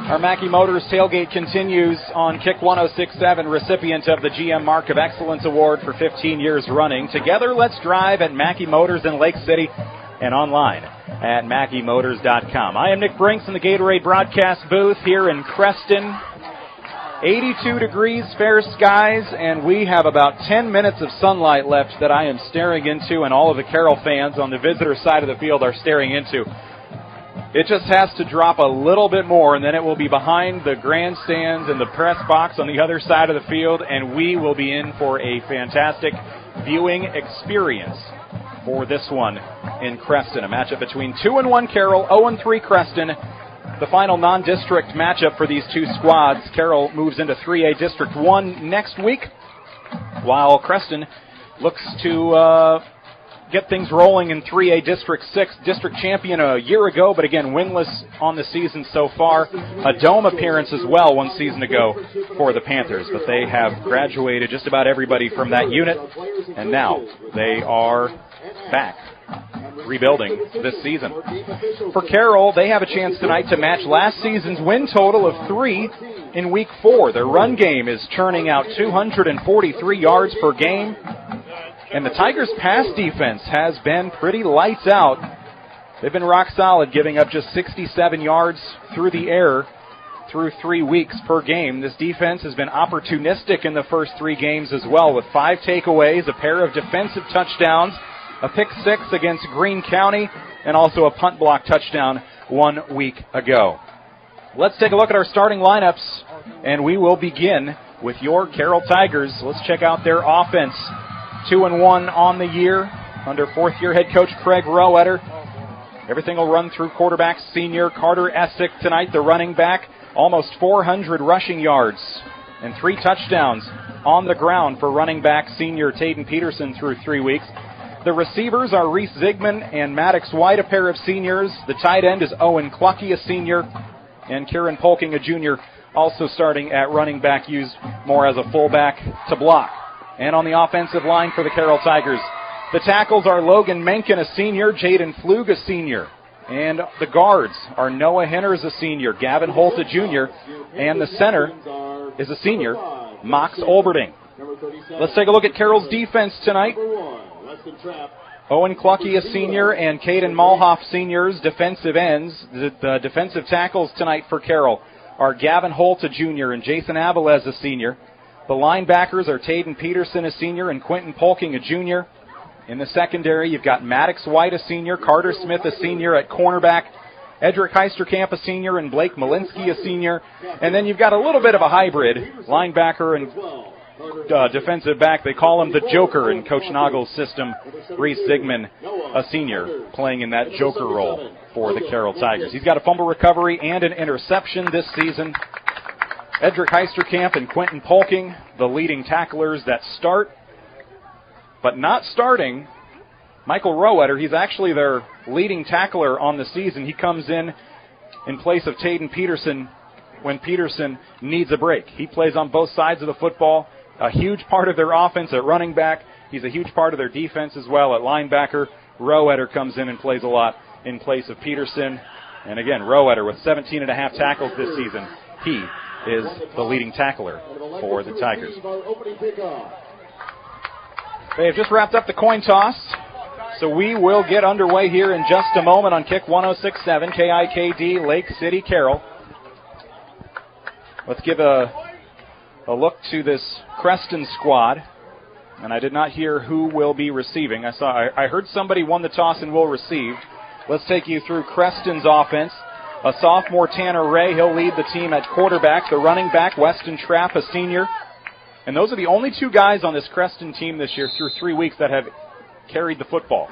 Our Mackey Motors tailgate continues on Kick 106.7, recipient of the GM Mark of Excellence Award for 15 years running. Together, let's drive at Mackey Motors in Lake City and online at MackeyMotors.com. I am Nick Brinks in the Gatorade broadcast booth here in Creston. 82 degrees, fair skies, and we have about 10 minutes of sunlight left that I am staring into, and all of the Carroll fans on the visitor side of the field are staring into. It just has to drop a little bit more, and then it will be behind the grandstands and the press box on the other side of the field, and we will be in for a fantastic viewing experience for this one in Creston. A matchup between 2-1 Carroll, 0-3 Creston. The final non-district matchup for these two squads. Carroll moves into 3A District 1 next week, while Creston looks to get things rolling in 3A District 6. District champion a year ago, but again, winless on the season so far. A dome appearance as well 1 season ago for the Panthers, but they have graduated just about everybody from that unit, and now they are back rebuilding this season. For Carroll, they have a chance tonight to match last season's win total of 3 in Week 4. Their run game is churning out 243 yards per game. And the Tigers' pass defense has been pretty lights out. They've been rock solid, giving up just 67 yards through the air through 3 weeks per game. This defense has been opportunistic in the first 3 games as well, with 5 takeaways, a pair of defensive touchdowns, a pick-6 against Greene County, and also a punt block touchdown 1 week ago. Let's take a look at our starting lineups, and we will begin with your Carroll Tigers. Let's check out their offense. 2-1 on the year under fourth-year head coach Craig Rowetter. Everything will run through quarterback senior Carter Essick tonight, the running back. Almost 400 rushing yards and 3 touchdowns on the ground for running back senior Taden Peterson through 3 weeks. The receivers are Reese Zigman and Maddox White, a pair of seniors. The tight end is Owen Clucky, a senior, and Kieran Polking, a junior, also starting at running back, used more as a fullback to block. And on the offensive line for the Carroll Tigers, the tackles are Logan Menken, a senior, Jaden Flug, a senior. And the guards are Noah Henners, a senior, Gavin Holt, a junior, and the center is a senior, Mox Olberding. Let's take a look at Carroll's defense tonight. Owen Clucky, a senior, and Caden Malhoff, seniors, defensive ends. The defensive tackles tonight for Carroll are Gavin Holt, a junior, and Jason Avalez, a senior. The linebackers are Taden Peterson, a senior, and Quentin Polking, a junior. In the secondary, you've got Maddox White, a senior, Carter Smith, a senior at cornerback, Edric Heisterkamp, a senior, and Blake Malinsky, a senior. And then you've got a little bit of a hybrid, linebacker and defensive back. They call him the Joker in Coach Nagel's system. Reese Zigman, a senior, playing in that Joker role for the Carroll Tigers. He's got a fumble recovery and an interception this season. Edric Heisterkamp and Quentin Polking, the leading tacklers that start, but not starting. Michael Rowetter, he's actually their leading tackler on the season. He comes in place of Taden Peterson when Peterson needs a break. He plays on both sides of the football, a huge part of their offense at running back. He's a huge part of their defense as well at linebacker. Rowetter comes in and plays a lot in place of Peterson. And again, Rowetter with 17.5 tackles this season. He is the leading tackler for the Tigers. They have just wrapped up the coin toss, so we will get underway here in just a moment on Kick 106.7, KIKD, Lake City, Carroll. Let's give a look to this Creston squad, and I did not hear who will be receiving. I heard somebody won the toss and will receive. Let's take you through Creston's offense. A sophomore, Tanner Ray, he'll lead the team at quarterback. The running back, Weston Trapp, a senior. And those are the only 2 guys on this Creston team this year through 3 weeks that have carried the football.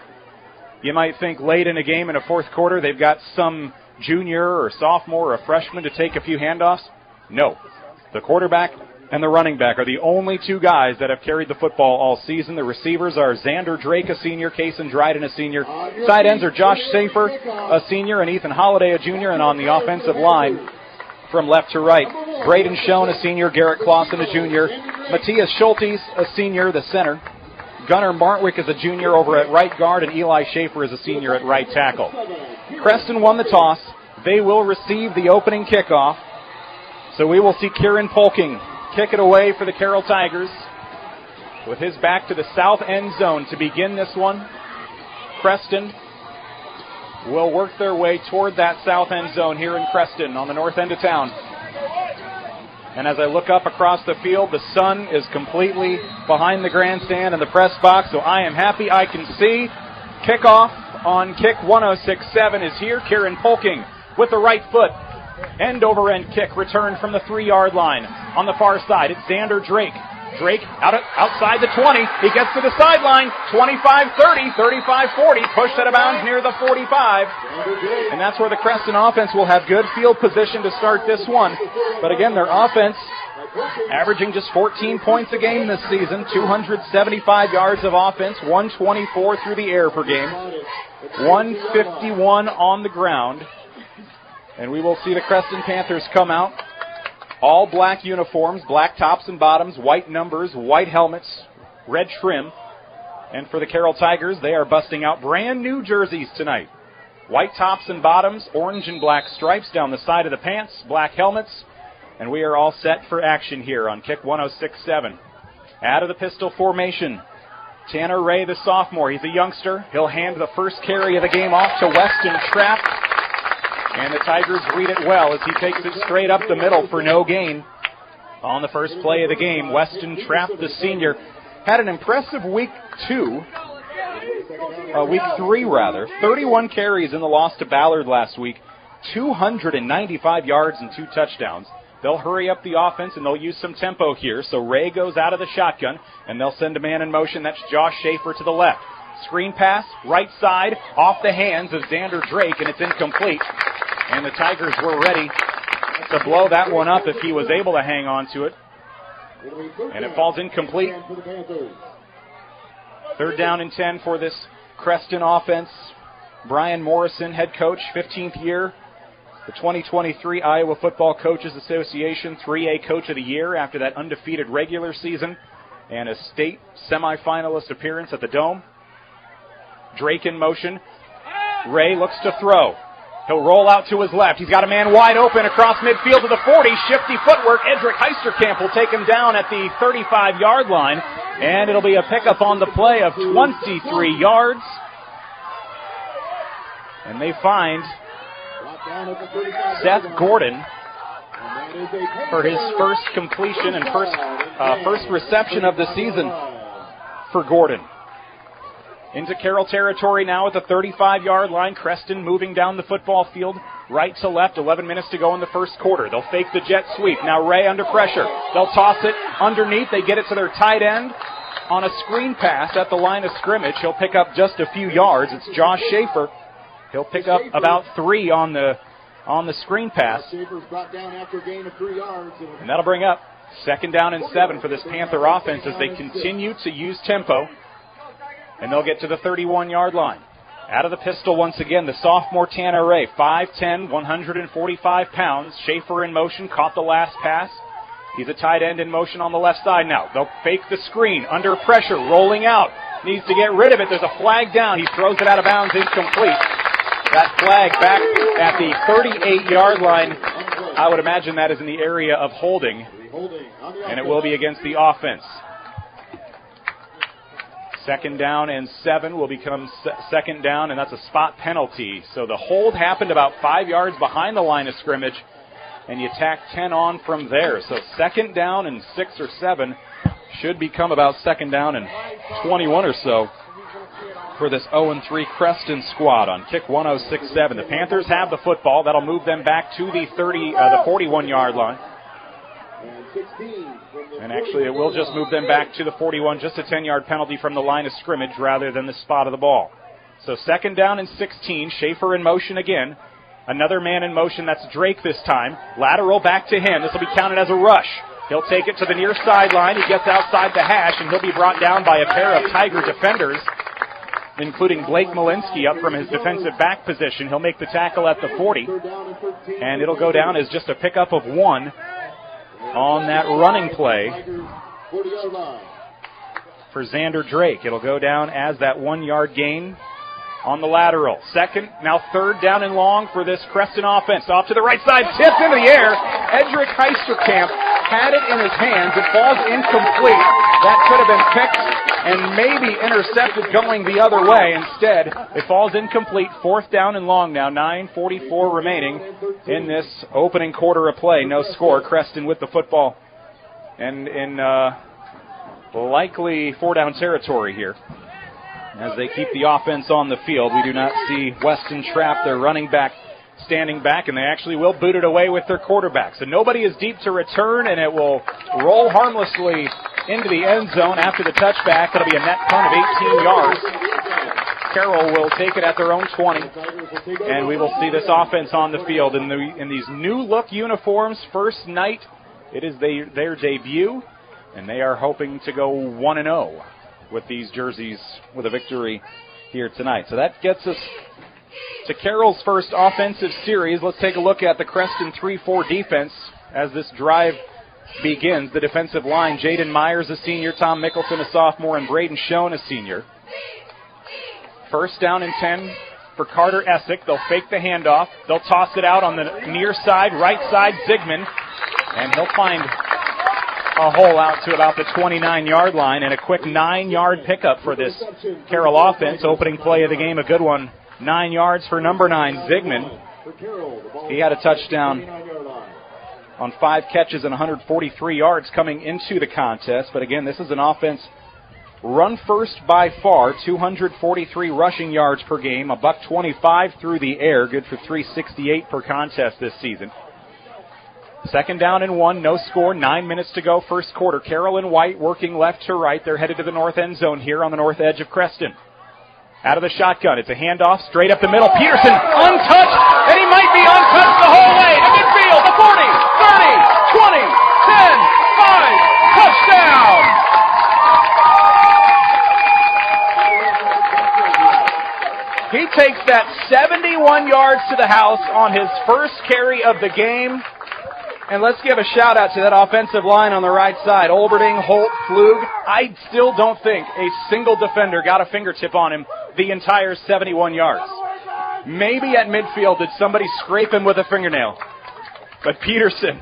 You might think late in a game in a fourth quarter they've got some junior or sophomore or a freshman to take a few handoffs. No. The quarterback and the running back are the only 2 guys that have carried the football all season. The receivers are Xander Drake, a senior, Kason Dryden, a senior. Tight ends are Josh Safer, a senior, and Ethan Holliday, a junior. And on the offensive line, from left to right, Braden Schoen, a senior, Garrett Clausen, a junior. Matthias Schultes, a senior, the center. Gunnar Martwick is a junior over at right guard, and Eli Schaefer is a senior at right tackle. Creston won the toss. They will receive the opening kickoff. So we will see Kieran Polking kick it away for the Carroll Tigers with his back to the south end zone to begin this one. Creston will work their way toward that south end zone here in Creston on the north end of town. And as I look up across the field, the sun is completely behind the grandstand and the press box, so I am happy I can see. Kickoff on kick 106.7 is here. Kieran Polking with the right foot. End-over-end kick returned from the 3-yard line. On the far side, it's Xander Drake. Drake outside the 20. He gets to the sideline. 25-30, 35-40. Pushed out of bounds near the 45. And that's where the Creston offense will have good field position to start this one. But again, their offense averaging just 14 points a game this season. 275 yards of offense. 124 through the air per game. 151 on the ground. And we will see the Creston Panthers come out. All black uniforms, black tops and bottoms, white numbers, white helmets, red trim. And for the Carroll Tigers, they are busting out brand new jerseys tonight. White tops and bottoms, orange and black stripes down the side of the pants, black helmets. And we are all set for action here on kick 106.7. Out of the pistol formation, Tanner Ray, the sophomore. He's a youngster. He'll hand the first carry of the game off to Weston Trapp. And the Tigers read it well as he takes it straight up the middle for no gain. On the first play of the game, Weston Trapp, the senior, had an impressive week 3 rather. 31 carries in the loss to Ballard last week. 295 yards and 2 touchdowns. They'll hurry up the offense and they'll use some tempo here. So Ray goes out of the shotgun and they'll send a man in motion. That's Josh Schaefer to the left. Screen pass, right side, off the hands of Xander Drake, and it's incomplete. And the Tigers were ready to blow that one up if he was able to hang on to it. And it falls incomplete. 3rd down and 10 for this Creston offense. Brian Morrison, head coach, 15th year. The 2023 Iowa Football Coaches Association 3A Coach of the Year after that undefeated regular season and a state semifinalist appearance at the Dome. Drake in motion. Ray looks to throw. He'll roll out to his left. He's got a man wide open across midfield to the 40. Shifty footwork. Edric Heisterkamp will take him down at the 35-yard line. And it'll be a pickup on the play of 23 yards. And they find Seth Gordon for his first completion and first reception of the season for Gordon. Into Carroll territory now at the 35-yard line. Creston moving down the football field right to left. 11 minutes to go in the first quarter. They'll fake the jet sweep. Now Ray under pressure. They'll toss it underneath. They get it to their tight end on a screen pass at the line of scrimmage. He'll pick up just a few yards. It's Josh Schaefer. He'll pick up about 3 on the screen pass. And that'll bring up 2nd down and 7 for this Panther offense as they continue to use tempo. And they'll get to the 31-yard line. Out of the pistol once again, the sophomore Tanner Ray, 5'10", 145 pounds. Schaefer in motion, caught the last pass. He's a tight end in motion on the left side now. They'll fake the screen, under pressure, rolling out. Needs to get rid of it. There's a flag down. He throws it out of bounds, incomplete. That flag back at the 38-yard line. I would imagine that is in the area of holding. And it will be against the offense. 2nd down and 7 will become 2nd down, and that's a spot penalty. So the hold happened about 5 yards behind the line of scrimmage, and you tack 10 on from there. So 2nd down and 6 or 7 should become about 2nd down and 21 or so for this 0-3 Creston squad on kick 106.7. The Panthers have the football. That'll move them back to the 41-yard line. And actually, it will just move them back to the 41, just a 10-yard penalty from the line of scrimmage rather than the spot of the ball. So 2nd down and 16, Schaefer in motion again. Another man in motion, that's Drake this time. Lateral back to him. This will be counted as a rush. He'll take it to the near sideline. He gets outside the hash, and he'll be brought down by a pair of Tiger defenders, including Blake Malinsky up from his defensive back position. He'll make the tackle at the 40, and it'll go down as just a pickup of 1 on that running play for Xander Drake. It'll go down as that 1-yard gain on the lateral. 2nd, now 3rd down and long for this Creston offense. Off to the right side, tipped into the air, Edric Heisterkamp had it in his hands. It falls incomplete. That could have been picked and maybe intercepted going the other way. Instead, it falls incomplete. 4th down and long now. 9:44 remaining in this opening quarter of play. No score. Creston with the football. And in likely 4-down territory here as they keep the offense on the field. We do not see Weston Trapp, their running back, standing back, and they actually will boot it away with their quarterback. So nobody is deep to return, and it will roll harmlessly into the end zone after the touchback. It'll be a net punt of 18 yards. Carroll will take it at their own 20, and we will see this offense on the field in these new-look uniforms. First night, it is their debut, and they are hoping to go 1-0 with these jerseys with a victory here tonight. So that gets us to Carroll's first offensive series. Let's take a look at the Creston 3-4 defense as this drive begins. The defensive line, Jaden Myers, a senior, Tom Mickelson, a sophomore, and Braden Schoen, a senior. First down and 10 for Carter Essick. They'll fake the handoff. They'll toss it out on the near side, right side, Zigman, and he'll find a hole out to about the 29-yard line, and a quick 9-yard pickup for this Carroll offense. Opening play of the game, a good one. 9 yards for number 9, Zigman. He had a touchdown on 5 catches and 143 yards coming into the contest. But again, this is an offense run first by far, 243 rushing yards per game, $125 through the air, good for 368 per contest this season. Second down and 1, no score, 9 minutes to go, first quarter. Carroll and White working left to right. They're headed to the north end zone here on the north edge of Creston. Out of the shotgun, it's a handoff straight up the middle. Peterson untouched, and he might be untouched the whole way to midfield. The 40, 30, 20, 10, 5, touchdown! He takes that 71 yards to the house on his first carry of the game. And let's give a shout-out to that offensive line on the right side. Olberding, Holt, Flug. I still don't think a single defender got a fingertip on him the entire 71 yards. Maybe at midfield did somebody scrape him with a fingernail. But Peterson,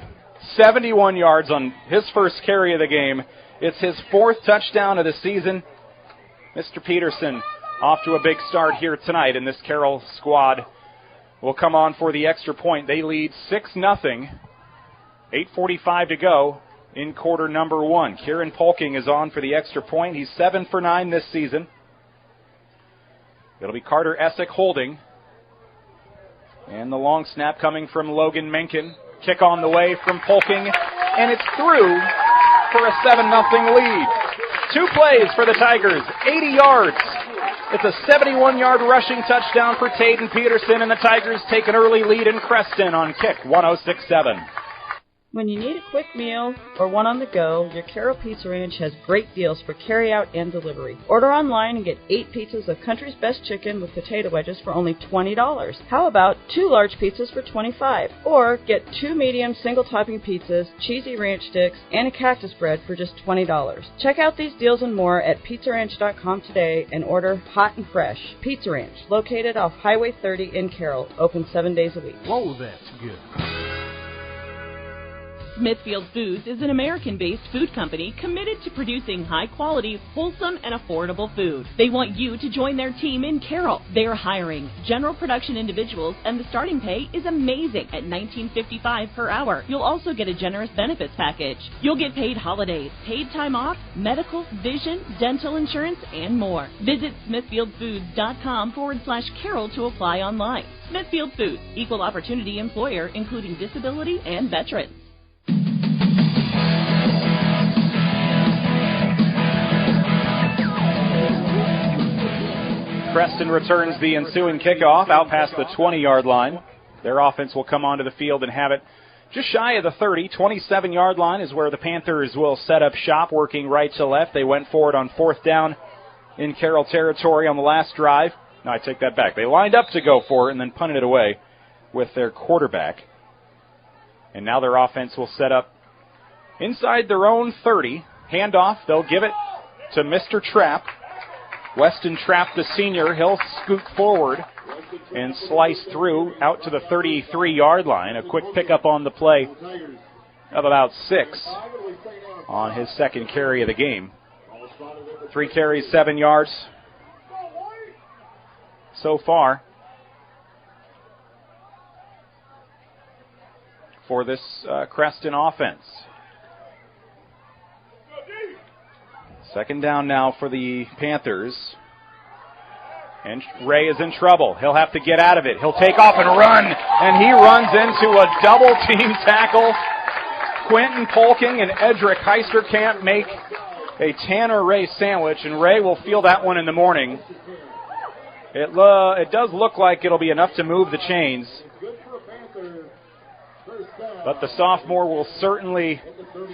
71 yards on his first carry of the game. It's his 4th touchdown of the season. Mr. Peterson off to a big start here tonight, and this Carroll squad will come on for the extra point. They lead 6-0. 8:45 to go in quarter number 1. Kieran Polking is on for the extra point. He's 7 for 9 this season. It'll be Carter Essick holding. And the long snap coming from Logan Menken. Kick on the way from Polking, and it's through for a 7-0 lead. 2 plays for the Tigers, 80 yards. It's a 71-yard rushing touchdown for Taden Peterson, and the Tigers take an early lead in Creston on kick 106-7. When you need a quick meal or one on the go, your Carroll Pizza Ranch has great deals for carry-out and delivery. Order online and get 8 pizzas of Country's Best Chicken with potato wedges for only $20. How about 2 large pizzas for $25? Or get 2 medium single-topping pizzas, cheesy ranch sticks, and a cactus bread for just $20. Check out these deals and more at pizzaranch.com today and order hot and fresh. Pizza Ranch, located off Highway 30 in Carroll, open 7 days a week. Whoa, that's good. Smithfield Foods is an American-based food company committed to producing high-quality, wholesome, and affordable food. They want you to join their team in Carroll. They are hiring general production individuals, and the starting pay is amazing at $19.55 per hour. You'll also get a generous benefits package. You'll get paid holidays, paid time off, medical, vision, dental insurance, and more. Visit smithfieldfoods.com/Carroll to apply online. Smithfield Foods, equal opportunity employer, including disability and veterans. Creston returns the ensuing kickoff out past the 20-yard line. Their offense will come onto the field and have it just shy of the 30. 27-yard line is where the Panthers will set up shop, working right to left. They went forward on 4th down in Carroll territory on the last drive. No, I take that back. They lined up to go for it and then punted it away with their quarterback. And now their offense will set up inside their own 30. Handoff. They'll give it to Mr. Trapp. Weston Trapp, the senior. He'll scoot forward and slice through out to the 33-yard line. A quick pickup on the play of about 6 on his second carry of the game. 3 carries, 7 yards so far for this Creston offense. Second down now for the Panthers. And Ray is in trouble. He'll have to get out of it. He'll take off and run. And he runs into a double-team tackle. Quentin Polking and Edric Heisterkamp make a Tanner Ray sandwich, and Ray will feel that one in the morning. It does look like it'll be enough to move the chains. But the sophomore will certainly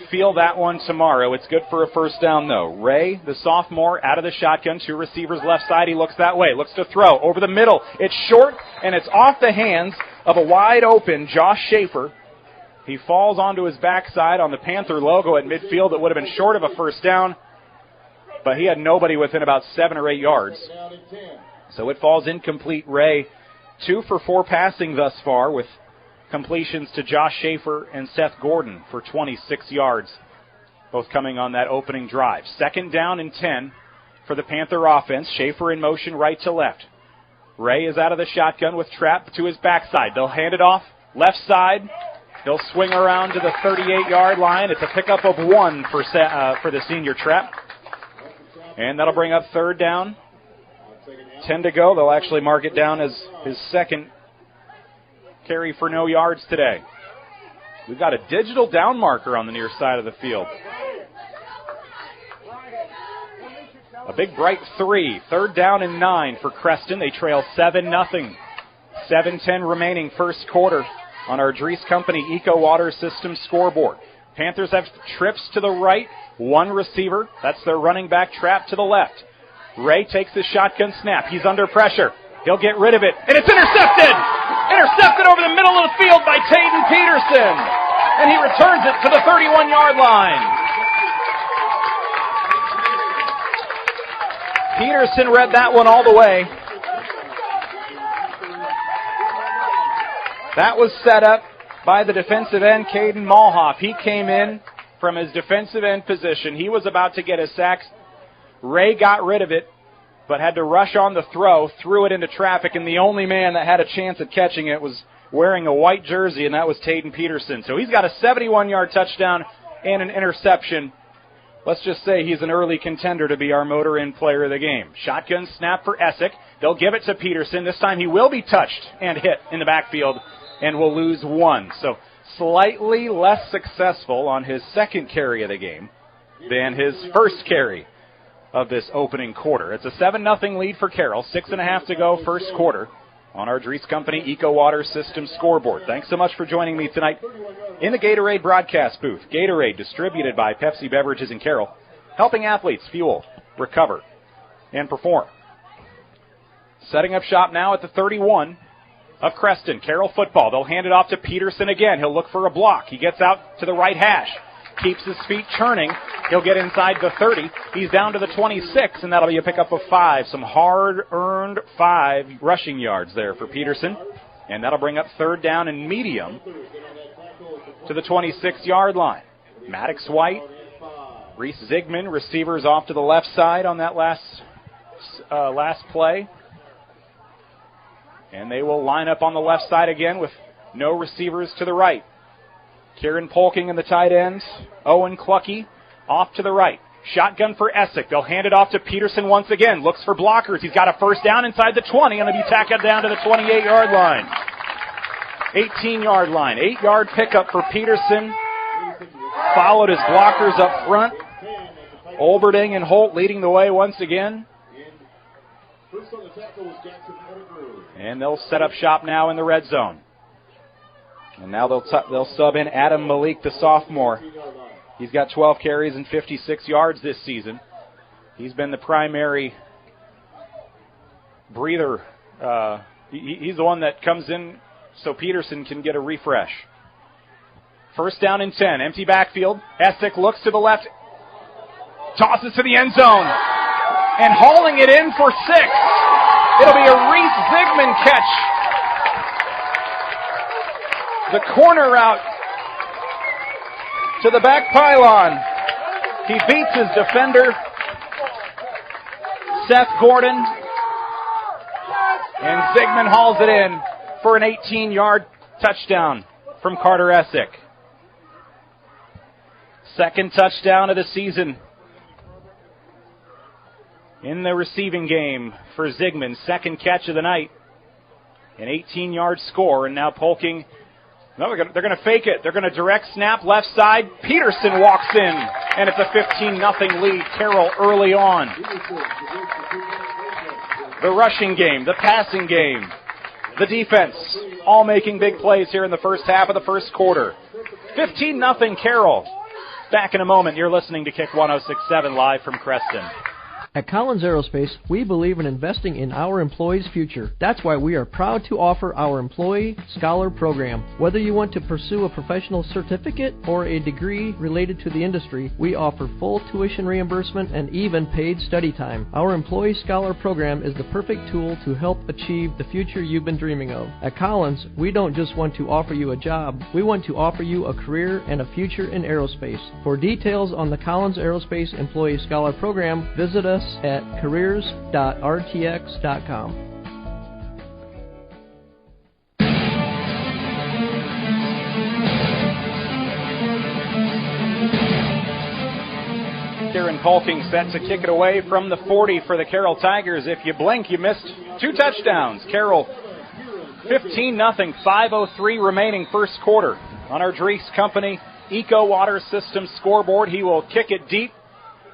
feel that one tomorrow. It's good for a first down, though. Ray, the sophomore, out of the shotgun. 2 receivers left side. He looks that way. Looks to throw. Over the middle. It's short, and it's off the hands of a wide-open Josh Schaefer. He falls onto his backside on the Panther logo at midfield. It would have been short of a first down, but he had nobody within about 7 or 8 yards. So it falls incomplete. Ray, 2 for 4 passing thus far, with completions to Josh Schaefer and Seth Gordon for 26 yards, both coming on that opening drive. Second down and 10 for the Panther offense. Schaefer in motion right to left. Ray is out of the shotgun with Trapp to his backside. They'll hand it off left side. He'll swing around to the 38-yard line. It's a pickup of 1 for the senior Trapp. And that'll bring up third down. 10 to go. They'll actually mark it down as his second carry for no yards today. We've got a digital down marker on the near side of the field. A big bright 3. Third down and 9 for Creston. They trail 7-0. 7:10 remaining first quarter on our Dries Company Eco Water System scoreboard. Panthers have trips to the right. 1 receiver. That's their running back. Trapp to the left. Ray takes the shotgun snap. He's under pressure. He'll get rid of it. And it's intercepted! Intercepted over the middle of the field by Tayden Peterson. And he returns it to the 31-yard line. Peterson read that one all the way. That was set up by the defensive end, Caden Malhoff. He came in from his defensive end position. He was about to get a sack. Ray got rid of it, but had to rush on the throw, threw it into traffic, and the only man that had a chance at catching it was wearing a white jersey, and that was Tayden Peterson. So he's got a 71-yard touchdown and an interception. Let's just say he's an early contender to be our Motor Inn player of the game. Shotgun snap for Essick. They'll give it to Peterson. This time he will be touched and hit in the backfield and will lose 1. So slightly less successful on his second carry of the game than his first carry of this opening quarter. It's a 7-0 lead for Carroll. 6.5 to go first quarter on our Dries Company Eco Water System scoreboard. Thanks so much for joining me tonight in the Gatorade broadcast booth. Gatorade, distributed by Pepsi Beverages in Carroll, helping athletes fuel, recover, and perform. Setting up shop now at the 31 of Creston. Carroll football. They'll hand it off to Peterson again. He'll look for a block. He gets out to the right hash. Keeps his feet churning. He'll get inside the 30. He's down to the 26, and that'll be a pickup of 5. Some hard-earned 5 rushing yards there for Peterson. And that'll bring up third down and medium to the 26-yard line. Maddox White, Reese Zigman, receivers off to the left side on that last play. And they will line up on the left side again with no receivers to the right. Kieran Polking in the tight ends. Owen Clucky off to the right. Shotgun for Essick. They'll hand it off to Peterson once again. Looks for blockers. He's got a first down inside the 20. Going to be tackled down to the 28-yard line. 18-yard line. 8-yard pickup for Peterson. Followed his blockers up front. Olberding and Holt leading the way once again. And they'll set up shop now in the red zone. And now they'll sub in Adam Malik, the sophomore. He's got 12 carries and 56 yards this season. He's been the primary breather. He's the one that comes in so Peterson can get a refresh. First down and 10. Empty backfield. Essick looks to the left. Tosses to the end zone. And hauling it in for 6 It'll be a Reese Zigman catch. The corner route to the back pylon. He beats his defender, Seth Gordon, and Zigman hauls it in for an 18-yard touchdown from Carter Essick. Second touchdown of the season in the receiving game for Zigman. Second catch of the night. An 18-yard score, and now Polking. No, they're going to fake it. They're going to direct snap left side. Peterson walks in, and it's a 15-0 lead. Carroll early on. The rushing game, the passing game, the defense, all making big plays here in the first half of the first quarter. 15-0 Carroll. Back in a moment. You're listening to Kick 106.7 live from Creston. At Collins Aerospace, we believe in investing in our employees' future. That's why we are proud to offer our Employee Scholar Program. Whether you want to pursue a professional certificate or a degree related to the industry, we offer full tuition reimbursement and even paid study time. Our Employee Scholar Program is the perfect tool to help achieve the future you've been dreaming of. At Collins, we don't just want to offer you a job, we want to offer you a career and a future in aerospace. For details on the Collins Aerospace Employee Scholar Program, visit us at careers.rtx.com. Kieran Polking set to kick it away from the 40 for the Carroll Tigers. If you blink, you missed two touchdowns. Carroll 15-0, 5:03 remaining first quarter. On our Drees Company Eco Water System scoreboard, he will kick it deep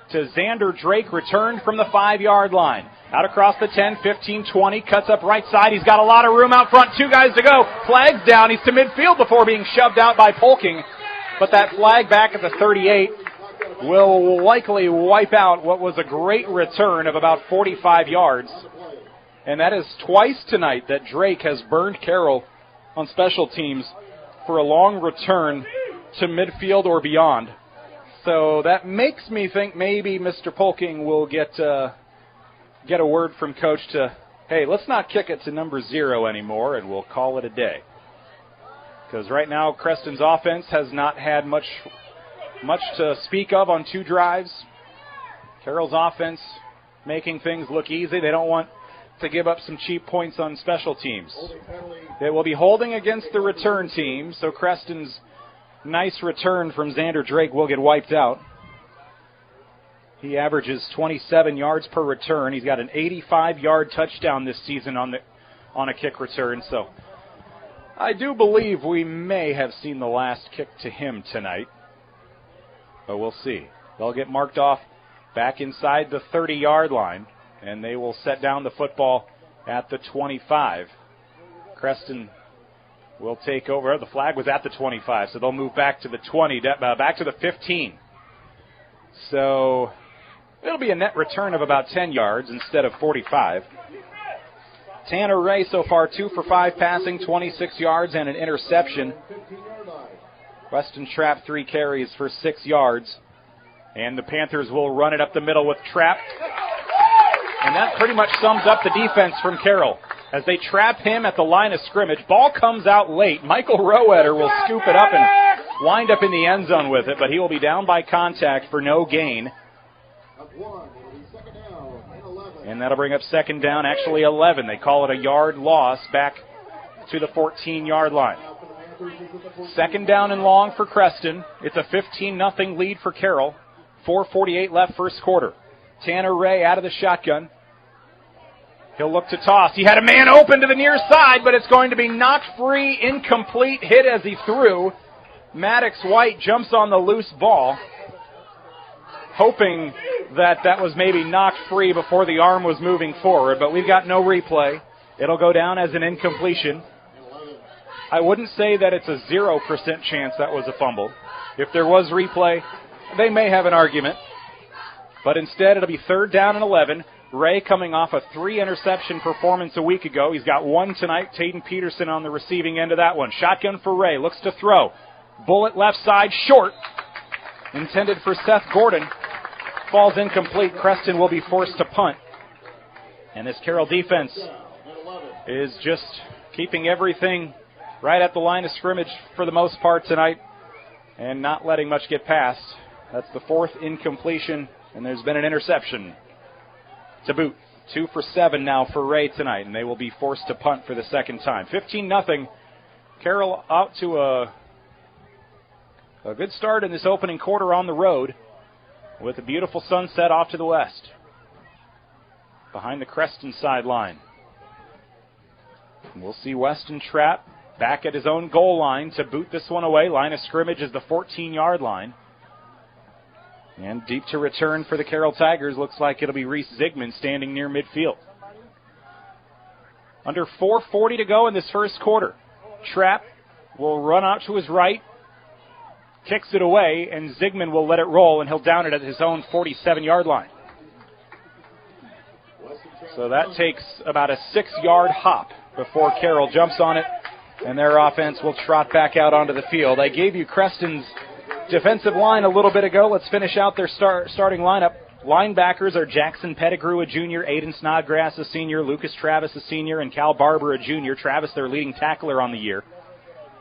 to Xander Drake, returned from the 5-yard line. Out across the 10, 15, 20, cuts up right side. He's got a lot of room out front. Two guys to go. Flag's down. He's to midfield before being shoved out by Polking. But that flag back at the 38 will likely wipe out what was a great return of about 45 yards. And that is twice tonight that Drake has burned Carroll on special teams for a long return to midfield or beyond. So that makes me think maybe Mr. Polking will get a word from Coach to, hey, let's not kick it to number 0 anymore, and we'll call it a day. Because right now Creston's offense has not had much to speak of on two drives. Carroll's offense making things look easy. They don't want to give up some cheap points on special teams. They will be holding against the return team, so Creston's nice return from Xander Drake will get wiped out. He averages 27 yards per return. He's got an 85-yard touchdown this season on a kick return. So I do believe we may have seen the last kick to him tonight. But we'll see. They'll get marked off back inside the 30-yard line, and they will set down the football at the 25. Creston will take over. The flag was at the 25, so they'll move back to the 20, back to the 15. So it'll be a net return of about 10 yards instead of 45. Tanner Ray so far 2 for 5 passing, 26 yards and an interception. Weston Trapp 3 carries for 6 yards. And the Panthers will run it up the middle with Trapp. And that pretty much sums up the defense from Carroll. As they trap him at the line of scrimmage, ball comes out late. Michael Roeder will scoop it up and wind up in the end zone with it, but he will be down by contact for no gain. And that'll bring up second down, actually 11. They call it a yard loss back to the 14-yard line. Second down and long for Creston. It's a 15-0 lead for Carroll. 4:48 left first quarter. Tanner Ray out of the shotgun. He'll look to toss. He had a man open to the near side, but it's going to be knocked free, incomplete, hit as he threw. Maddox White jumps on the loose ball, hoping that was maybe knocked free before the arm was moving forward, but we've got no replay. It'll go down as an incompletion. I wouldn't say that it's a 0% chance that was a fumble. If there was replay, they may have an argument. But instead, it'll be third down and 11. Ray coming off a 3-interception performance a week ago. He's got one tonight. Taden Peterson on the receiving end of that one. Shotgun for Ray. Looks to throw. Bullet left side, short. Intended for Seth Gordon. Falls incomplete. Creston will be forced to punt. And this Carroll defense is just keeping everything right at the line of scrimmage for the most part tonight and not letting much get past. That's the fourth incompletion, and there's been an interception to boot. 2 for 7 now for Ray tonight, and they will be forced to punt for the second time. 15-0. Carroll out to a good start in this opening quarter on the road with a beautiful sunset off to the west behind the Creston sideline. We'll see Weston Trapp back at his own goal line to boot this one away. Line of scrimmage is the 14-yard line. And deep to return for the Carroll Tigers. Looks like it'll be Reese Zigman standing near midfield. Under 4:40 to go in this first quarter. Trapp will run out to his right, kicks it away, and Zigman will let it roll, and he'll down it at his own 47-yard line. So that takes about a 6-yard hop before Carroll jumps on it, and their offense will trot back out onto the field. I gave you Creston's defensive line a little bit ago. Let's finish out their starting lineup. Linebackers are Jackson Pettigrew, a junior, Aiden Snodgrass, a senior, Lucas Travis, a senior, and Cal Barber, a junior. Travis, their leading tackler on the year.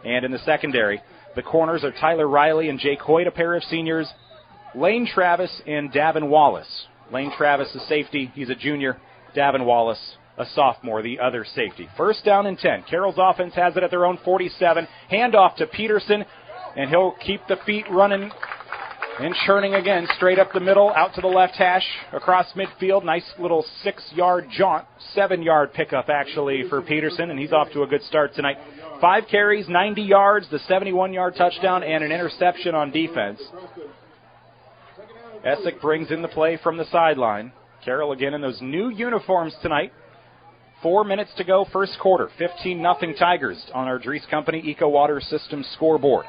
And in the secondary, the corners are Tyler Riley and Jake Hoyt, a pair of seniors, Lane Travis and Davin Wallace. Lane Travis, a safety. He's a junior. Davin Wallace, a sophomore, the other safety. First down and 10. Carroll's offense has it at their own 47. Handoff to Peterson, and he'll keep the feet running and churning again, straight up the middle, out to the left hash, across midfield. Nice little 6-yard jaunt, 7-yard pickup actually for Peterson, and he's off to a good start tonight. 5 carries, 90 yards, the 71-yard touchdown, and an interception on defense. Essick brings in the play from the sideline. Carroll again in those new uniforms tonight. 4 minutes to go, first quarter. 15-0 Tigers on our Dries Company Eco Water System scoreboard.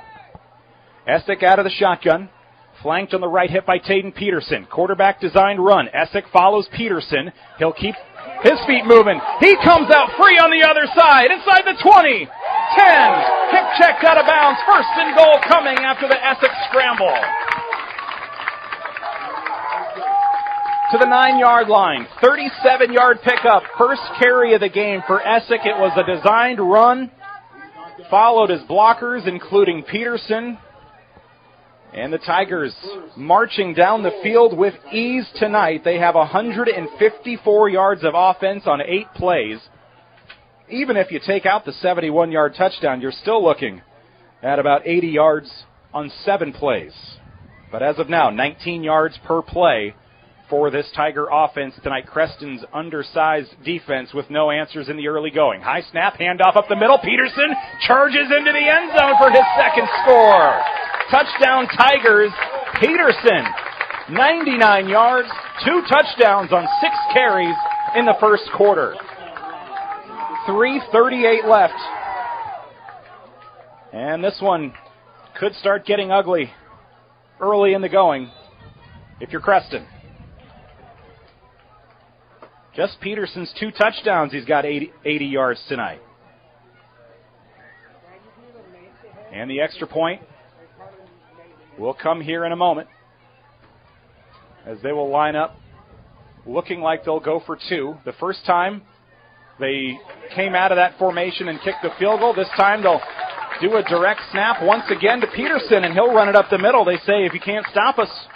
Essick out of the shotgun. Flanked on the right hip by Taden Peterson. Quarterback designed run. Essick follows Peterson. He'll keep his feet moving. He comes out free on the other side. Inside the 20. 10. Hip checked out of bounds. First and goal coming after the Essick scramble. To the 9-yard line. 37-yard pickup. First carry of the game for Essick. It was a designed run. Followed his blockers, including Peterson. And the Tigers marching down the field with ease tonight. They have 154 yards of offense on 8 plays. Even if you take out the 71-yard touchdown, you're still looking at about 80 yards on 7 plays. But as of now, 19 yards per play for this Tiger offense tonight. Creston's undersized defense with no answers in the early going. High snap, handoff up the middle. Peterson charges into the end zone for his second score. Touchdown Tigers. Peterson, 99 yards, 2 touchdowns on 6 carries in the first quarter. 3:38 left. And this one could start getting ugly early in the going if you're Creston. Just Peterson's 2 touchdowns. He's got 80 yards tonight. And the extra point will come here in a moment as they will line up looking like they'll go for 2. The first time they came out of that formation and kicked the field goal. This time they'll do a direct snap once again to Peterson, and he'll run it up the middle. They say, if you can't stop us,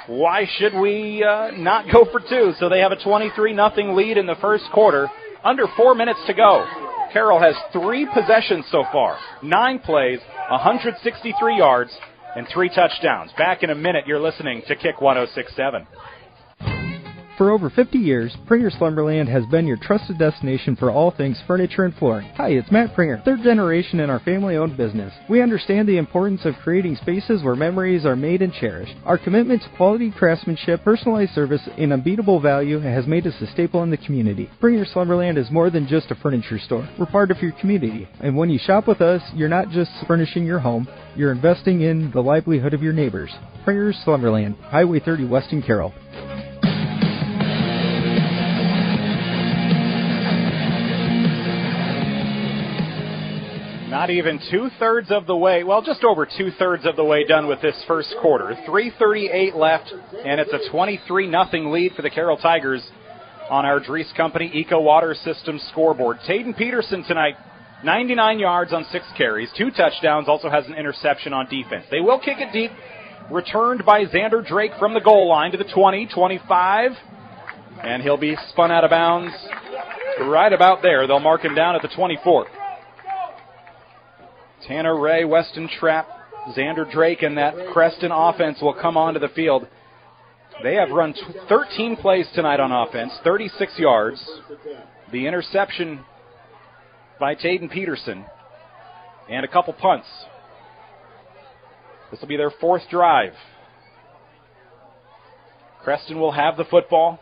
why should we not go for 2? So they have a 23-0 lead in the first quarter. Under 4 minutes to go. Carroll has 3 possessions so far, 9 plays, 163 yards, and 3 touchdowns. Back in a minute, you're listening to Kick 106.7. For over 50 years, Pringer Slumberland has been your trusted destination for all things furniture and flooring. Hi, it's Matt Pringer, 3rd generation in our family-owned business. We understand the importance of creating spaces where memories are made and cherished. Our commitment to quality craftsmanship, personalized service, and unbeatable value has made us a staple in the community. Pringer Slumberland is more than just a furniture store. We're part of your community. And when you shop with us, you're not just furnishing your home, you're investing in the livelihood of your neighbors. Pringer Slumberland, Highway 30 West in Carroll. Not even 2/3 of the way, well, just over 2/3 of the way done with this first quarter. 3:38 left, and it's a 23-0 lead for the Carroll Tigers on our Dries Company Eco Water System scoreboard. Taden Peterson tonight, 99 yards on 6 carries, 2 touchdowns, also has an interception on defense. They will kick it deep, returned by Xander Drake from the goal line to the 20, 25, and he'll be spun out of bounds right about there. They'll mark him down at the 24. Tanner Ray, Weston Trapp, Xander Drake, and that Creston offense will come onto the field. They have run 13 plays tonight on offense, 36 yards. The interception by Taden Peterson, and a couple punts. This will be their 4th drive. Creston will have the football,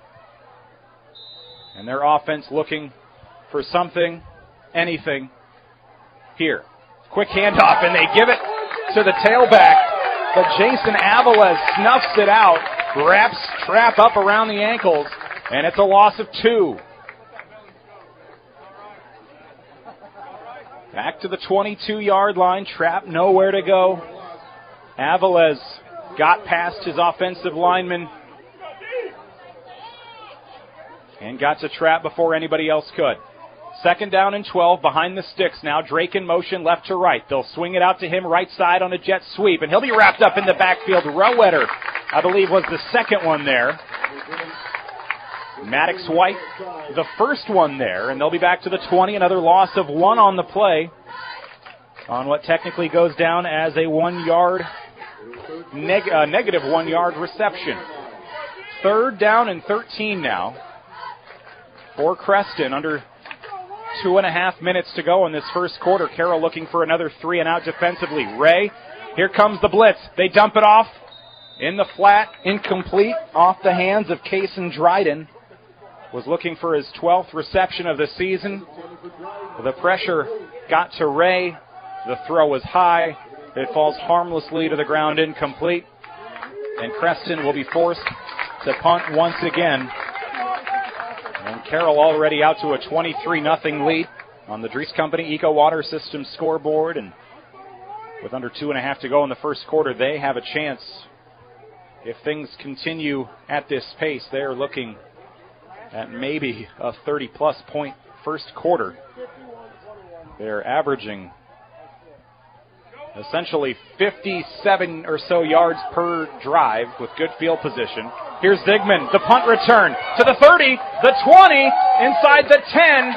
and their offense looking for something, anything, here. Quick handoff, and they give it to the tailback, but Jason Aviles snuffs it out, wraps Trapp up around the ankles, and it's a loss of 2. Back to the 22-yard line. Trapp nowhere to go. Aviles got past his offensive lineman and got to Trapp before anybody else could. 2nd down and 12 behind the sticks. Now Drake in motion left to right. They'll swing it out to him right side on a jet sweep, and he'll be wrapped up in the backfield. Rowetter, I believe, was the second one there. Maddox White, the first one there, and they'll be back to the 20. Another loss of 1 on the play on what technically goes down as a 1-yard, negative 1-yard reception. 3rd down and 13 now for Creston. Under 2.5 minutes to go in this first quarter. Carroll looking for another 3 and out defensively. Ray, here comes the blitz. They dump it off in the flat, incomplete, off the hands of Cason Dryden. Was looking for his 12th reception of the season. The pressure got to Ray. The throw was high. It falls harmlessly to the ground, incomplete. And Creston will be forced to punt once again. And Carroll already out to a 23-0 lead on the Dries Company Eco Water System scoreboard. And with under 2.5 to go in the first quarter, they have a chance. If things continue at this pace, they're looking at maybe a 30-plus point first quarter. They're averaging essentially 57 or so yards per drive with good field position. Here's Zigman, the punt return to the 30, the 20, inside the 10.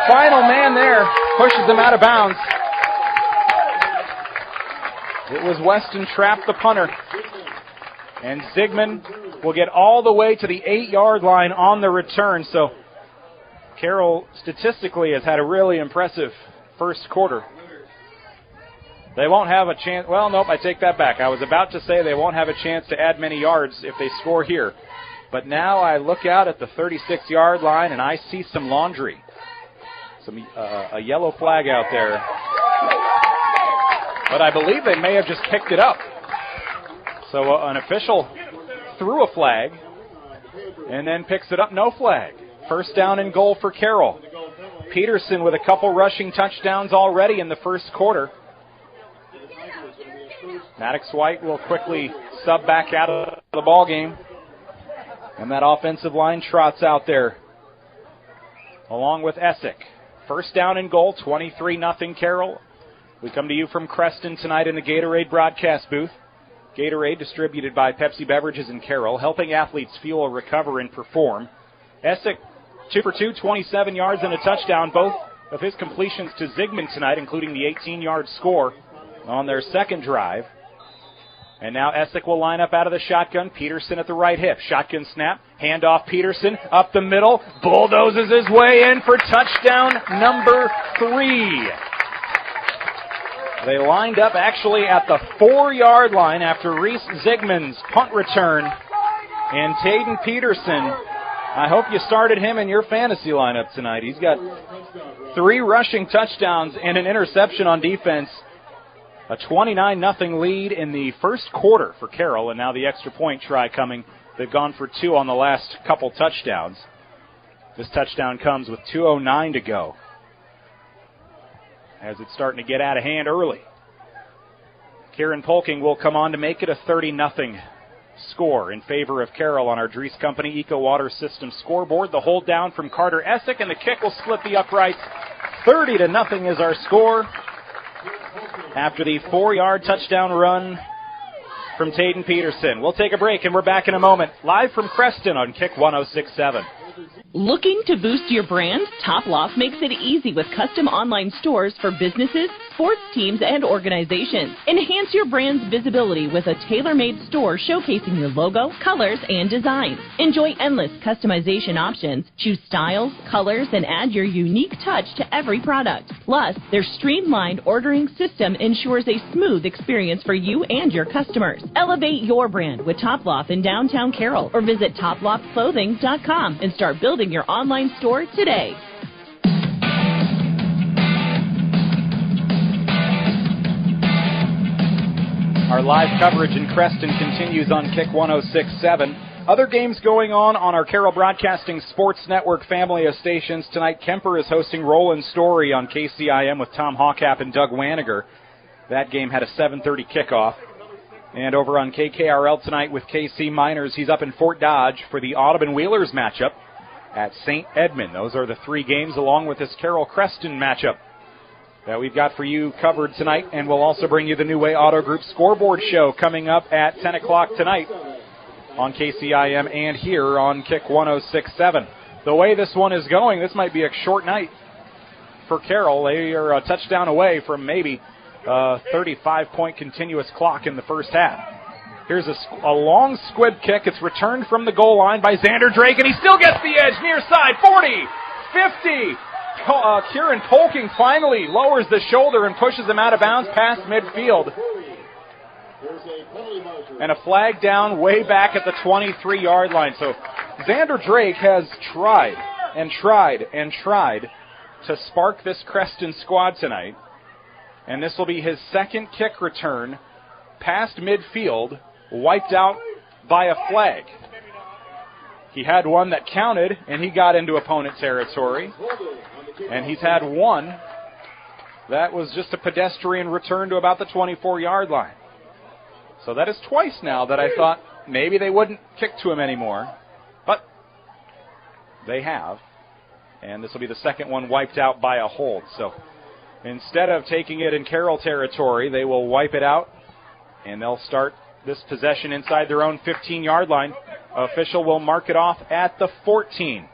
Final man there pushes them out of bounds. It was Weston Trapp, the punter. And Zigman will get all the way to the 8-yard line on the return. So Carroll statistically has had a really impressive first quarter. They won't have a chance. Well, nope, I take that back. I was about to say they won't have a chance to add many yards if they score here. But now I look out at the 36-yard line and I see some laundry. A yellow flag out there. But I believe they may have just picked it up. So an official threw a flag and then picks it up. No flag. First down and goal for Carroll. Peterson with a couple rushing touchdowns already in the first quarter. Maddox White will quickly sub back out of the ball game. And that offensive line trots out there along with Essick. First down and goal, 23-0 Carroll. We come to you from Creston tonight in the Gatorade broadcast booth. Gatorade, distributed by Pepsi Beverages in Carroll, helping athletes fuel, recover, and perform. Essick, 2 for 2, 27 yards and a touchdown. Both of his completions to Zigman tonight, including the 18-yard score on their second drive. And now Essick will line up out of the shotgun. Peterson at the right hip. Shotgun snap. Handoff Peterson up the middle. Bulldozes his way in for touchdown number 3. They lined up actually at the 4-yard line after Reese Zigman's punt return. And Taden Peterson, I hope you started him in your fantasy lineup tonight. He's got 3 rushing touchdowns and an interception on defense. A 29-0 lead in the first quarter for Carroll, and now the extra point try coming. They've gone for 2 on the last couple touchdowns. This touchdown comes with 2:09 to go, as it's starting to get out of hand early. Kieran Polking will come on to make it a 30-0 score in favor of Carroll on our Dries Company Eco Water System scoreboard. The hold down from Carter Essick, and the kick will split the uprights. 30-0 is our score after the 4-yard touchdown run from Taden Peterson. We'll take a break, and we're back in a moment. Live from Creston on Kick 106.7. Looking to boost your brand? Top Loft makes it easy with custom online stores for businesses, sports teams, and organizations. Enhance your brand's visibility with a tailor-made store showcasing your logo, colors, and designs. Enjoy endless customization options. Choose styles, colors, and add your unique touch to every product. Plus, their streamlined ordering system ensures a smooth experience for you and your customers. Elevate your brand with Top Loft in downtown Carroll, or visit toploftclothing.com and start building your online store today. Our live coverage in Creston continues on Kick 106.7. Other games going on our Carroll Broadcasting Sports Network family of stations tonight. Kemper is hosting Roland Story on KCIM with Tom Hawkap and Doug Waniger. That game had a 7:30 kickoff. And over on KKRL tonight with KC Miners, he's up in Fort Dodge for the Audubon Wheelers matchup at St. Edmund. Those are the 3 games along with this Carroll-Creston matchup that we've got for you covered tonight. And we'll also bring you the New Way Auto Group scoreboard show coming up at 10 o'clock tonight on KCIM and here on Kick 106.7. The way this one is going, this might be a short night for Carroll. They are a touchdown away from maybe a 35-point continuous clock in the first half. Here's a long squib kick. It's returned from the goal line by Xander Drake, and he still gets the edge near side. 40, 50. Kieran Polking finally lowers the shoulder and pushes him out of bounds past midfield. And a flag down way back at the 23-yard line. So Xander Drake has tried and tried and tried to spark this Creston squad tonight. And this will be his second kick return past midfield, wiped out by a flag. He had one that counted, and he got into opponent territory. And he's had one that was just a pedestrian return to about the 24-yard line. So that is twice now that I thought maybe they wouldn't kick to him anymore. But they have. And this will be the second one wiped out by a hold. So instead of taking it in Carroll territory, they will wipe it out, and they'll start this possession inside their own 15-yard line. Official will mark it off at the 14.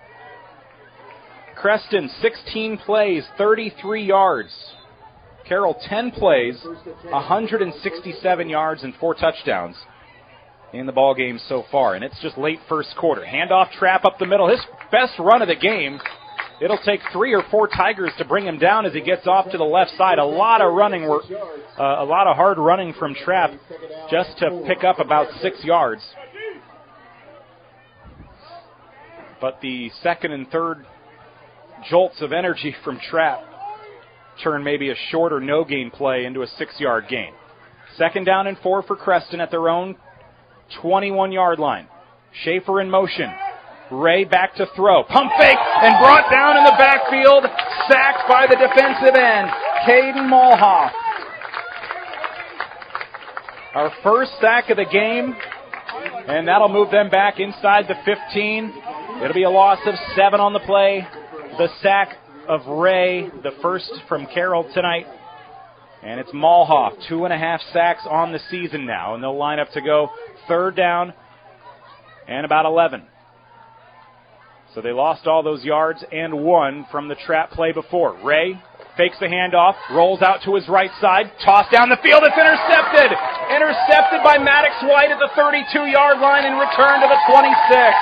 Creston, 16 plays, 33 yards. Carroll, 10 plays, 167 yards and 4 touchdowns in the ball game so far. And it's just late first quarter. Handoff trap up the middle. His best run of the game. It'll take 3 or 4 Tigers to bring him down as he gets off to the left side. A lot of running work, a lot of hard running from Trapp just to pick up about 6 yards. But the second and third jolts of energy from Trapp turn maybe a short or no gain play into a 6-yard gain. 2nd down and 4 for Creston at their own 21-yard line. Schaefer in motion. Ray back to throw. Pump fake and brought down in the backfield. Sacked by the defensive end, Caden Mulhoff. Our first sack of the game, and that'll move them back inside the 15. It'll be a loss of 7 on the play. The sack of Ray, the first from Carroll tonight. And it's Mulhoff, 2.5 sacks on the season now. And they'll line up to go 3rd down and about 11. So they lost all those yards and 1 from the trap play before. Ray fakes the handoff, rolls out to his right side, tossed down the field. It's intercepted. Intercepted by Maddox White at the 32-yard line and returned to the 26.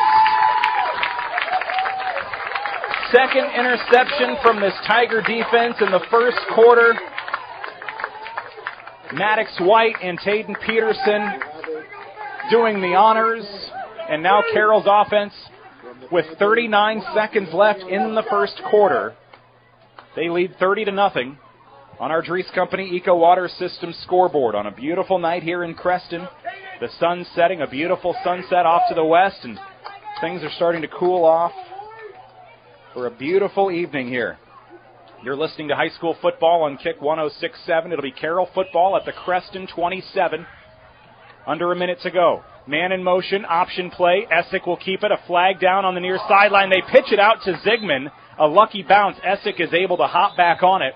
Second interception from this Tiger defense in the first quarter. Maddox White and Taden Peterson doing the honors. And now Carroll's offense with 39 seconds left in the first quarter. They lead 30-0 on our Dries Company Eco Water System scoreboard on a beautiful night here in Creston. The sun's setting, a beautiful sunset off to the west, and things are starting to cool off for a beautiful evening here. You're listening to high school football on Kick 106.7. It'll be Carroll football at the Creston 27. Under a minute to go. Man in motion, option play. Essick will keep it. A flag down on the near sideline. They pitch it out to Zigman. A lucky bounce. Essick is able to hop back on it.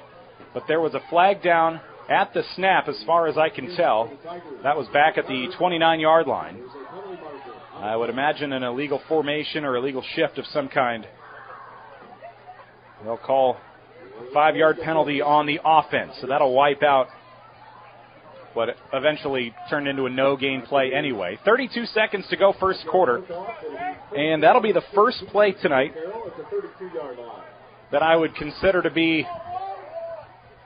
But there was a flag down at the snap, as far as I can tell. That was back at the 29-yard line. I would imagine an illegal formation or illegal shift of some kind. They'll call a 5-yard penalty on the offense, so that'll wipe out what eventually turned into a no-gain play anyway. 32 seconds to go first quarter, and that'll be the first play tonight that I would consider to be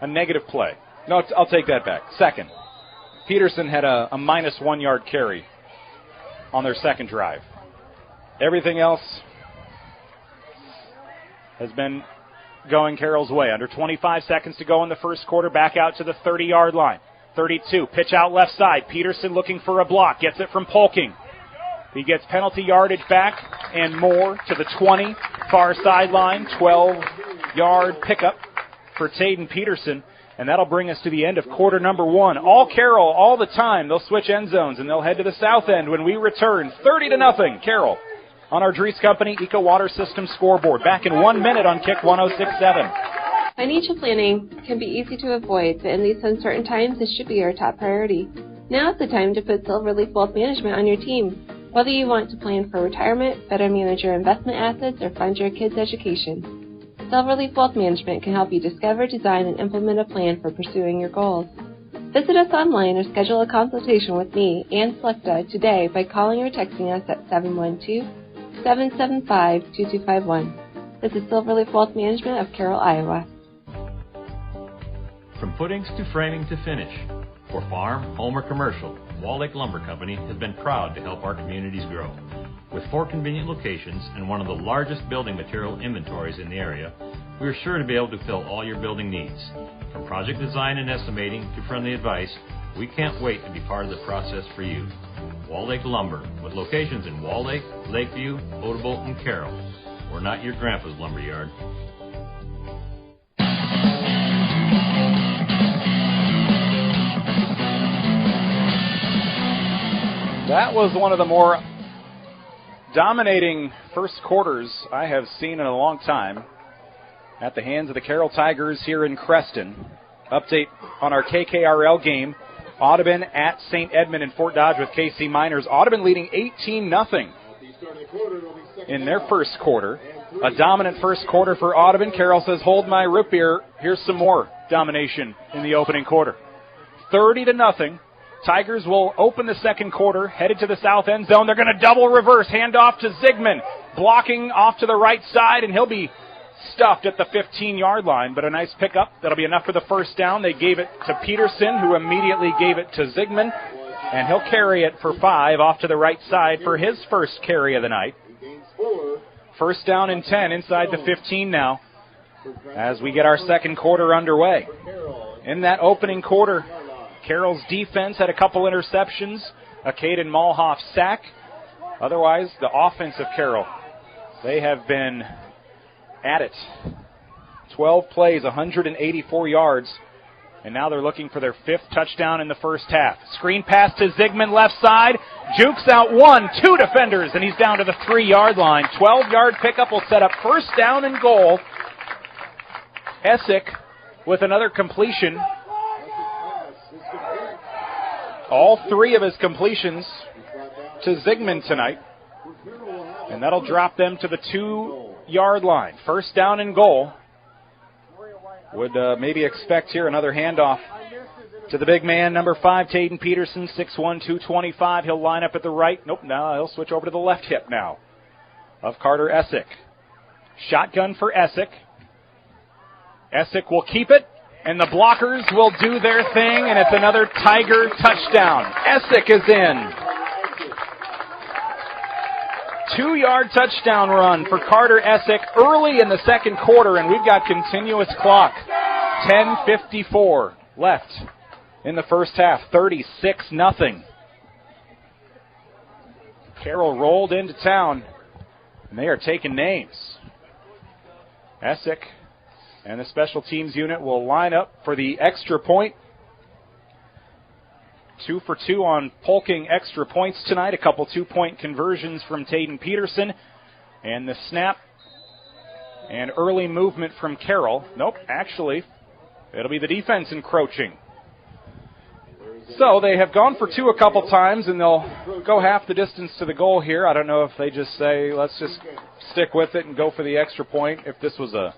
a negative play. No, I'll take that back. Second. Peterson had a minus 1-yard carry on their second drive. Everything else has been going Carroll's way. Under 25 seconds to go in the first quarter, back out to the 30-yard line. 32, pitch out left side. Peterson looking for a block, gets it from Polking. He gets penalty yardage back and more to the 20, far sideline, 12-yard pickup for Taden Peterson, and that'll bring us to the end of quarter number 1. All Carroll, all the time. They'll switch end zones, and they'll head to the south end when we return. 30-0, Carroll, on our Dries Company Eco Water System scoreboard. Back in 1 minute on Kick 106.7. Financial planning can be easy to avoid, but in these uncertain times, it should be your top priority. Now is the time to put Silverleaf Wealth Management on your team. Whether you want to plan for retirement, better manage your investment assets, or fund your kids' education, Silverleaf Wealth Management can help you discover, design, and implement a plan for pursuing your goals. Visit us online or schedule a consultation with me and Selecta today by calling or texting us at 712-775-2251. This is Silverleaf Wealth Management of Carroll, Iowa. From footings to framing to finish, for farm, home, or commercial, Wall Lake Lumber Company has been proud to help our communities grow. With 4 convenient locations and one of the largest building material inventories in the area, we are sure to be able to fill all your building needs. From project design and estimating to friendly advice, we can't wait to be part of the process for you. Wall Lake Lumber, with locations in Wall Lake, Lakeview, Odebolt, and Carroll. We're not your grandpa's lumber yard. That was one of the more dominating first quarters I have seen in a long time at the hands of the Carroll Tigers here in Creston. Update on our KKRL game. Audubon at St. Edmund in Fort Dodge with KC Miners. Audubon leading 18-0 in their first quarter. A dominant first quarter for Audubon. Carroll says, hold my root beer. Here's some more domination in the opening quarter. 30-0. Tigers will open the second quarter, headed to the south end zone. They're going to double reverse, hand off to Zigman, blocking off to the right side, and he'll be stuffed at the 15-yard line, but a nice pickup. That'll be enough for the first down. They gave it to Peterson, who immediately gave it to Zigman, and he'll carry it for 5 off to the right side for his first carry of the night. First down and 10 inside the 15 now as we get our second quarter underway. In that opening quarter, Carroll's defense had a couple interceptions, a Caden Malhoff sack. Otherwise, the offense of Carroll, they have been at it. 12 plays, 184 yards, and now they're looking for their 5th touchdown in the first half. Screen pass to Zigman left side, jukes out 1, 2 defenders, and he's down to the 3-yard line. 12-yard pickup will set up first down and goal. Essick with another completion. All 3 of his completions to Zigman tonight. And that'll drop them to the 2-yard line. First down and goal. Would maybe expect here another handoff to the big man, number 5, Taden Peterson, 6'1", 225. He'll line up at the right. Nope, now he'll switch over to the left hip now of Carter Essick. Shotgun for Essick. Essick will keep it. And the blockers will do their thing, and it's another Tiger touchdown. Essick is in. 2-yard touchdown run for Carter Essick early in the second quarter, and we've got continuous clock. 10:54 left in the first half. 36-0. Carroll rolled into town, and they are taking names. Essick and the special teams unit will line up for the extra point. 2 for 2 on Polking extra points tonight. A couple 2-point conversions from Taden Peterson. And the snap and early movement from Carroll. Nope, actually, it'll be the defense encroaching. So they have gone for 2 a couple times, and they'll go half the distance to the goal here. I don't know if they just say, let's just stick with it and go for the extra point. If this was a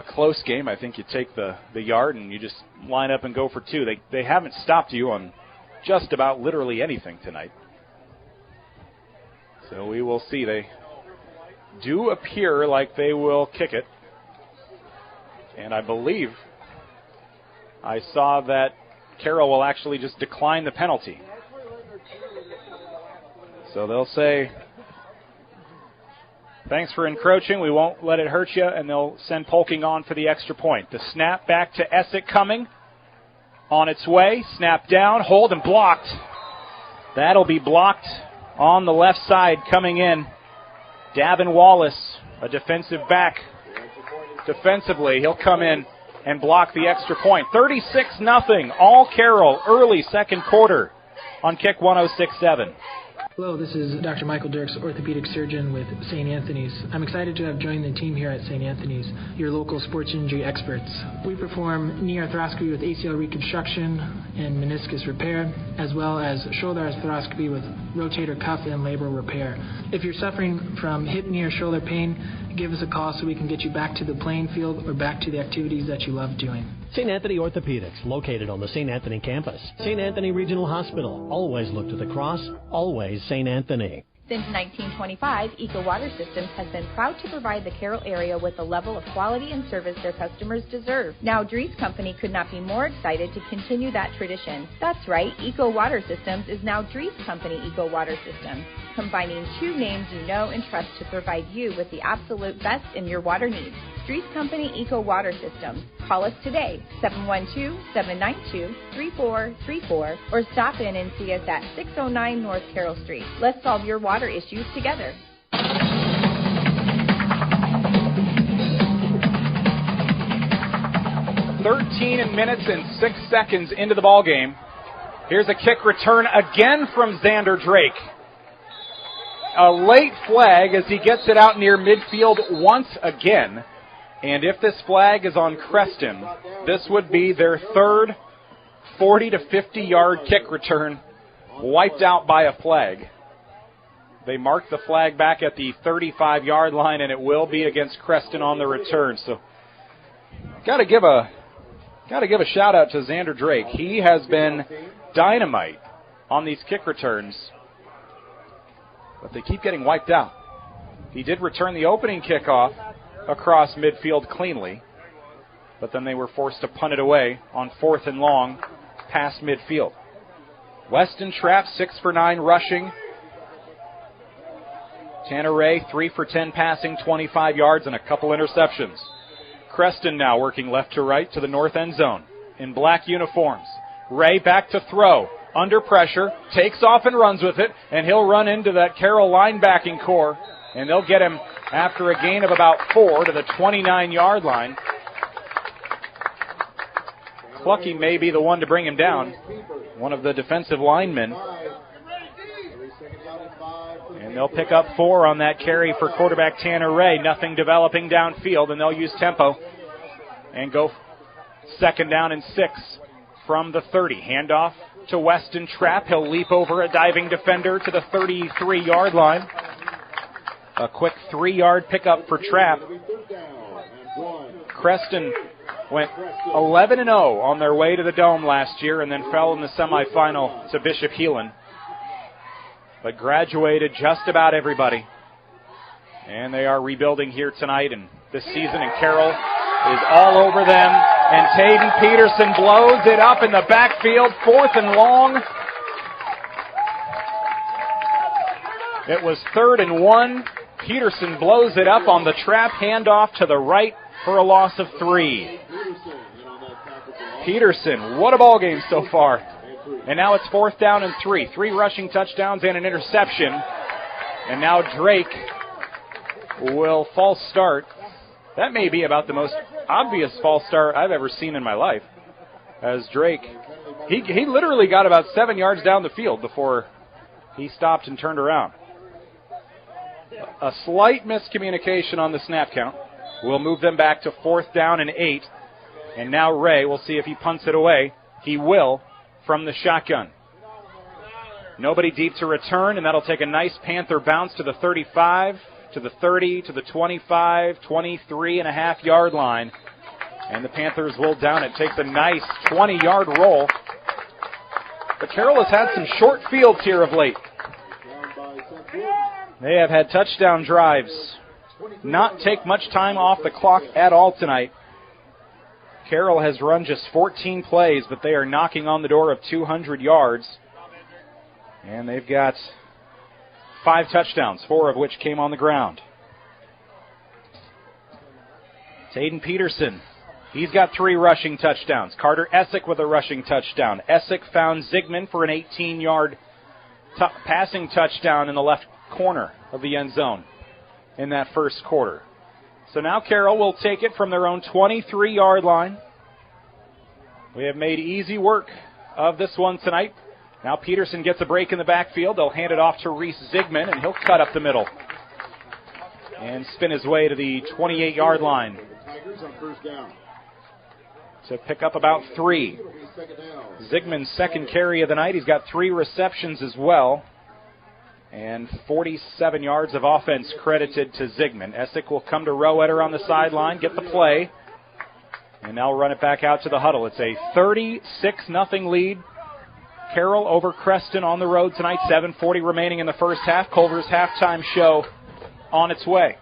close game, I think you take the yard and you just line up and go for 2. They haven't stopped you on just about literally anything tonight. So we will see. They do appear like they will kick it. And I believe I saw that Carroll will actually just decline the penalty. So they'll say, thanks for encroaching, we won't let it hurt you, and they'll send Polking on for the extra point. The snap back to Essick coming. On its way, snap down, hold, and blocked. That'll be blocked on the left side coming in. Davin Wallace, a defensive back. Defensively, he'll come in and block the extra point. 36-0, all Carroll, early second quarter on Kick 106.7. Hello, this is Dr. Michael Dirks, orthopedic surgeon with St. Anthony's. I'm excited to have joined the team here at St. Anthony's, your local sports injury experts. We perform knee arthroscopy with ACL reconstruction and meniscus repair, as well as shoulder arthroscopy with rotator cuff and labral repair. If you're suffering from hip, knee, or shoulder pain, give us a call so we can get you back to the playing field or back to the activities that you love doing. St. Anthony Orthopedics, located on the St. Anthony campus. St. Anthony Regional Hospital, always look to the cross, always St. Anthony. Since 1925, Eco Water Systems has been proud to provide the Carroll area with the level of quality and service their customers deserve. Now, Dries Company could not be more excited to continue that tradition. That's right, Eco Water Systems is now Dries Company Eco Water Systems, combining 2 names you know and trust to provide you with the absolute best in your water needs. Dries Company Eco Water Systems. Call us today, 712-792-3434, or stop in and see us at 609 North Carroll Street. Let's solve your water issues together. 13 minutes and 6 seconds into the ball game. Here's a kick return again from Xander Drake. A late flag as he gets it out near midfield once again. And if this flag is on Creston, this would be their third 40 to 50 yard kick return wiped out by a flag. They mark the flag back at the 35 yard line, and it will be against Creston on the return. So got to give a shout out to Xander Drake. He has been dynamite on these kick returns, but they keep getting wiped out. He did return the opening kickoff across midfield cleanly, but then they were forced to punt it away on 4th and long past midfield. Weston Trapp, 6 for 9 rushing. Tanner Ray, 3 for 10 passing, 25 yards and a couple interceptions. Creston now working left to right to the north end zone in black uniforms. Ray back to throw, under pressure, takes off and runs with it, and he'll run into that Carroll linebacking core, and they'll get him after a gain of about 4 to the 29-yard line. Clucky may be the one to bring him down, one of the defensive linemen. And they'll pick up 4 on that carry for quarterback Tanner Ray. Nothing developing downfield, and they'll use tempo and go 2nd down and 6 from the 30. Handoff to Weston Trapp. He'll leap over a diving defender to the 33-yard line. A quick 3-yard pickup for Trapp. Creston went 11-0 on their way to the Dome last year and then fell in the semifinal to Bishop Heelan, but graduated just about everybody. And they are rebuilding here tonight and this season, and Carroll is all over them. And Taden Peterson blows it up in the backfield, 4th and long. It was 3rd and 1. Peterson blows it up on the Trapp handoff to the right for a loss of 3. Peterson, what a ball game so far. And now it's 4th down and 3. 3 rushing touchdowns and an interception. And now Drake will false start. That may be about the most obvious false start I've ever seen in my life, as Drake He literally got about 7 yards down the field before he stopped and turned around. A slight miscommunication on the snap count. We'll move them back to 4th down and 8. And now Ray will see if he punts it away. He will from the shotgun. Nobody deep to return, and that'll take a nice Panther bounce to the 35, to the 30, to the 25, 23.5-yard line. And the Panthers will down it. Takes a nice 20-yard roll. But Carroll has had some short fields here of late. They have had touchdown drives. Not take much time off the clock at all tonight. Carroll has run just 14 plays, but they are knocking on the door of 200 yards. And they've got 5 touchdowns, 4 of which came on the ground. It's Aiden Peterson. He's got 3 rushing touchdowns. Carter Essick with a rushing touchdown. Essick found Zigman for an 18-yard passing touchdown in the left corner of the end zone in that first quarter. So now Carroll will take it from their own 23-yard line. We have made easy work of this one tonight. Now Peterson gets a break in the backfield. They'll hand it off to Reese Zigman, and he'll cut up the middle and spin his way to the 28-yard line to pick up about 3. Zigman's second carry of the night. He's got 3 receptions as well. And 47 yards of offense credited to Zigman. Essick will come to Rowetter on the sideline, get the play, and now run it back out to the huddle. It's a 36-0 lead. Carroll over Creston on the road tonight. 7:40 remaining in the first half. Culver's halftime show on its way.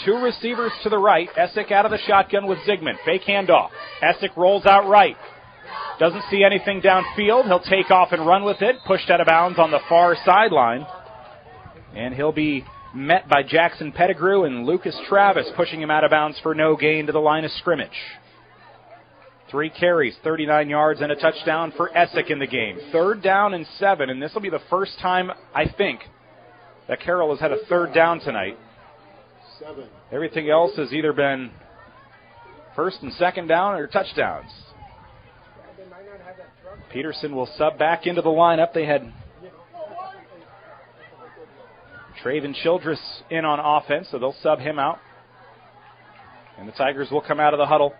2 receivers to the right. Essick out of the shotgun with Zigman. Fake handoff. Essick rolls out right. Doesn't see anything downfield. He'll take off and run with it. Pushed out of bounds on the far sideline. And he'll be met by Jackson Pettigrew and Lucas Travis, pushing him out of bounds for no gain to the line of scrimmage. 3 carries, 39 yards, and a touchdown for Essick in the game. 3rd down and 7, and this will be the first time, I think, that Carroll has had a 3rd down tonight. Everything else has either been 1st and 2nd down or touchdowns. Peterson will sub back into the lineup. They had Traven Childress in on offense, so they'll sub him out. And the Tigers will come out of the huddle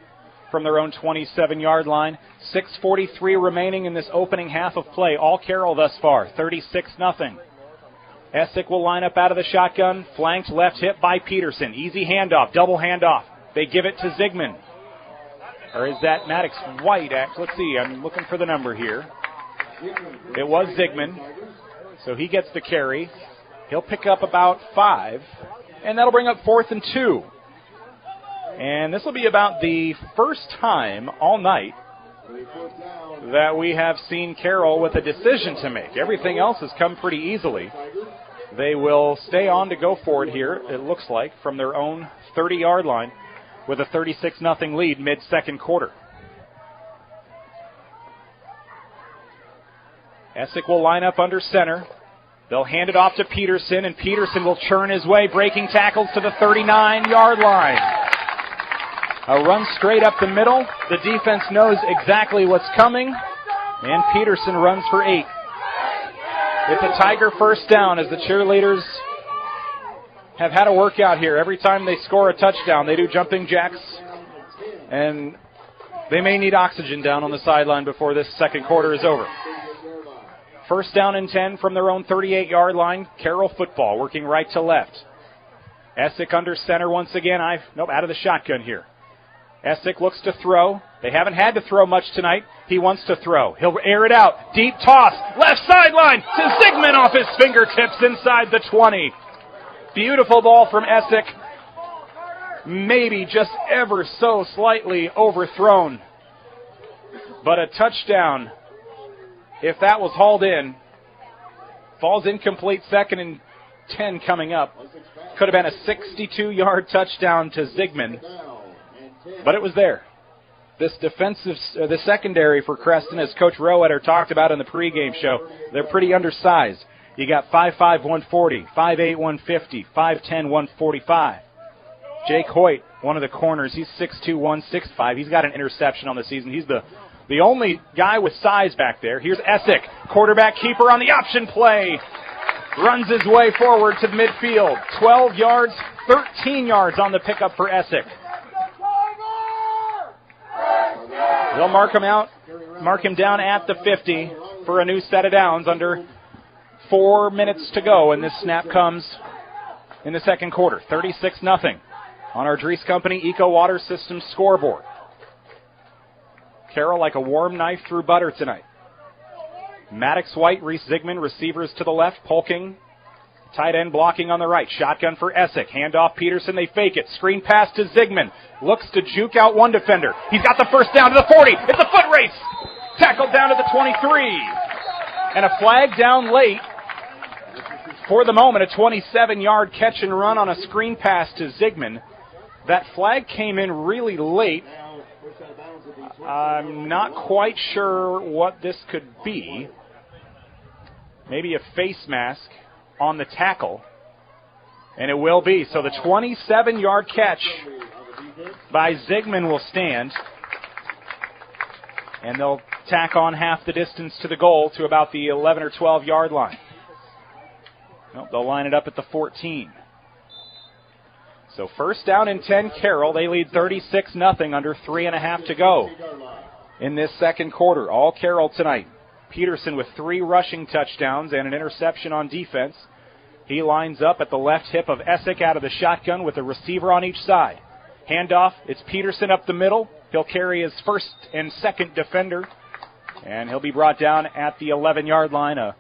from their own 27-yard line. 6:43 remaining in this opening half of play. All Carroll thus far, 36-0. Essick will line up out of the shotgun, flanked left hip by Peterson. Easy handoff, double handoff. They give it to Zigman. Or is that Maddox White? Let's see, I'm looking for the number here. It was Zigman. So he gets the carry. He'll pick up about 5. And that'll bring up 4th and 2. And this will be about the first time all night that we have seen Carroll with a decision to make. Everything else has come pretty easily. They will stay on to go for it here, it looks like, from their own 30-yard line with a 36-0 lead mid-second quarter. Essick will line up under center. They'll hand it off to Peterson, and Peterson will churn his way, breaking tackles to the 39-yard line. A run straight up the middle. The defense knows exactly what's coming, and Peterson runs for 8. It's a Tiger first down as the cheerleaders have had a workout here. Every time they score a touchdown, they do jumping jacks, and they may need oxygen down on the sideline before this second quarter is over. First down and 10 from their own 38-yard line. Carroll football working right to left. Essick under center once again. Out of the shotgun here. Essick looks to throw. They haven't had to throw much tonight. He wants to throw. He'll air it out. Deep toss. Left sideline to Zigman off his fingertips inside the 20. Beautiful ball from Essick. Maybe just ever so slightly overthrown. But a touchdown, if that was hauled in. Falls incomplete, 2nd and 10 coming up. Could have been a 62-yard touchdown to Zigman. But it was there. This the secondary for Creston, as Coach Rowetter talked about in the pregame show, they're pretty undersized. You got 5'5", 140, 5'8", 150, 5'10", 145. Jake Hoyt, one of the corners, he's 6'2", 165. He's got an interception on the season. He's the the only guy with size back there. Here's Essick, quarterback keeper on the option play. Runs his way forward to midfield. 12 yards, 13 yards on the pickup for Essick. They'll mark him down at the 50 for a new set of downs under 4 minutes to go, and this snap comes in the second quarter. 36-0 on our Dries Company Eco Water Systems scoreboard. Carroll like a warm knife through butter tonight. Maddox White, Reese Zigman, receivers to the left. Polking, tight end blocking on the right. Shotgun for Essick. Handoff Peterson. They fake it. Screen pass to Zigman. Looks to juke out one defender. He's got the first down to the 40. It's a foot race. Tackled down to the 23. And a flag down late. For the moment, a 27-yard catch and run on a screen pass to Zigman. That flag came in really late. I'm not quite sure what this could be. Maybe a face mask on the tackle. And it will be. So the 27-yard catch by Zigman will stand. And they'll tack on half the distance to the goal to about the 11 or 12-yard line. Nope, they'll line it up at the 14. So first down and 10, Carroll. They lead 36-0 under 3.5 to go in this second quarter. All Carroll tonight. Peterson with 3 rushing touchdowns and an interception on defense. He lines up at the left hip of Essick out of the shotgun with a receiver on each side. Handoff, it's Peterson up the middle. He'll carry his first and second defender, and he'll be brought down at the 11-yard line. A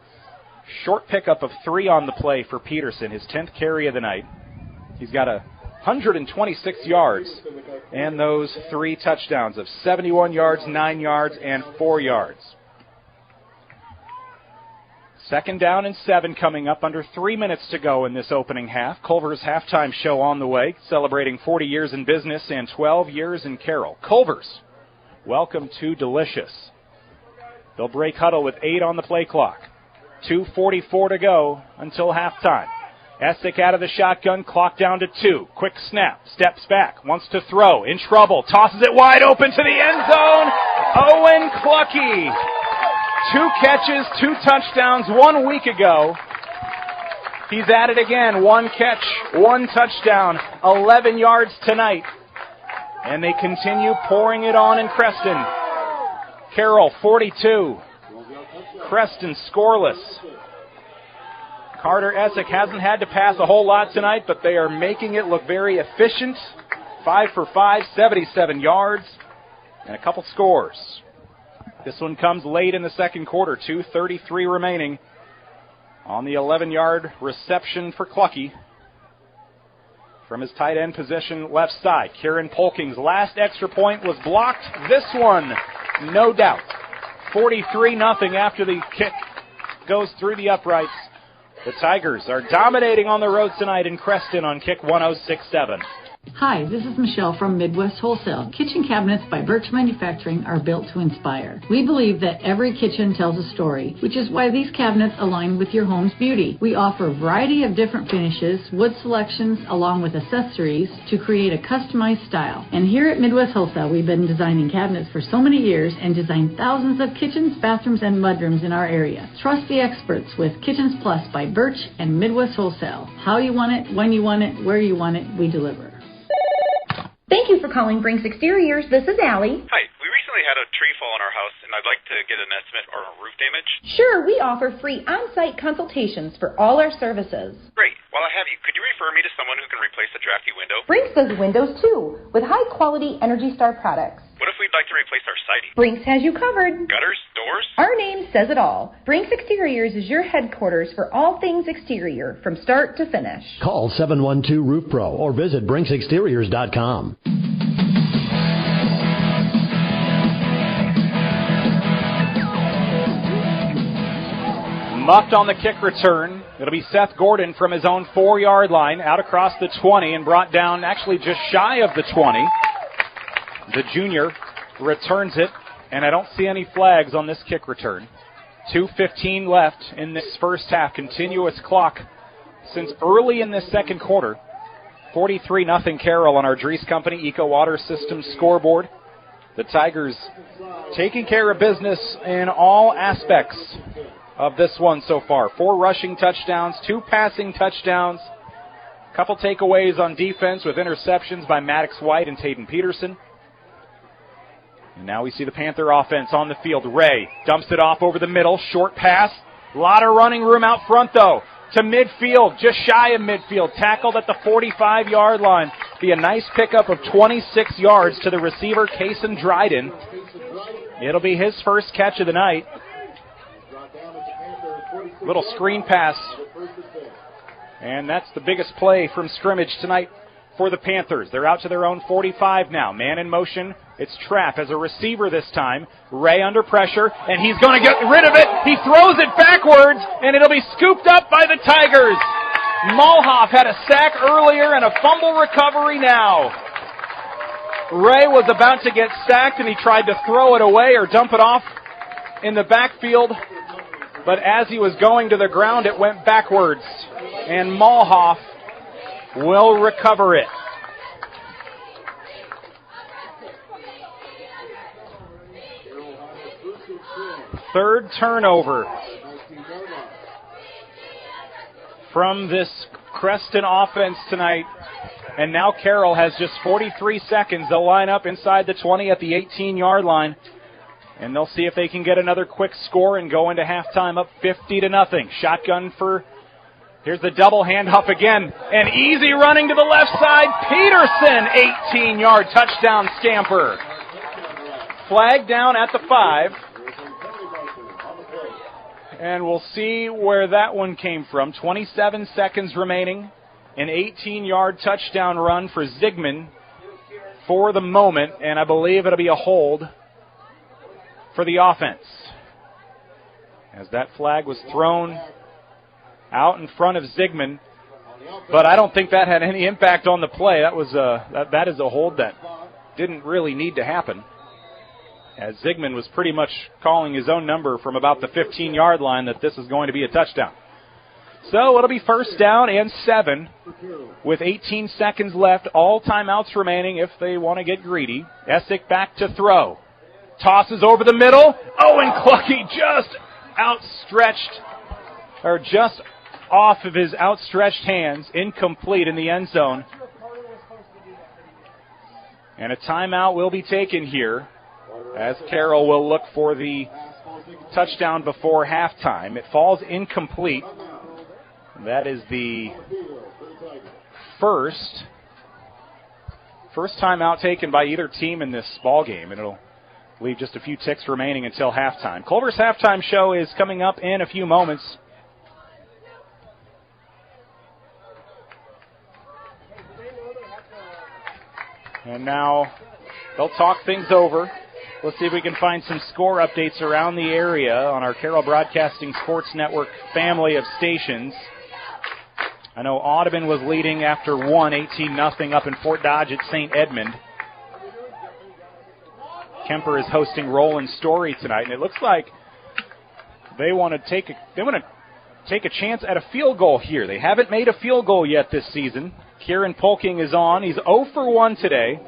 short pickup of 3 on the play for Peterson, his 10th carry of the night. He's got 126 yards and those 3 touchdowns of 71 yards, 9 yards, and 4 yards. Second down and 7 coming up under 3 minutes to go in this opening half. Culver's halftime show on the way, celebrating 40 years in business and 12 years in Carroll. Culver's, welcome to Delicious. They'll break huddle with 8 on the play clock. 2:44 to go until halftime. Essick out of the shotgun, clock down to 2. Quick snap, steps back, wants to throw, in trouble, tosses it wide open to the end zone. Owen Cluckey. 2 catches, 2 touchdowns 1 week ago. He's at it again. 1 catch, 1 touchdown, 11 yards tonight. And they continue pouring it on in Creston. Carroll 42. Creston scoreless. Carter Essick hasn't had to pass a whole lot tonight, but they are making it look very efficient. 5 for 5, 77 yards, and a couple scores. This one comes late in the second quarter, 2:33 remaining on the 11-yard reception for Cluckey. From his tight end position left side, Kieran Polking's last extra point was blocked. This one, no doubt. 43-0 after the kick goes through the uprights. The Tigers are dominating on the road tonight in Creston on Kick 106.7. Hi, this is Michelle from Midwest Wholesale. Kitchen cabinets by Birch Manufacturing are built to inspire. We believe that every kitchen tells a story, which is why these cabinets align with your home's beauty. We offer a variety of different finishes, wood selections, along with accessories to create a customized style. And here at Midwest Wholesale, we've been designing cabinets for so many years and designed thousands of kitchens, bathrooms, and mudrooms in our area. Trust the experts with Kitchens Plus by Birch and Midwest Wholesale. How you want it, when you want it, where you want it, we deliver. Thank you for calling Brinks Exteriors. This is Allie. Hi, we recently had a tree fall on our house, and I'd like to get an estimate on roof damage. Sure, we offer free on-site consultations for all our services. Great. While I have you, could you refer me to someone who can replace a drafty window? Brinks does windows, too, with high-quality Energy Star products. What if we'd like to replace our siding? Brinks has you covered. Gutters? Doors? Our name says it all. Brinks Exteriors is your headquarters for all things exterior, from start to finish. Call 712-ROOF-PRO or visit BrinksExteriors.com. Muffed on the kick return. It'll be Seth Gordon from his own 4-yard line out across the 20 and brought down actually just shy of the 20. The junior returns it, and I don't see any flags on this kick return. 2:15 left in this first half. Continuous clock since early in this second quarter. 43-0 Carroll on our Dries Company Eco Water Systems scoreboard. The Tigers taking care of business in all aspects of this one so far. 4 rushing touchdowns, 2 passing touchdowns, a couple takeaways on defense with interceptions by Maddox White and Taden Peterson. And now we see the Panther offense on the field. Ray dumps it off over the middle, short pass. A lot of running room out front, though, to midfield, just shy of midfield. Tackled at the 45-yard line. Be a nice pickup of 26 yards to the receiver, Kason Dryden. It'll be his first catch of the night. Little screen pass. And that's the biggest play from scrimmage tonight for the Panthers. They're out to their own 45 now. Man in motion. It's Trapp as a receiver this time. Ray under pressure, and he's going to get rid of it. He throws it backwards, and it'll be scooped up by the Tigers. Mulhoff had a sack earlier and a fumble recovery now. Ray was about to get sacked, and he tried to throw it away or dump it off in the backfield. But as he was going to the ground, it went backwards. And Mulhoff will recover it. Third turnover from this Creston offense tonight. And now Carroll has just 43 seconds. They'll line up inside the 20 at the 18-yard line. And they'll see if they can get another quick score and go into halftime up 50-0. Shotgun for, here's the double handoff again. And easy running to the left side. Peterson, 18-yard touchdown scamper. Flag down at the 5. And we'll see where that one came from. 27 seconds remaining. An 18-yard touchdown run for Zigman for the moment. And I believe it'll be a hold for the offense. As that flag was thrown out in front of Zigman. But I don't think that had any impact on the play. That was that is a hold that didn't really need to happen, as Zigman was pretty much calling his own number from about the 15-yard line that this is going to be a touchdown. So it'll be first down and 7 with 18 seconds left. All timeouts remaining if they want to get greedy. Essick back to throw. Tosses over the middle. Owen Clucky just outstretched, or just off of his outstretched hands. Incomplete in the end zone. And a timeout will be taken here, as Carroll will look for the touchdown before halftime. It falls incomplete. That is the first timeout taken by either team in this ball game, and it'll leave just a few ticks remaining until halftime. Culver's halftime show is coming up in a few moments. And now they'll talk things over. Let's see if we can find some score updates around the area on our Carroll Broadcasting Sports Network family of stations. I know Audubon was leading after 18-0 up in Fort Dodge at St. Edmund. Kemper is hosting Roland Story tonight, and it looks like they want to take a chance at a field goal here. They haven't made a field goal yet this season. Kieran Polking is on. He's 0 for 1 today.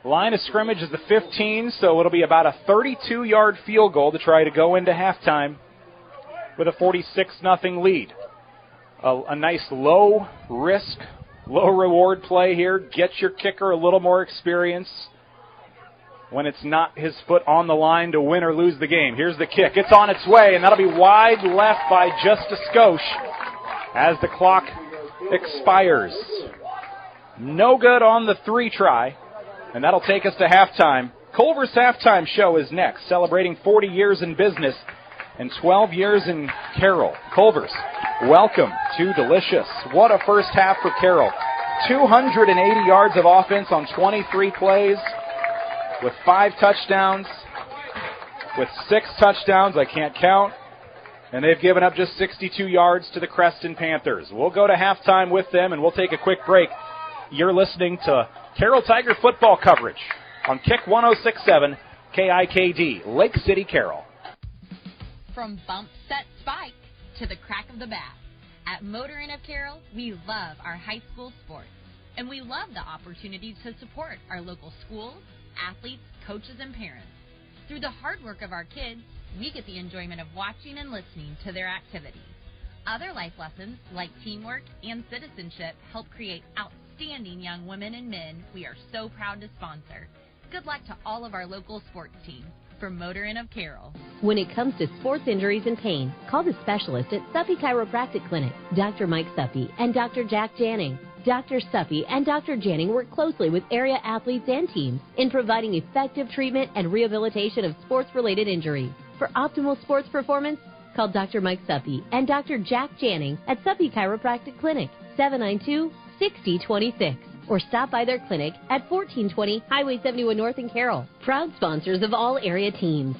Line of scrimmage is the 15, so it'll be about a 32-yard field goal to try to go into halftime with a 46-0 lead. A nice low-risk, low-reward play here. Get your kicker a little more experience when it's not his foot on the line to win or lose the game. Here's the kick. It's on its way, and that'll be wide left by just a skosh as the clock expires. No good on the 3 try, and that'll take us to halftime. Culver's halftime show is next, celebrating 40 years in business and 12 years in Carroll. Culver's, welcome to Delicious. What a first half for Carroll. 280 yards of offense on 23 plays with 5 touchdowns, with 6 touchdowns, I can't count, and they've given up just 62 yards to the Creston Panthers. We'll go to halftime with them, and we'll take a quick break. You're listening to Carroll Tiger football coverage on Kick 106.7 KIKD, Lake City, Carroll. From bump, set, spike to the crack of the bat, at Motor Inn of Carroll, we love our high school sports, and we love the opportunity to support our local schools, athletes, coaches, and parents. Through the hard work of our kids, we get the enjoyment of watching and listening to their activities. Other life lessons, like teamwork and citizenship, help create outstanding young women and men we are so proud to sponsor. Good luck to all of our local sports teams. From Motorin of Carroll. When it comes to sports injuries and pain, call the specialist at Suppy Chiropractic Clinic, Dr. Mike Suppy and Dr. Jack Janning. Dr. Suppy and Dr. Janning work closely with area athletes and teams in providing effective treatment and rehabilitation of sports-related injuries. For optimal sports performance, call Dr. Mike Suppy and Dr. Jack Janning at Suppy Chiropractic Clinic, 792-6026. Or stop by their clinic at 1420 Highway 71 North in Carroll. Proud sponsors of all area teams.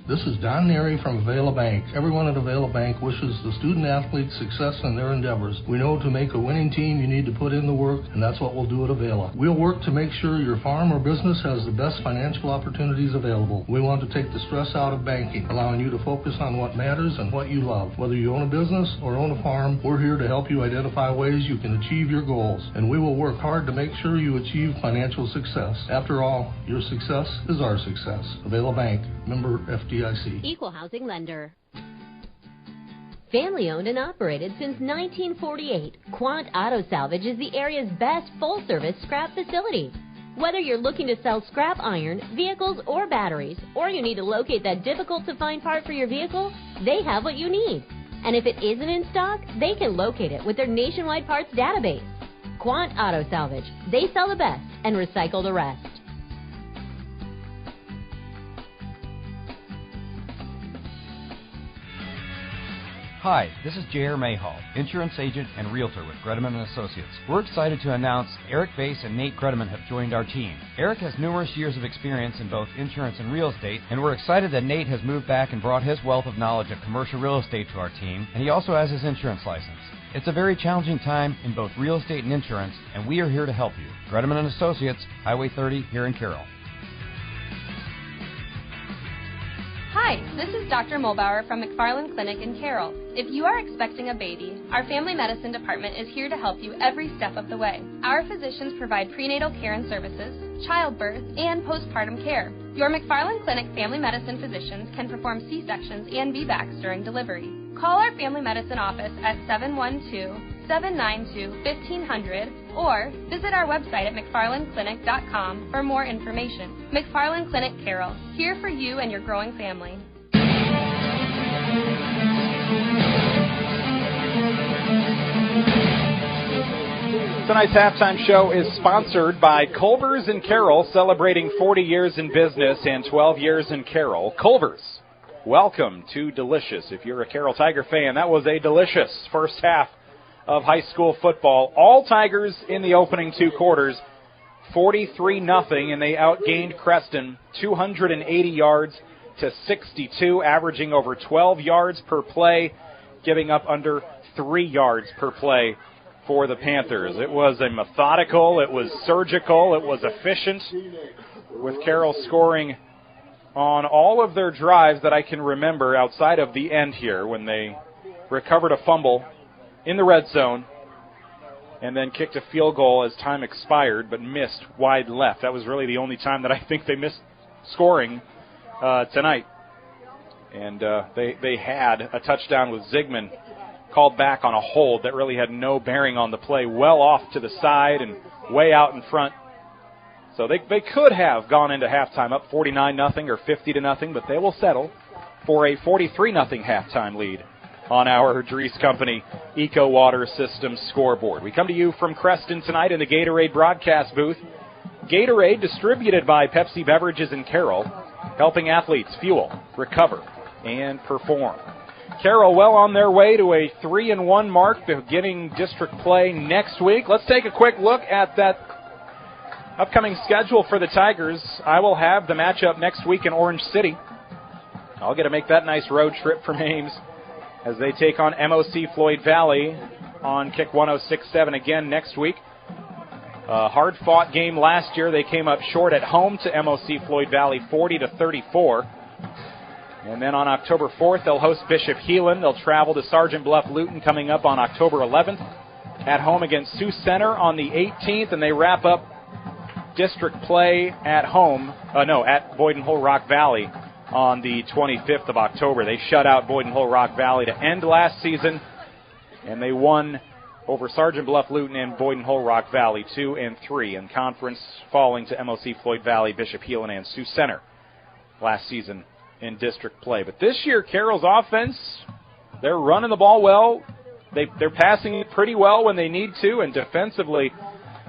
This is Don Neary from Avila Bank. Everyone at Avila Bank wishes the student-athletes success in their endeavors. We know to make a winning team, you need to put in the work, and that's what we'll do at Avila. We'll work to make sure your farm or business has the best financial opportunities available. We want to take the stress out of banking, allowing you to focus on what matters and what you love. Whether you own a business or own a farm, we're here to help you identify ways you can achieve your goals, and we will work hard to make sure you achieve financial success. After all, your success is our success. Avila Bank, member FDIC. Equal housing lender. Family owned and operated since 1948, Quant Auto Salvage is the area's best full-service scrap facility. Whether you're looking to sell scrap iron, vehicles, or batteries, or you need to locate that difficult-to-find part for your vehicle, they have what you need. And if it isn't in stock, they can locate it with their nationwide parts database. Quant Auto Salvage. They sell the best and recycle the rest. Hi, this is J.R. Mayhall, insurance agent and realtor with Gredeman & Associates. We're excited to announce Eric Bass and Nate Gredeman have joined our team. Eric has numerous years of experience in both insurance and real estate, and we're excited that Nate has moved back and brought his wealth of knowledge of commercial real estate to our team, and he also has his insurance license. It's a very challenging time in both real estate and insurance, and we are here to help you. Gredeman & Associates, Highway 30 here in Carroll. Hi, this is Dr. Mulbauer from McFarland Clinic in Carroll. If you are expecting a baby, our family medicine department is here to help you every step of the way. Our physicians provide prenatal care and services, childbirth, and postpartum care. Your McFarland Clinic family medicine physicians can perform C-sections and VBACs during delivery. Call our family medicine office at 712-792-1500 or visit our website at mcfarlandclinic.com for more information. McFarland Clinic Carroll, here for you and your growing family. Tonight's halftime show is sponsored by Culver's in Carroll, celebrating 40 years in business and 12 years in Carroll. Culver's, welcome to Delicious. If you're a Carroll Tiger fan, that was a delicious first half of high school football. All Tigers in the opening two quarters, 43-0, and they outgained Creston 280 yards to 62, averaging over 12 yards per play, giving up under 3 yards per play for the Panthers. It was a methodical, it was surgical, it was efficient, with Carroll scoring on all of their drives that I can remember outside of the end here when they recovered a fumble in the red zone and then kicked a field goal as time expired but missed wide left. That was really the only time that I think they missed scoring tonight. And they had a touchdown with Zigman called back on a hold that really had no bearing on the play, well off to the side and way out in front. So they could have gone into halftime up 49-0 or 50-0, but they will settle for a 43-0 halftime lead on our Dries Company Eco Water System scoreboard. We come to you from Creston tonight in the Gatorade broadcast booth. Gatorade, distributed by Pepsi Beverages in Carroll, helping athletes fuel, recover, and perform. Carroll well on their way to a 3-1 mark, beginning district play next week. Let's take a quick look at that upcoming schedule for the Tigers. I will have the matchup next week in Orange City. I'll get to make that nice road trip from Ames as they take on MOC Floyd Valley on Kick 106.7 again next week. A hard-fought game last year. They came up short at home to MOC Floyd Valley 40-34. And then on October 4th, they'll host Bishop Heelan. They'll travel to Sergeant Bluff Luton coming up on October 11th. At home against Sioux Center on the 18th, and they wrap up district play at at Boyden Hull Rock Valley on the 25th of October. They shut out Boyden Hull Rock Valley to end last season, and they won over Sergeant Bluff Luton and Boyden Hull Rock Valley 2-3 in conference, falling to MOC Floyd Valley, Bishop Heelan, and Sioux Center last season in district play. But this year, Carroll's offense, they're running the ball well. They're passing it pretty well when they need to, and defensively,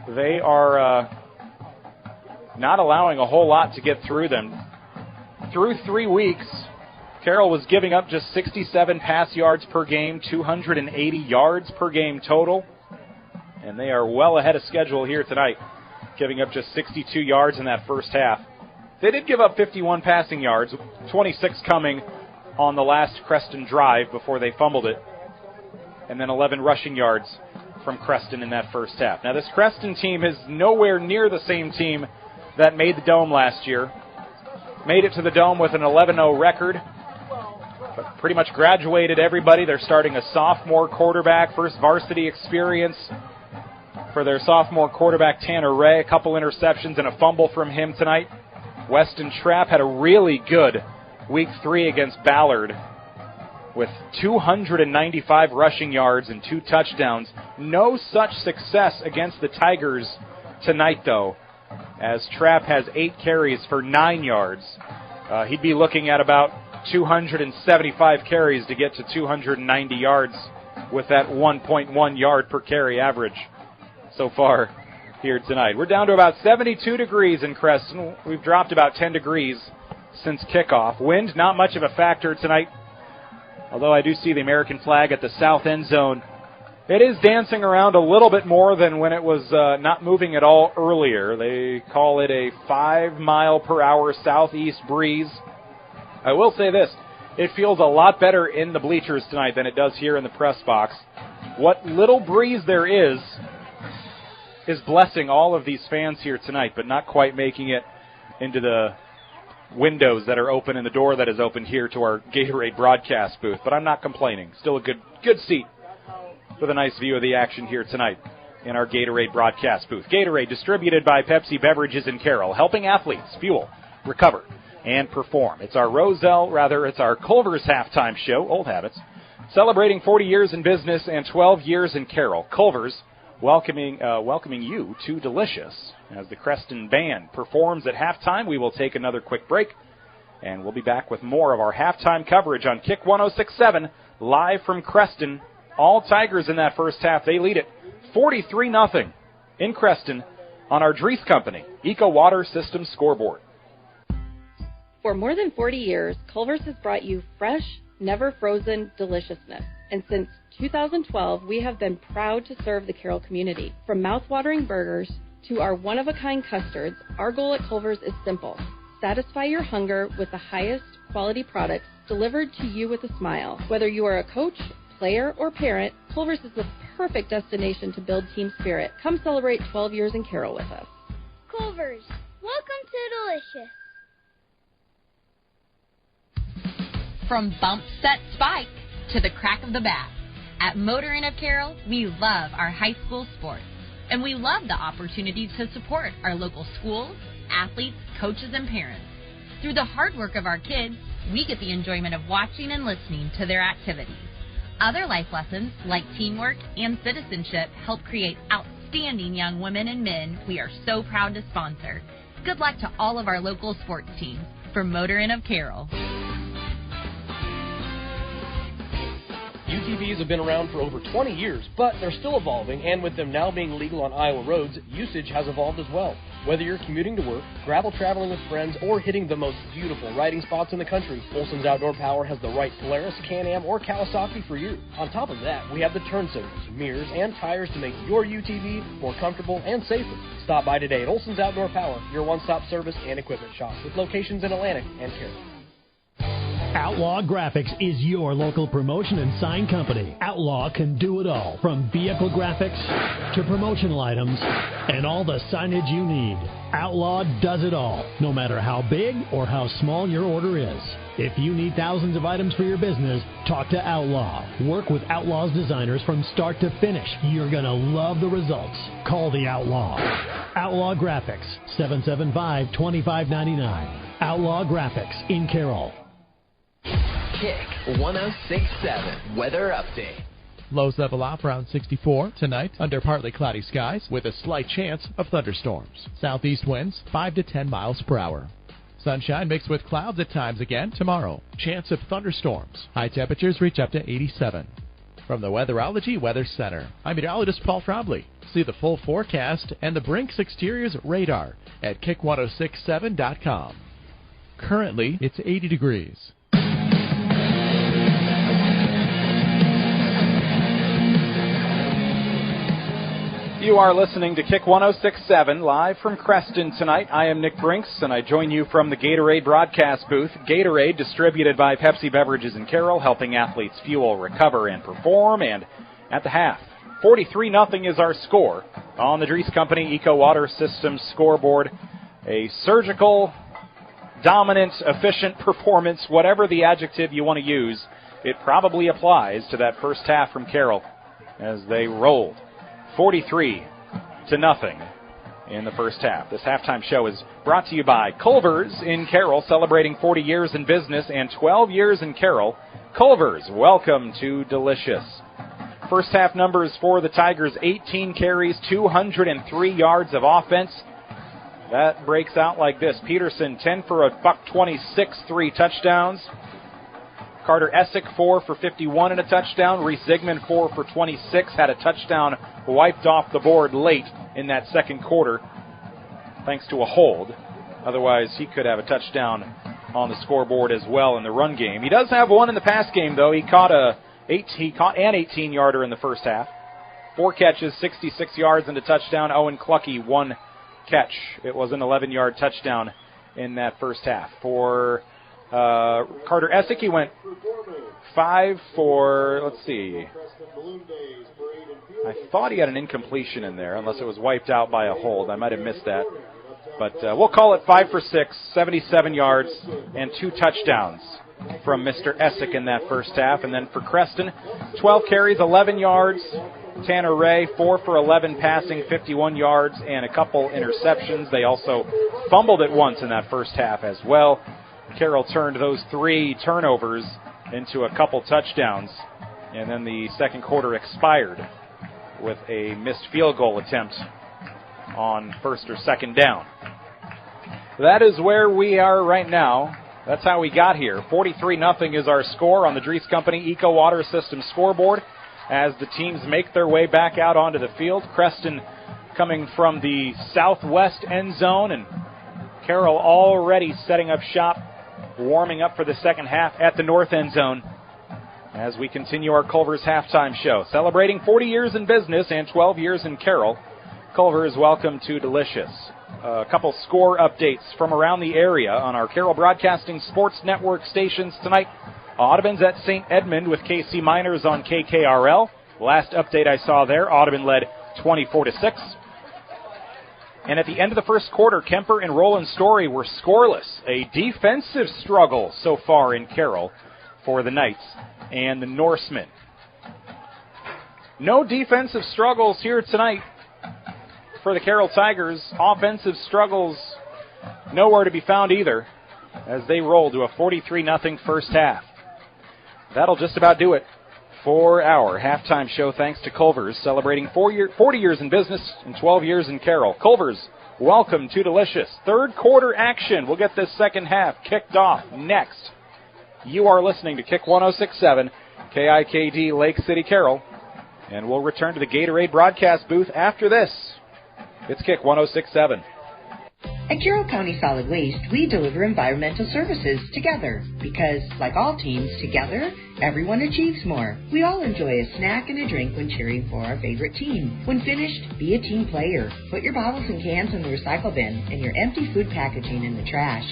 they are not allowing a whole lot to get through them. Through 3 weeks, Carroll was giving up just 67 pass yards per game, 280 yards per game total, and they are well ahead of schedule here tonight, giving up just 62 yards in that first half. They did give up 51 passing yards, 26 coming on the last Creston drive before they fumbled it, and then 11 rushing yards from Creston in that first half. Now, this Creston team is nowhere near the same team that made the Dome last year. Made it to the Dome with an 11-0 record, but pretty much graduated everybody. They're starting a sophomore quarterback, first varsity experience for their sophomore quarterback, Tanner Ray. A couple interceptions and a fumble from him tonight. Weston Trapp had a really good Week 3 against Ballard with 295 rushing yards and 2 touchdowns. No such success against the Tigers tonight, though, as Trapp has 8 carries for 9 yards. He'd be looking at about 275 carries to get to 290 yards with that 1.1 yard per carry average so far here tonight. We're down to about 72 degrees in Creston. We've dropped about 10 degrees since kickoff. Wind, not much of a factor tonight, although I do see the American flag at the south end zone. It is dancing around a little bit more than when it was not moving at all earlier. They call it a 5-mile-per-hour southeast breeze. I will say this, it feels a lot better in the bleachers tonight than it does here in the press box. What little breeze there is blessing all of these fans here tonight, but not quite making it into the windows that are open and the door that is open here to our Gatorade broadcast booth. But I'm not complaining. Still a good seat with a nice view of the action here tonight in our Gatorade broadcast booth. Gatorade, distributed by Pepsi Beverages in Carroll, helping athletes fuel, recover, and perform. It's our Culver's halftime show, Old Habits, celebrating 40 years in business and 12 years in Carroll. Culver's welcoming you to Delicious. As the Creston Band performs at halftime, we will take another quick break, and we'll be back with more of our halftime coverage on Kick 106.7, live from Creston. All Tigers in that first half. They lead it 43-0 in Creston on our Drees Company Eco Water System scoreboard. For more than 40 years, Culver's has brought you fresh, never frozen deliciousness. And since 2012, we have been proud to serve the Carroll community. From mouth-watering burgers to our one-of-a-kind custards, our goal at Culver's is simple. Satisfy your hunger with the highest quality products delivered to you with a smile. Whether you are a coach, player, or parent, Culver's is the perfect destination to build team spirit. Come celebrate 12 years in Carroll with us. Culver's, welcome to Delicious. From bump, set, spike to the crack of the bat, at Motor Inn of Carroll, we love our high school sports, and we love the opportunity to support our local schools, athletes, coaches, and parents. Through the hard work of our kids, we get the enjoyment of watching and listening to their activities. Other life lessons, like teamwork and citizenship, help create outstanding young women and men we are so proud to sponsor. Good luck to all of our local sports teams. From Motor Inn of Carroll. UTVs have been around for over 20 years, but they're still evolving, and with them now being legal on Iowa roads, usage has evolved as well. Whether you're commuting to work, gravel traveling with friends, or hitting the most beautiful riding spots in the country, Olson's Outdoor Power has the right Polaris, Can-Am, or Kawasaki for you. On top of that, we have the turn signals, mirrors, and tires to make your UTV more comfortable and safer. Stop by today at Olson's Outdoor Power, your one-stop service and equipment shop, with locations in Atlantic and Carroll. Outlaw Graphics is your local promotion and sign company. Outlaw can do it all, from vehicle graphics to promotional items and all the signage you need. Outlaw does it all, no matter how big or how small your order is. If you need thousands of items for your business, talk to Outlaw. Work with Outlaw's designers from start to finish. You're going to love the results. Call the Outlaw. Outlaw Graphics, 775-2599. Outlaw Graphics in Carroll. Kick 106.7 Weather Update. Lows level off around 64 tonight under partly cloudy skies with a slight chance of thunderstorms. Southeast winds 5 to 10 miles per hour. Sunshine mixed with clouds at times again tomorrow. Chance of thunderstorms. High temperatures reach up to 87. From the Weatherology Weather Center, I'm meteorologist Paul Trombley. See the full forecast and the Brinks Exteriors radar at kick1067.com. Currently, it's 80 degrees. You are listening to Kick 106.7 live from Creston tonight. I am Nick Brinks, and I join you from the Gatorade broadcast booth. Gatorade, distributed by Pepsi Beverages in Carroll, helping athletes fuel, recover, and perform. And at the half, 43-0 is our score on the Dries Company Eco Water Systems scoreboard. A surgical, dominant, efficient performance, whatever the adjective you want to use, it probably applies to that first half from Carroll as they rolled 43-0 in the first half. This halftime show is brought to you by Culver's in Carroll, celebrating 40 years in business and 12 years in Carroll. Culver's, welcome to Delicious. First half numbers for the Tigers: 18 carries, 203 yards of offense. That breaks out like this. Peterson, 10 for $126, 3 touchdowns. Carter Essick, 4 for 51 and a touchdown. Reese Zigman, 4 for 26, had a touchdown wiped off the board late in that second quarter thanks to a hold. Otherwise, he could have a touchdown on the scoreboard as well in the run game. He does have one in the pass game, though. He caught an 18-yarder in the first half. 4 catches, 66 yards and a touchdown. Owen Clucky, 1 catch. It was an 11-yard touchdown in that first half. For Carter Essick, he went 5 for, let's see, I thought he had an incompletion in there, unless it was wiped out by a hold. I might have missed that. But we'll call it 5 for 6, 77 yards, and 2 touchdowns from Mr. Essick in that first half. And then for Creston, 12 carries, 11 yards. Tanner Ray, 4 for 11 passing, 51 yards, and a couple interceptions. They also fumbled it once in that first half as well. Carroll turned those 3 turnovers into a couple touchdowns, and then the second quarter expired with a missed field goal attempt on first or second down. That is where we are right now. That's how we got here. 43-0 is our score on the Dries Company Eco Water System scoreboard as the teams make their way back out onto the field. Creston coming from the southwest end zone, and Carroll already setting up shop, warming up for the second half at the north end zone as we continue our Culver's halftime show. Celebrating 40 years in business and 12 years in Carroll, Culver's, welcome to Delicious. A couple score updates from around the area on our Carroll Broadcasting Sports Network stations tonight. Audubon's at St. Edmund with KC Miners on KKRL. Last update I saw there, Audubon led 24-6. And at the end of the first quarter, Kemper and Roland Story were scoreless. A defensive struggle so far in Carroll for the Knights and the Norsemen. No defensive struggles here tonight for the Carroll Tigers. Offensive struggles nowhere to be found either as they roll to a 43-0 first half. That'll just about do it for our halftime show, thanks to Culver's, celebrating 40 years in business and 12 years in Carroll. Culver's, welcome to Delicious. Third quarter action. We'll get this second half kicked off next. You are listening to Kick 106.7, KIKD Lake City, Carroll, and we'll return to the Gatorade broadcast booth after this. It's Kick 106.7. At Carroll County Solid Waste, we deliver environmental services together because, like all teams, together, everyone achieves more. We all enjoy a snack and a drink when cheering for our favorite team. When finished, be a team player. Put your bottles and cans in the recycle bin and your empty food packaging in the trash.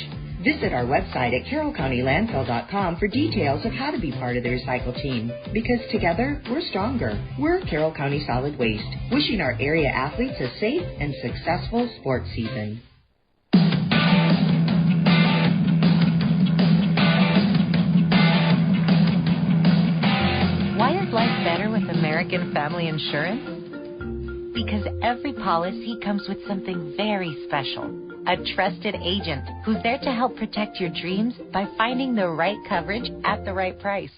Visit our website at carrollcountylandfill.com for details of how to be part of the recycle team. Because together, we're stronger. We're Carroll County Solid Waste, wishing our area athletes a safe and successful sports season. Why is life better with American Family Insurance? Because every policy comes with something very special. A trusted agent who's there to help protect your dreams by finding the right coverage at the right price.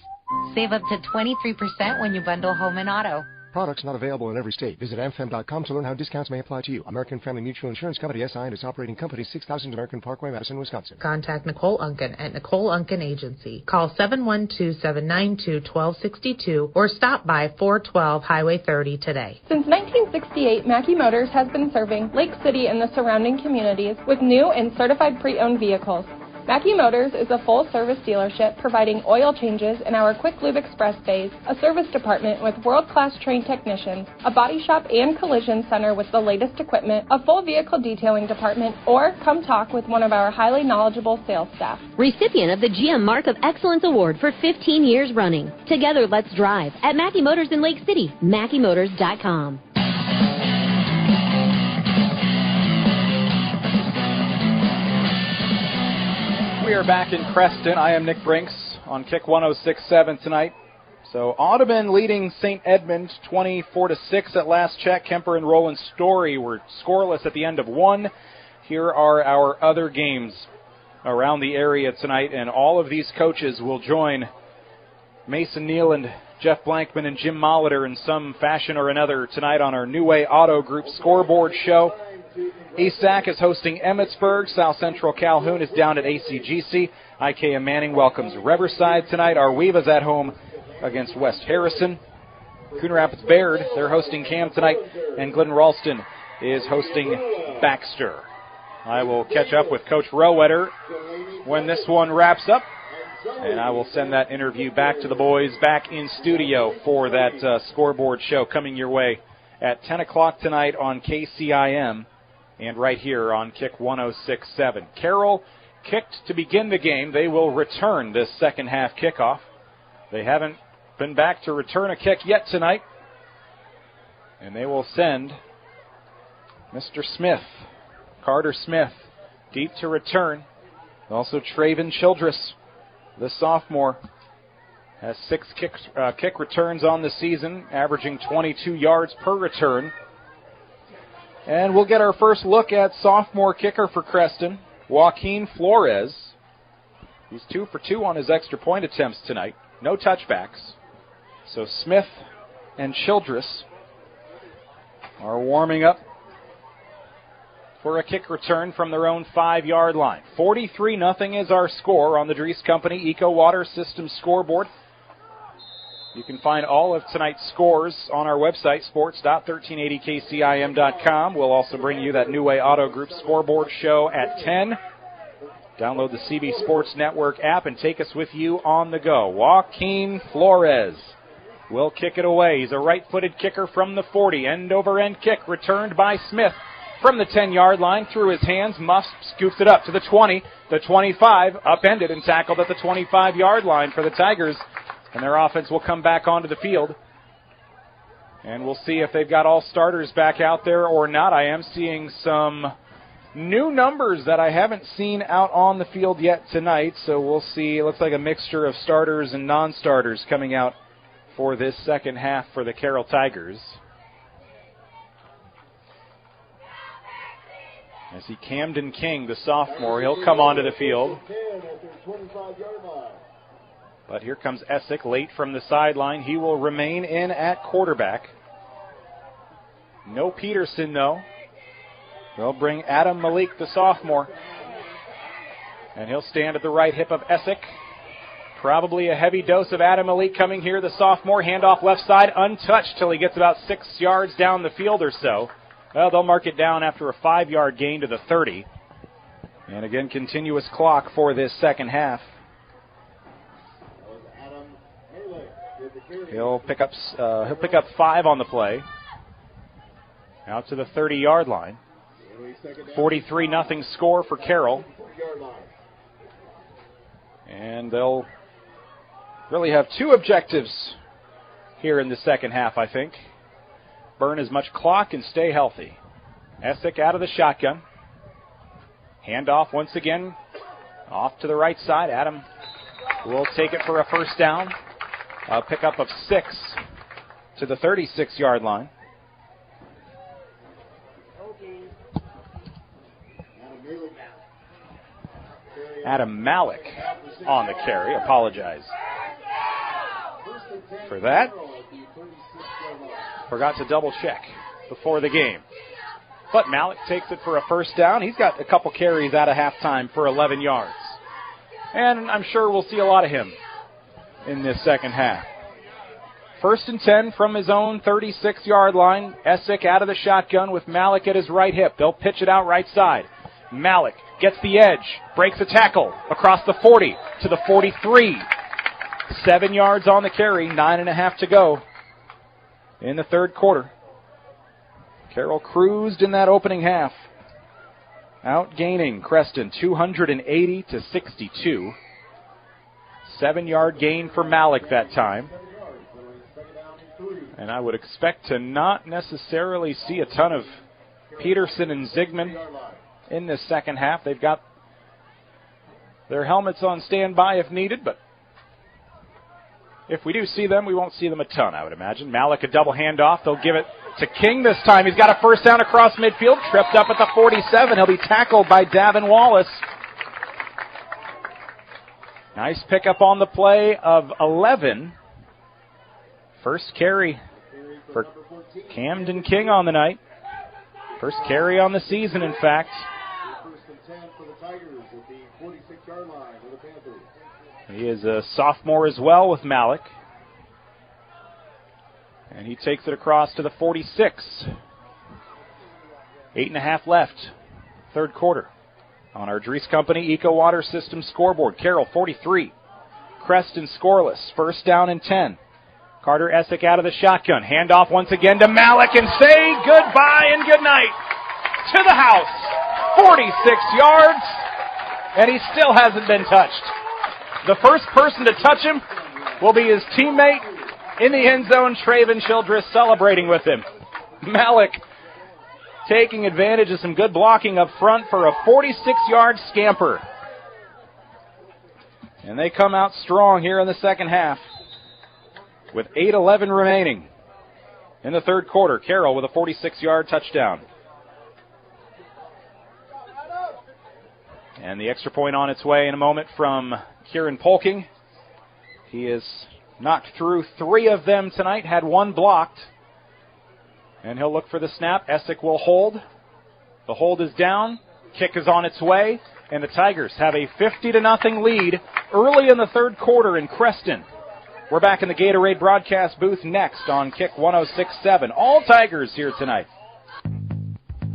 Save up to 23% when you bundle home and auto. Products not available in every state. Visit amfam.com to learn how discounts may apply to you. American Family Mutual Insurance Company, SI, and its operating company, 6000 American Parkway, Madison, Wisconsin. Contact Nicole Unken at Nicole Unken Agency. Call 712-792-1262 or stop by 412 Highway 30 today. Since 1968, Mackey Motors has been serving Lake City and the surrounding communities with new and certified pre-owned vehicles. Mackey Motors is a full-service dealership providing oil changes in our Quick Lube Express bays, a service department with world-class trained technicians, a body shop and collision center with the latest equipment, a full vehicle detailing department, or come talk with one of our highly knowledgeable sales staff. Recipient of the GM Mark of Excellence Award for 15 years running. Together, let's drive at Mackey Motors in Lake City, MackeyMotors.com. We are back in Creston. I am Nick Brinks on Kick 106.7 tonight. So Audubon leading St. Edmund 24-6 at last check. Kemper and Roland Story were scoreless at the end of one. Here are our other games around the area tonight, and all of these coaches will join Mason Neal and Jeff Blankman and Jim Molitor in some fashion or another tonight on our New Way Auto Group scoreboard show. ESAC is hosting Emmetsburg. South Central Calhoun is down at ACGC. IKM Manning welcomes Riverside tonight. Arweva's at home against West Harrison. Coon Rapids Baird, they're hosting Cam tonight. And Glen Ralston is hosting Baxter. I will catch up with Coach Rowetter when this one wraps up. And I will send that interview back to the boys back in studio for that scoreboard show coming your way at 10 o'clock tonight on KCIM. And right here on Kick 106.7. Carroll kicked to begin the game. They will return this second half kickoff. They haven't been back to return a kick yet tonight. And they will send Mr. Smith, Carter Smith, deep to return. Also Traven Childress, the sophomore, has 6 kick returns on the season, averaging 22 yards per return. And we'll get our first look at sophomore kicker for Creston, Joaquin Flores. He's 2 for 2 on his extra point attempts tonight. No touchbacks. So Smith and Childress are warming up for a kick return from their own 5-yard line. 43-0 is our score on the Dries Company Eco Water System scoreboard. You can find all of tonight's scores on our website, sports.1380kcim.com. We'll also bring you that New Way Auto Group scoreboard show at 10. Download the CB Sports Network app and take us with you on the go. Joaquin Flores will kick it away. He's a right-footed kicker from the 40. End-over-end kick returned by Smith from the 10-yard line. Through his hands, Muff scoops it up to the 20, the 25, upended and tackled at the 25-yard line for the Tigers. And their offense will come back onto the field. And we'll see if they've got all starters back out there or not. I am seeing some new numbers that I haven't seen out on the field yet tonight. So we'll see. It looks like a mixture of starters and non-starters coming out for this second half for the Carroll Tigers. I see Camden King, the sophomore. He'll come onto the field. But here comes Essick late from the sideline. He will remain in at quarterback. No Peterson, though. They'll bring Adam Malik, the sophomore. And he'll stand at the right hip of Essick. Probably a heavy dose of Adam Malik coming here, the sophomore. Handoff left side, untouched till he gets about 6 yards down the field or so. Well, they'll mark it down after a 5-yard gain to the 30. And again, continuous clock for this second half. He'll pick up 5 on the play. Out to the 30-yard line. 43-0 score for Carroll. And they'll really have two objectives here in the second half, I think. Burn as much clock and stay healthy. Essick out of the shotgun. Handoff once again off to the right side. Adam will take it for a first down. A pickup of 6 to the 36-yard line. Adam Malik on the carry. Apologize for that. Forgot to double check before the game. But Malik takes it for a first down. He's got a couple carries out of halftime for 11 yards. And I'm sure we'll see a lot of him in this second half. 1st and 10 from his own 36-yard line. Essick out of the shotgun with Malik at his right hip. They'll pitch it out right side. Malik gets the edge, breaks a tackle across the 40 to the 43. 7 yards on the carry, 9.5 to go in the third quarter. Carroll cruised in that opening half, outgaining Creston 280 to 62. 7-yard gain for Malik that time. And I would expect to not necessarily see a ton of Peterson and Zigman in this second half. They've got their helmets on standby if needed, but if we do see them, we won't see them a ton, I would imagine. Malik a double handoff. They'll give it to King this time. He's got a first down across midfield, tripped up at the 47. He'll be tackled by Davin Wallace. Nice pickup on the play of 11. First carry for Camden King on the night. First carry on the season, in fact. He is a sophomore as well with Malik. And he takes it across to the 46. 8.5 left. Third quarter. On our Dries Company Eco Water System scoreboard. Carroll 43. Creston scoreless. First down and 10. Carter Essick out of the shotgun. Handoff once again to Malik and say goodbye and good night to the house. 46 yards. And he still hasn't been touched. The first person to touch him will be his teammate in the end zone, Traven Childress, celebrating with him. Malik taking advantage of some good blocking up front for a 46-yard scamper. And they come out strong here in the second half with 8:11 remaining in the third quarter. Carroll with a 46-yard touchdown. And the extra point on its way in a moment from Kieran Polking. He has knocked through 3 of them tonight, had 1 blocked. And he'll look for the snap. Essick will hold. The hold is down. Kick is on its way. And the Tigers have a 50-0 lead early in the third quarter in Creston. We're back in the Gatorade broadcast booth next on Kick 106.7. All Tigers here tonight.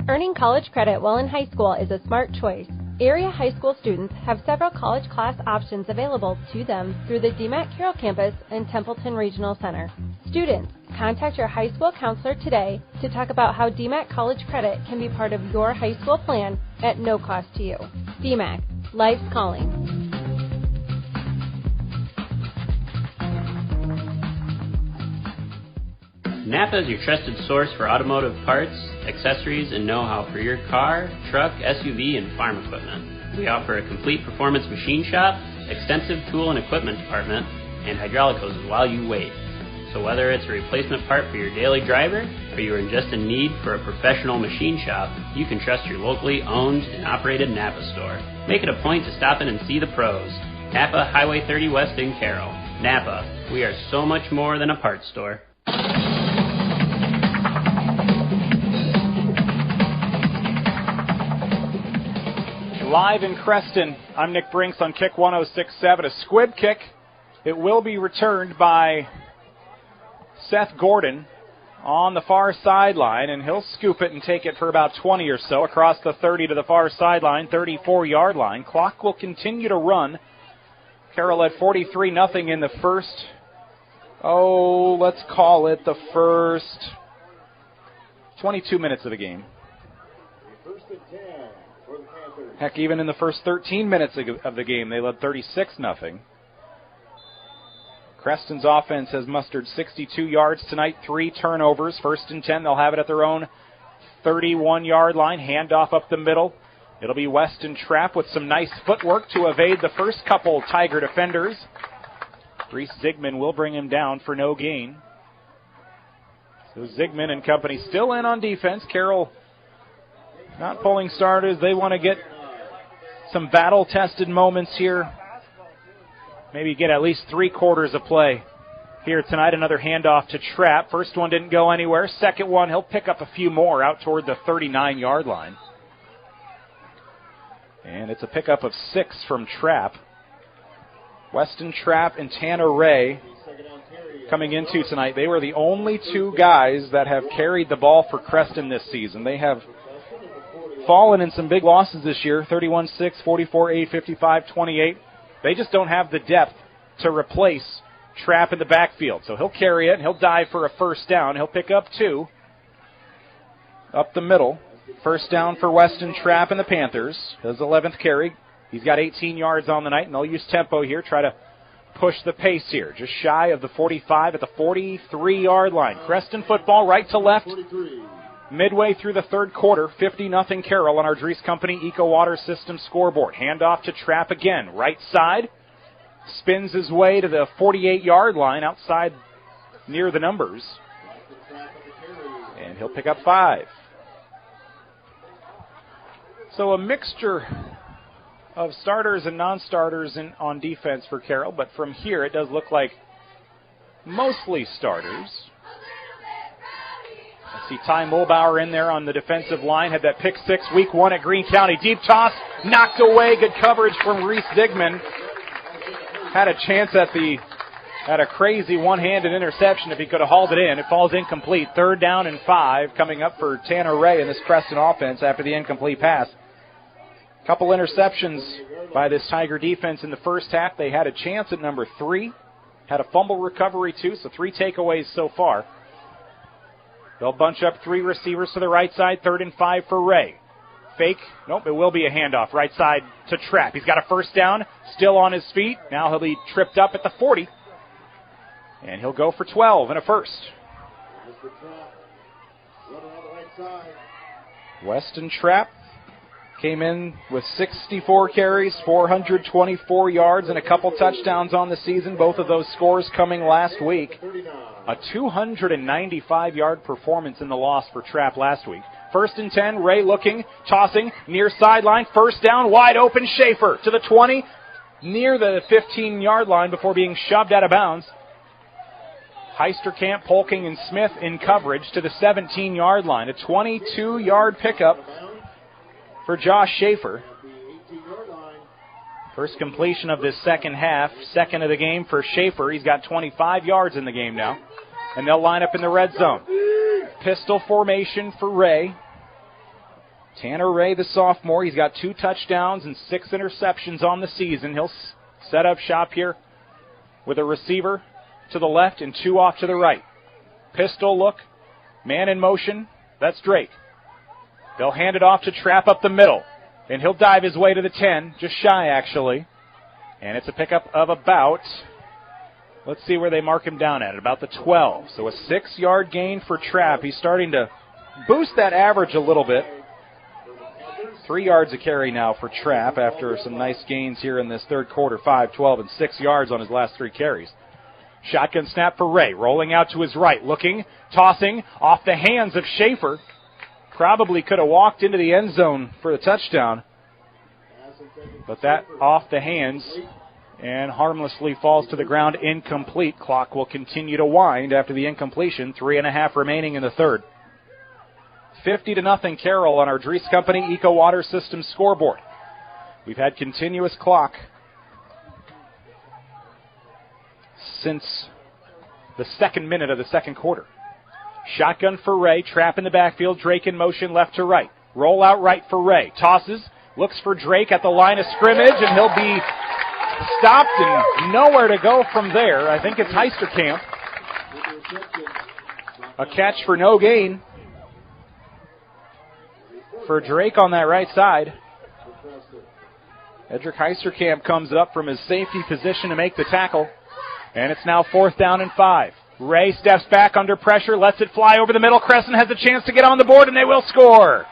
Earning college credit while in high school is a smart choice. Area high school students have several college class options available to them through the DMAC Carroll campus and Templeton Regional Center. Students, contact your high school counselor today to talk about how DMAC college credit can be part of your high school plan at no cost to you. DMAC, life's calling. Napa is your trusted source for automotive parts, accessories, and know-how for your car, truck, SUV, and farm equipment. We offer a complete performance machine shop, extensive tool and equipment department, and hydraulic hoses while you wait. So whether it's a replacement part for your daily driver, or you are just in need for a professional machine shop, you can trust your locally owned and operated Napa store. Make it a point to stop in and see the pros. Napa, Highway 30 West in Carroll. Napa, we are so much more than a parts store. Live in Creston, I'm Nick Brinks on Kick 106.7. A squib kick. It will be returned by Seth Gordon on the far sideline, and he'll scoop it and take it for about 20 or so across the 30 to the far sideline, 34-yard line. Clock will continue to run. Carroll at 43-0 in the first, let's call it the first 22 minutes of the game. Heck, even in the first 13 minutes of the game, they led 36-0. Creston's offense has mustered 62 yards tonight, 3 turnovers. 1st and 10, they'll have it at their own 31-yard line. Handoff up the middle. It'll be Weston Trapp with some nice footwork to evade the first couple Tiger defenders. Reese Zigman will bring him down for no gain. So Zigman and company still in on defense. Carroll not pulling starters. They want to get some battle-tested moments here. Maybe get at least 3 quarters of play here tonight. Another handoff to Trapp. First one didn't go anywhere. Second one, he'll pick up a few more out toward the 39-yard line. And it's a pickup of 6 from Trapp. Weston Trapp and Tanner Ray coming into tonight. They were the only 2 guys that have carried the ball for Creston this season. They have fallen in some big losses this year, 31-6, 44-8, 55-28. They just don't have the depth to replace Trapp in the backfield. So he'll carry it, and he'll dive for a first down. He'll pick up 2 up the middle. First down for Weston Trapp and the Panthers. His 11th carry. He's got 18 yards on the night, and they'll use tempo here, try to push the pace here. Just shy of the 45 at the 43-yard line. Creston football right to left. Midway through the third quarter, 50-0 Carroll on our Dries Company Eco Water System scoreboard. Handoff to Trapp again. Right side. Spins his way to the 48-yard line outside near the numbers. And he'll pick up 5. So a mixture of starters and non-starters on defense for Carroll, but from here it does look like mostly starters. I see Ty Mulbauer in there on the defensive line, had that pick 6 week 1 at Greene County. Deep toss, knocked away, good coverage from Reese Zigman. Had a chance at a crazy one-handed interception if he could have hauled it in. It falls incomplete. 3rd down and 5 coming up for Tanner Ray in this Creston offense after the incomplete pass. Couple interceptions by this Tiger defense in the first half. They had a chance at number 3. Had a fumble recovery too, so 3 takeaways so far. They'll bunch up 3 receivers to the right side. 3rd and 5 for Ray. Fake. Nope, it will be a handoff. Right side to Trapp. He's got a first down. Still on his feet. Now he'll be tripped up at the 40. And he'll go for 12 and a first. Weston Trapp came in with 64 carries, 424 yards, and a couple touchdowns on the season. Both of those scores coming last week. A 295-yard performance in the loss for Trapp last week. 1st and 10, Ray looking, tossing, near sideline. First down, wide open, Schaefer to the 20, near the 15-yard line before being shoved out of bounds. Heisterkamp, Polking, and Smith in coverage to the 17-yard line. A 22-yard pickup for Josh Schaefer. First completion of this second half. Second of the game for Schaefer. He's got 25 yards in the game now. And they'll line up in the red zone. Pistol formation for Ray. Tanner Ray, the sophomore. He's got 2 touchdowns and 6 interceptions on the season. He'll set up shop here with a receiver to the left and 2 off to the right. Pistol look. Man in motion. That's Drake. They'll hand it off to Trapp up the middle. And he'll dive his way to the 10. Just shy, actually. And it's a pickup of about, let's see where they mark him down at about the 12. So a 6-yard gain for Trapp. He's starting to boost that average a little bit. 3 yards a carry now for Trapp after some nice gains here in this third quarter. 5, 12, and 6 yards on his last 3 carries. Shotgun snap for Ray. Rolling out to his right. Looking, tossing, off the hands of Schaefer. Probably could have walked into the end zone for the touchdown. But that off the hands and harmlessly falls to the ground, incomplete. Clock will continue to wind after the incompletion. 3.5 remaining in the third. 50-0 Carroll on our Dries Company Eco Water System scoreboard. We've had continuous clock since the 2nd minute of the second quarter. Shotgun for Ray. Trapp in the backfield. Drake in motion left to right. Roll out right for Ray. Tosses. Looks for Drake at the line of scrimmage, and he'll be stopped and nowhere to go from there. I think it's Heisterkamp. A catch for no gain for Drake on that right side. Edric Heisterkamp comes up from his safety position to make the tackle. And it's now 4th down and 5. Ray steps back under pressure, lets it fly over the middle. Creston has a chance to get on the board, and they will score.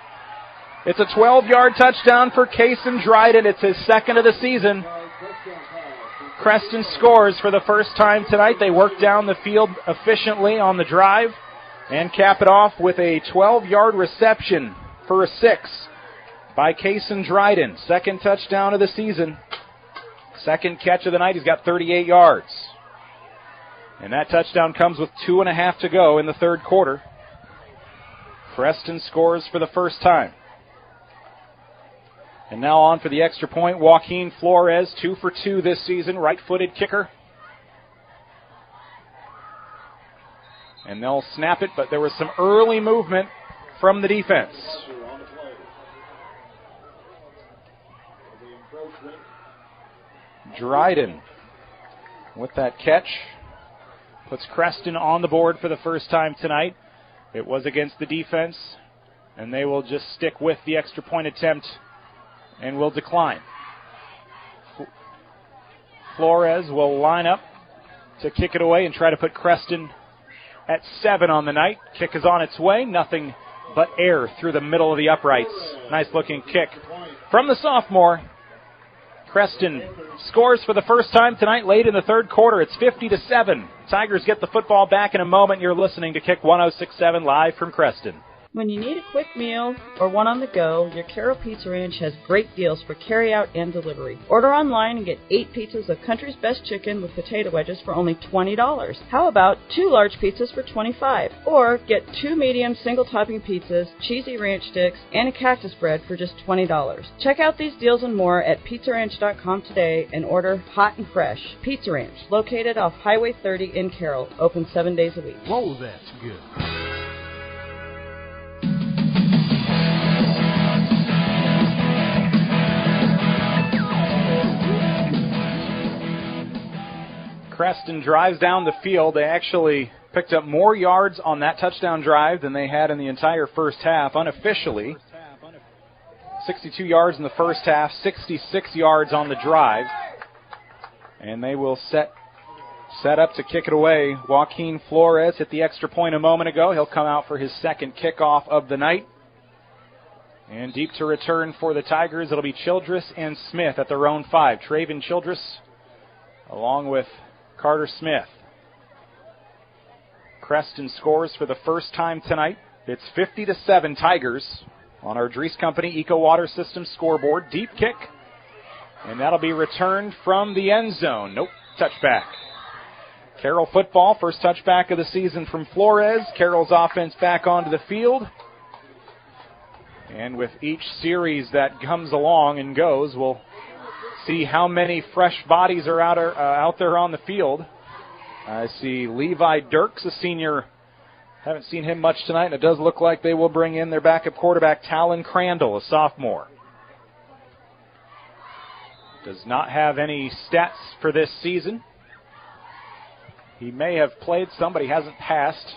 It's a 12-yard touchdown for Kason Dryden. It's his second of the season. Creston scores for the first time tonight. They work down the field efficiently on the drive and cap it off with a 12-yard reception for a 6 by Kason Dryden. Second touchdown of the season. Second catch of the night. He's got 38 yards. And that touchdown comes with 2.5 to go in the third quarter. Creston scores for the first time. And now on for the extra point, Joaquin Flores, 2 for 2 this season, right-footed kicker. And they'll snap it, but there was some early movement from the defense. Dryden with that catch puts Creston on the board for the first time tonight. It was against the defense, and they will just stick with the extra point attempt and will decline. Flores will line up to kick it away and try to put Creston at 7 on the night. Kick is on its way. Nothing but air through the middle of the uprights. Nice looking kick from the sophomore. Creston scores for the first time tonight late in the third quarter. It's 50-7. Tigers get the football back in a moment. You're listening to Kick 106.7 live from Creston. When you need a quick meal or one on the go, your Carroll Pizza Ranch has great deals for carry-out and delivery. Order online and get 8 pizzas of Country's Best Chicken with potato wedges for only $20. How about 2 large pizzas for $25? Or get 2 medium single-topping pizzas, cheesy ranch sticks, and a cactus bread for just $20. Check out these deals and more at pizzaranch.com today and order hot and fresh. Pizza Ranch, located off Highway 30 in Carroll, open 7 days a week. Whoa, that's good. Creston drives down the field. They actually picked up more yards on that touchdown drive than they had in the entire first half. Unofficially, 62 yards in the first half, 66 yards on the drive. And they will set up to kick it away. Joaquin Flores hit the extra point a moment ago. He'll come out for his second kickoff of the night. And deep to return for the Tigers, it'll be Childress and Smith at their own 5. Traven Childress along with Carter Smith. Creston scores for the first time tonight. It's 50-7 Tigers on our Dries Company Eco Water System scoreboard. Deep kick, and that'll be returned from the end zone. Nope, touchback. Carroll football, first touchback of the season from Flores. Carroll's offense back onto the field. And with each series that comes along and goes, we'll see how many fresh bodies are out there on the field. I see Levi Dirks, a senior. Haven't seen him much tonight, and it does look like they will bring in their backup quarterback, Talon Crandall, a sophomore. Does not have any stats for this season. He may have played some, but he hasn't passed.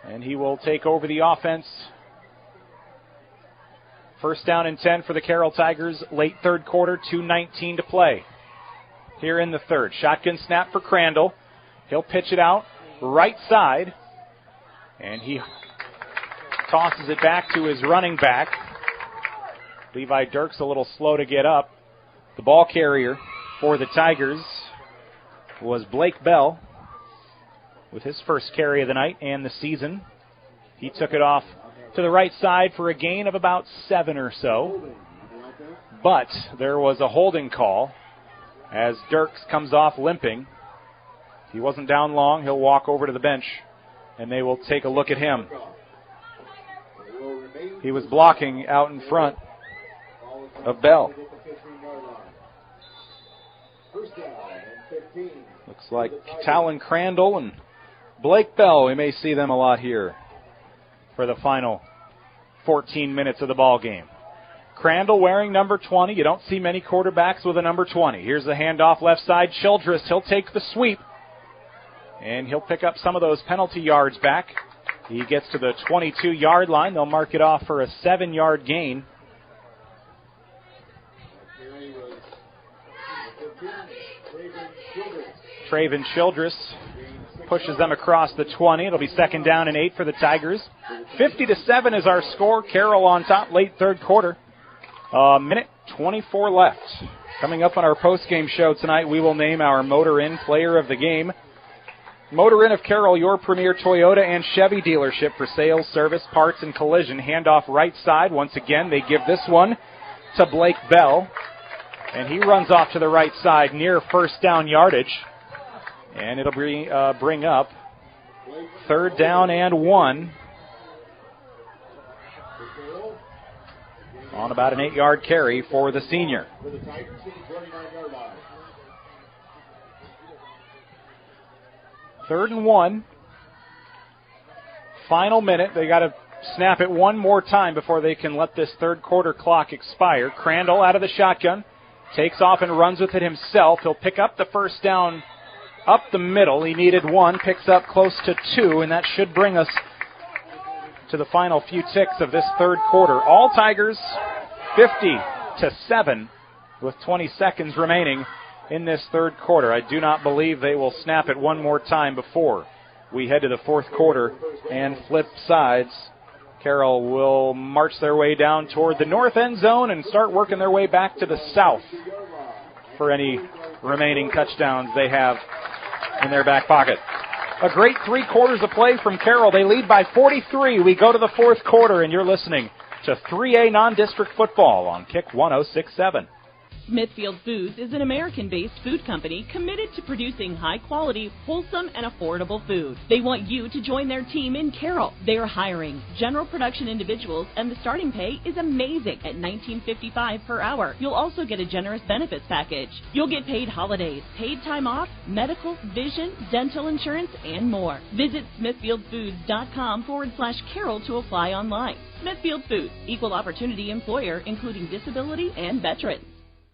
And he will take over the offense. First down and 10 for the Carroll Tigers. Late third quarter, 2:19 to play. Here in the third. Shotgun snap for Crandall. He'll pitch it out right side. And he tosses it back to his running back. Levi Dirks a little slow to get up. The ball carrier for the Tigers was Blake Bell with his first carry of the night and the season. He took it off to the right side for a gain of about 7 or so. But there was a holding call as Dirks comes off limping. He wasn't down long. He'll walk over to the bench, and they will take a look at him. He was blocking out in front of Bell. Looks like Talon Crandall and Blake Bell. We may see them a lot here for the final 14 minutes of the ball game. Crandall wearing number 20. You don't see many quarterbacks with a number 20. Here's the handoff left side. Childress, he'll take the sweep, and he'll pick up some of those penalty yards back. He gets to the 22-yard line. They'll mark it off for a 7-yard gain. Traven Childress pushes them across the 20. It'll be 2nd down and 8 for the Tigers. 50-7 is our score. Carroll on top late third quarter. Minute 24 left. Coming up on our post-game show tonight, we will name our Motor Inn Player of the Game. Motor Inn of Carroll, your premier Toyota and Chevy dealership for sales, service, parts, and collision. Handoff right side. Once again, they give this one to Blake Bell. And he runs off to the right side near first down yardage. And it'll bring up 3rd down and 1. On about an 8-yard carry for the senior. 3rd and 1. Final minute. They got to snap it one more time before they can let this third quarter clock expire. Crandall out of the shotgun. Takes off and runs with it himself. He'll pick up the first down up the middle. He needed 1. Picks up close to 2. And that should bring us to the final few ticks of this third quarter. All Tigers 50-7 with 20 seconds remaining in this third quarter. I do not believe they will snap it one more time before we head to the fourth quarter and flip sides. Carroll will march their way down toward the north end zone and start working their way back to the south for any remaining touchdowns they have in their back pocket. A great 3 quarters of play from Carroll. They lead by 43. We go to the fourth quarter, and you're listening to 3A non-district football on Kick 106.7. Smithfield Foods is an American-based food company committed to producing high-quality, wholesome, and affordable food. They want you to join their team in Carroll. They are hiring general production individuals, and the starting pay is amazing at $19.55 per hour. You'll also get a generous benefits package. You'll get paid holidays, paid time off, medical, vision, dental insurance, and more. Visit smithfieldfoods.com/Carroll to apply online. Smithfield Foods, equal opportunity employer, including disability and veterans.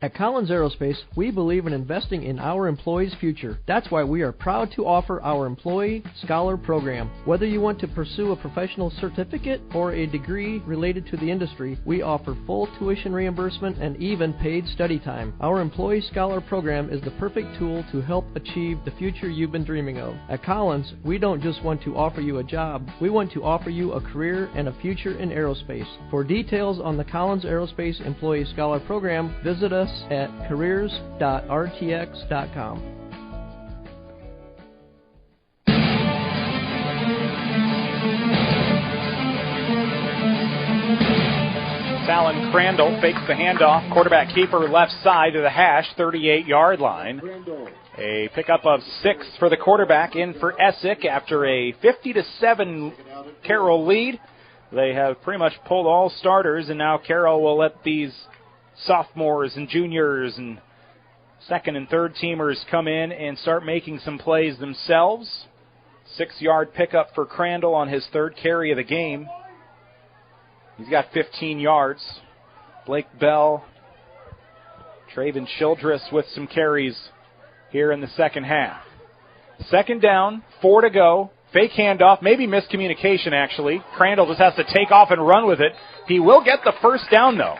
At Collins Aerospace, we believe in investing in our employees' future. That's why we are proud to offer our Employee Scholar Program. Whether you want to pursue a professional certificate or a degree related to the industry, we offer full tuition reimbursement and even paid study time. Our Employee Scholar Program is the perfect tool to help achieve the future you've been dreaming of. At Collins, we don't just want to offer you a job, we want to offer you a career and a future in aerospace. For details on the Collins Aerospace Employee Scholar Program, visit us at careers.rtx.com. Talon Crandall fakes the handoff. Quarterback keeper left side to the hash, 38-yard line. A pickup of 6 for the quarterback in for Essick after a 50-7 Carroll lead. They have pretty much pulled all starters, and now Carroll will let these sophomores and juniors and second and third teamers come in and start making some plays themselves. 6-yard pickup for Crandall on his 3rd carry of the game. He's got 15 yards. Blake Bell, Traven Childress with some carries here in the second half. 2nd down, 4 to go. Fake handoff, maybe miscommunication actually. Crandall just has to take off and run with it. He will get the first down though.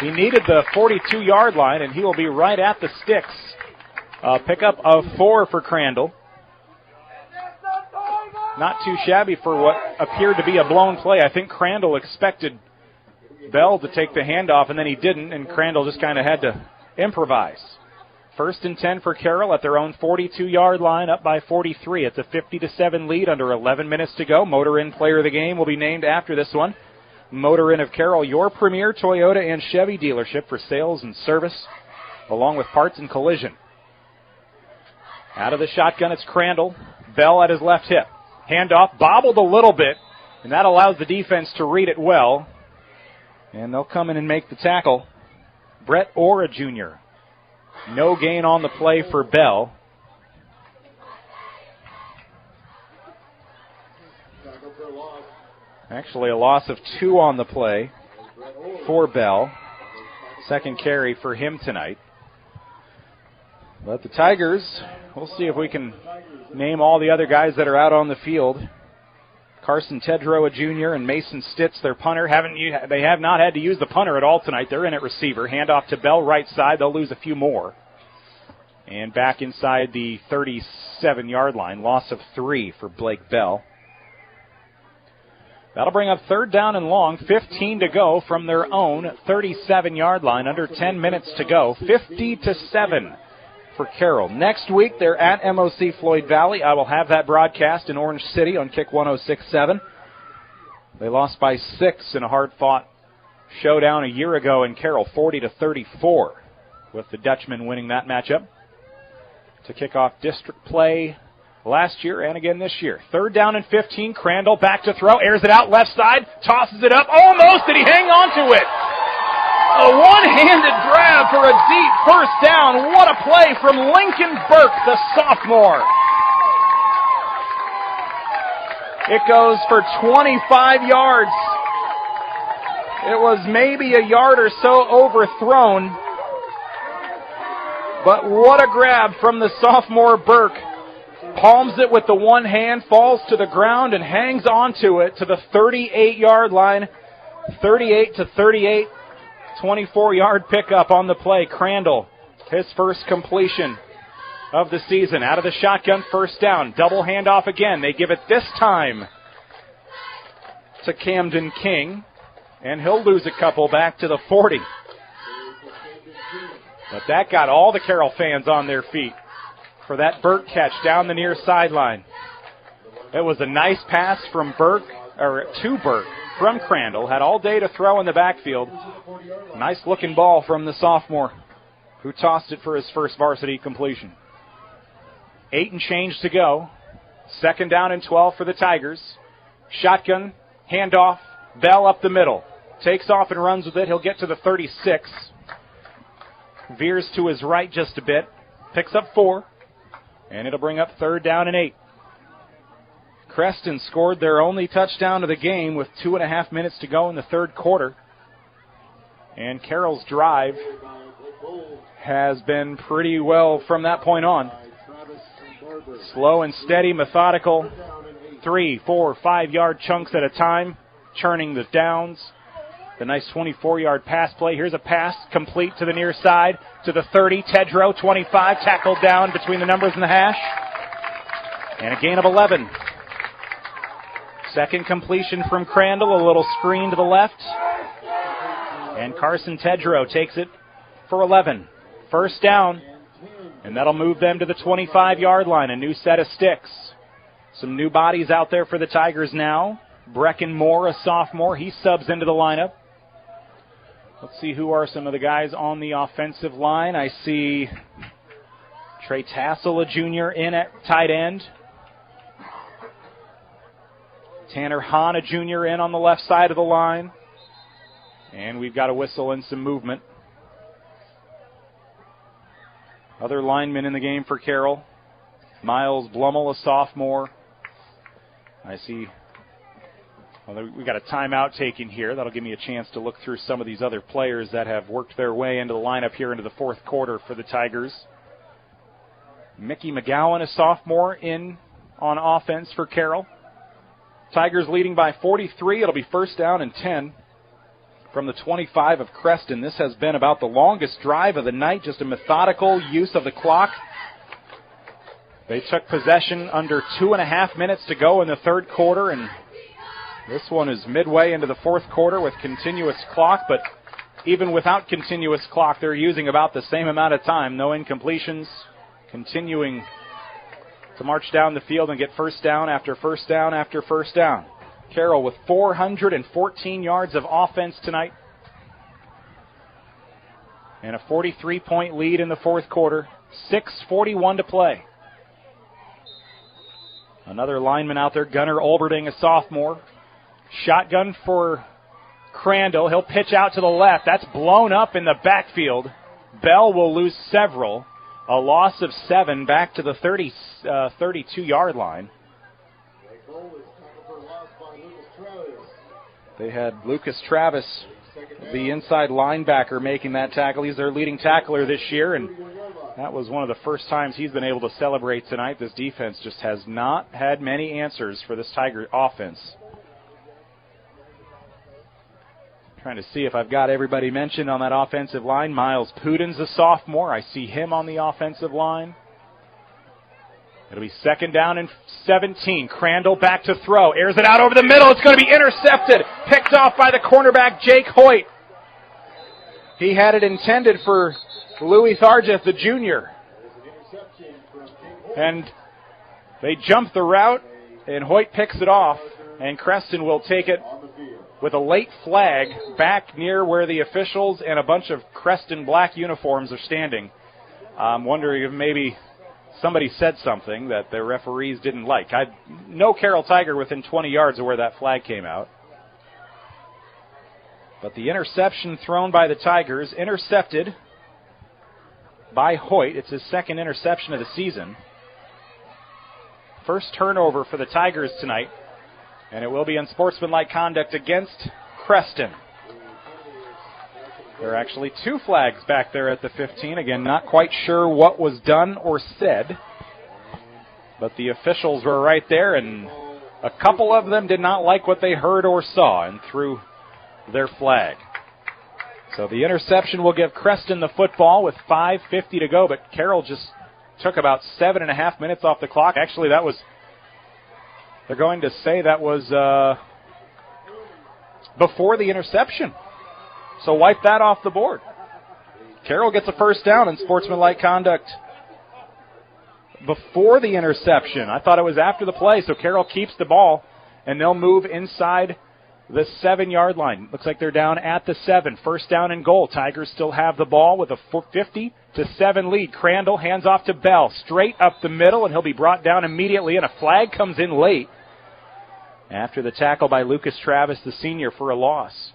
He needed the 42-yard line, and he will be right at the sticks. Pickup of 4 for Crandall. Not too shabby for what appeared to be a blown play. I think Crandall expected Bell to take the handoff, and then he didn't, and Crandall just kind of had to improvise. 1st and 10 for Carroll at their own 42-yard line, up by 43. It's a 50-7 lead under 11 minutes to go. Motor Inn Player of the Game will be named after this one. Motor Inn of Carroll, your premier Toyota and Chevy dealership for sales and service, along with parts and collision. Out of the shotgun, it's Crandall. Bell at his left hip. Handoff, bobbled a little bit, and that allows the defense to read it well. And they'll come in and make the tackle. Brett Orr, Jr. No gain on the play for Bell. Actually, a loss of 2 on the play for Bell. 2nd carry for him tonight. But the Tigers, we'll see if we can name all the other guys that are out on the field. Carson Tedrow, Jr., and Mason Stitz, their punter. They have not had to use the punter at all tonight. They're in at receiver. Handoff to Bell, right side. They'll lose a few more. And back inside the 37-yard line. Loss of 3 for Blake Bell. That'll bring up third down and long. 15 to go from their own 37-yard line. Under 10 minutes to go. 50-7 for Carroll. Next week, they're at MOC Floyd Valley. I will have that broadcast in Orange City on Kick 106.7. They lost by 6 in a hard-fought showdown a year ago in Carroll, 40-34, with the Dutchmen winning that matchup to kick off district play last year and again this year. Third down and 15. Crandall back to throw. Airs it out left side. Tosses it up. Almost. Did he hang on to it? A one-handed grab for a deep first down. What a play from Lincoln Burke, the sophomore. It goes for 25 yards. It was maybe a yard or so overthrown. But what a grab from the sophomore Burke. Palms it with the one hand, falls to the ground, and hangs onto it to the 38-yard line. 38-38, 24-yard pickup on the play. Crandall, his first completion of the season. Out of the shotgun, first down. Double handoff again. They give it this time to Camden King, and he'll lose a couple back to the 40. But that got all the Carroll fans on their feet for that Burke catch down the near sideline. It was a nice pass from Burke, or to Burke, from Crandall. Had all day to throw in the backfield. Nice looking ball from the sophomore, who tossed it for his first varsity completion. 8 and change to go. Second down and 12 for the Tigers. Shotgun, handoff, Bell up the middle. Takes off and runs with it. He'll get to the 36. Veers to his right just a bit. Picks up 4. And it'll bring up third down and 8. Creston scored their only touchdown of the game with 2.5 minutes to go in the third quarter. And Carroll's drive has been pretty well from that point on. Slow and steady, methodical. 3, 4, 5-yard chunks at a time, churning the downs. The nice 24-yard pass play. Here's a pass complete to the near side to the 30. Tedrow, 25, tackled down between the numbers and the hash. And a gain of 11. Second completion from Crandall, a little screen to the left. And Carson Tedrow takes it for 11. First down, and that'll move them to the 25-yard line. A new set of sticks. Some new bodies out there for the Tigers now. Brecken Moore, a sophomore, he subs into the lineup. Let's see who are some of the guys on the offensive line. I see Trey Tassel, a junior, in at tight end. Tanner Hahn, a junior, in on the left side of the line. And we've got a whistle and some movement. Other linemen in the game for Carroll. Miles Blummel, a sophomore. I see... Well, we got a timeout taken here. That'll give me a chance to look through some of these other players that have worked their way into the lineup here into the fourth quarter for the Tigers. Mickey McGowan, a sophomore, in on offense for Carroll. Tigers leading by 43. It'll be first down and 10 from the 25 of Creston. This has been about the longest drive of the night, just a methodical use of the clock. They took possession under 2.5 minutes to go in the third quarter, and this one is midway into the fourth quarter with continuous clock, but even without continuous clock, they're using about the same amount of time. No incompletions, continuing to march down the field and get first down after first down after first down. Carroll with 414 yards of offense tonight and a 43-point lead in the fourth quarter. 6:41 to play. Another lineman out there, Gunnar Olberding, a sophomore. Shotgun for Crandall. He'll pitch out to the left. That's blown up in the backfield. Bell will lose several. A loss of 7 back to the 32-yard line. They had Lucas Travis, the inside linebacker, making that tackle. He's their leading tackler this year, and that was one of the first times he's been able to celebrate tonight. This defense just has not had many answers for this Tiger offense. Trying to see if I've got everybody mentioned on that offensive line. Miles Putin's a sophomore. I see him on the offensive line. It'll be 2nd down and 17. Crandall back to throw. Airs it out over the middle. It's going to be intercepted. Picked off by the cornerback, Jake Hoyt. He had it intended for Louis Thargeth, the junior. And they jump the route, and Hoyt picks it off, and Creston will take it with a late flag back near where the officials and a bunch of Creston black uniforms are standing. I'm wondering if maybe somebody said something that the referees didn't like. No Carroll Tiger within 20 yards of where that flag came out. But the interception thrown by the Tigers, intercepted by Hoyt. It's his 2nd interception of the season. First turnover for the Tigers tonight. And it will be unsportsmanlike conduct against Creston. There are actually 2 flags back there at the 15. Again, not quite sure what was done or said. But the officials were right there, and a couple of them did not like what they heard or saw and threw their flag. So the interception will give Creston the football with 5:50 to go, but Carroll just took about 7.5 minutes off the clock. Actually, they're going to say that was before the interception. So wipe that off the board. Carroll gets a first down in sportsmanlike conduct before the interception. I thought it was after the play, so Carroll keeps the ball, and they'll move inside the 7-yard line. Looks like they're down at the 7. First down and goal. Tigers still have the ball with a 50-7 lead. Crandall hands off to Bell. Straight up the middle, and he'll be brought down immediately, and a flag comes in late after the tackle by Lucas Travis, the senior, for a loss.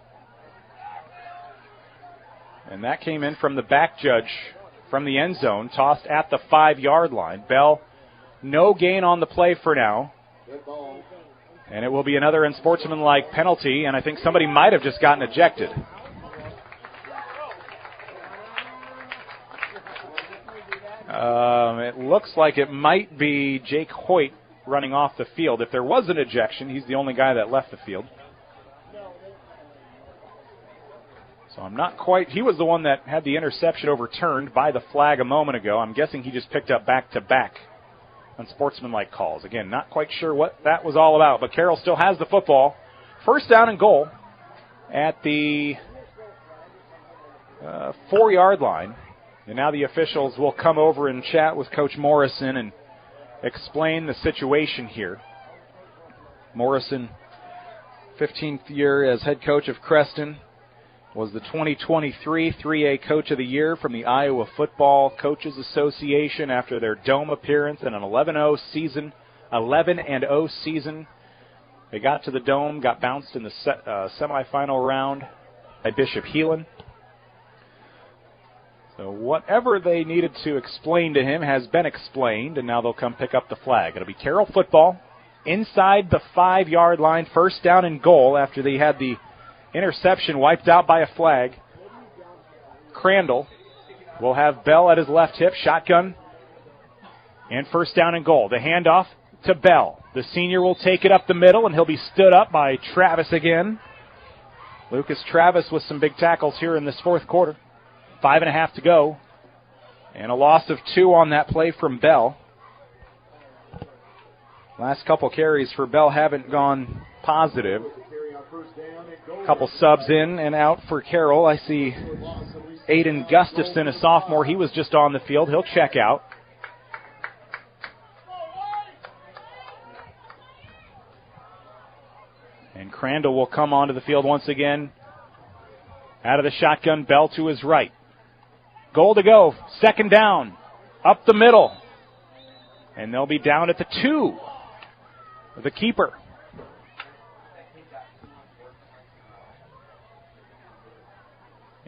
And that came in from the back judge from the end zone, tossed at the 5-yard line. Bell, no gain on the play for now. And it will be another unsportsmanlike penalty, and I think somebody might have just gotten ejected. It looks like it might be Jake Hoyt running off the field. If there was an ejection, he's the only guy that left the field. So I'm not quite... He was the one that had the interception overturned by the flag a moment ago. I'm guessing he just picked up back-to-back unsportsmanlike calls. Again, not quite sure what that was all about, but Carroll still has the football. First down and goal at the 4-yard line. And now the officials will come over and chat with Coach Morrison and explain the situation here. Morrison, 15th year as head coach of Creston, was the 2023 3A Coach of the Year from the Iowa Football Coaches Association after their dome appearance in an 11-0 season. They got to the dome, got bounced in the semifinal round by Bishop Heelan. So whatever they needed to explain to him has been explained, and now they'll come pick up the flag. It'll be Carroll football inside the 5-yard line, first down and goal after they had the interception wiped out by a flag. Crandall will have Bell at his left hip, shotgun, and first down and goal. The handoff to Bell. The senior will take it up the middle, and he'll be stood up by Travis again. Lucas Travis with some big tackles here in this fourth quarter. 5.5 to go, and a loss of 2 on that play from Bell. Last couple carries for Bell haven't gone positive. Couple subs in and out for Carroll. I see Aiden Gustafson, a sophomore. He was just on the field. He'll check out. And Crandall will come onto the field once again. Out of the shotgun, Bell to his right. Goal to go. Second down. Up the middle. And they'll be down at the 2. The keeper.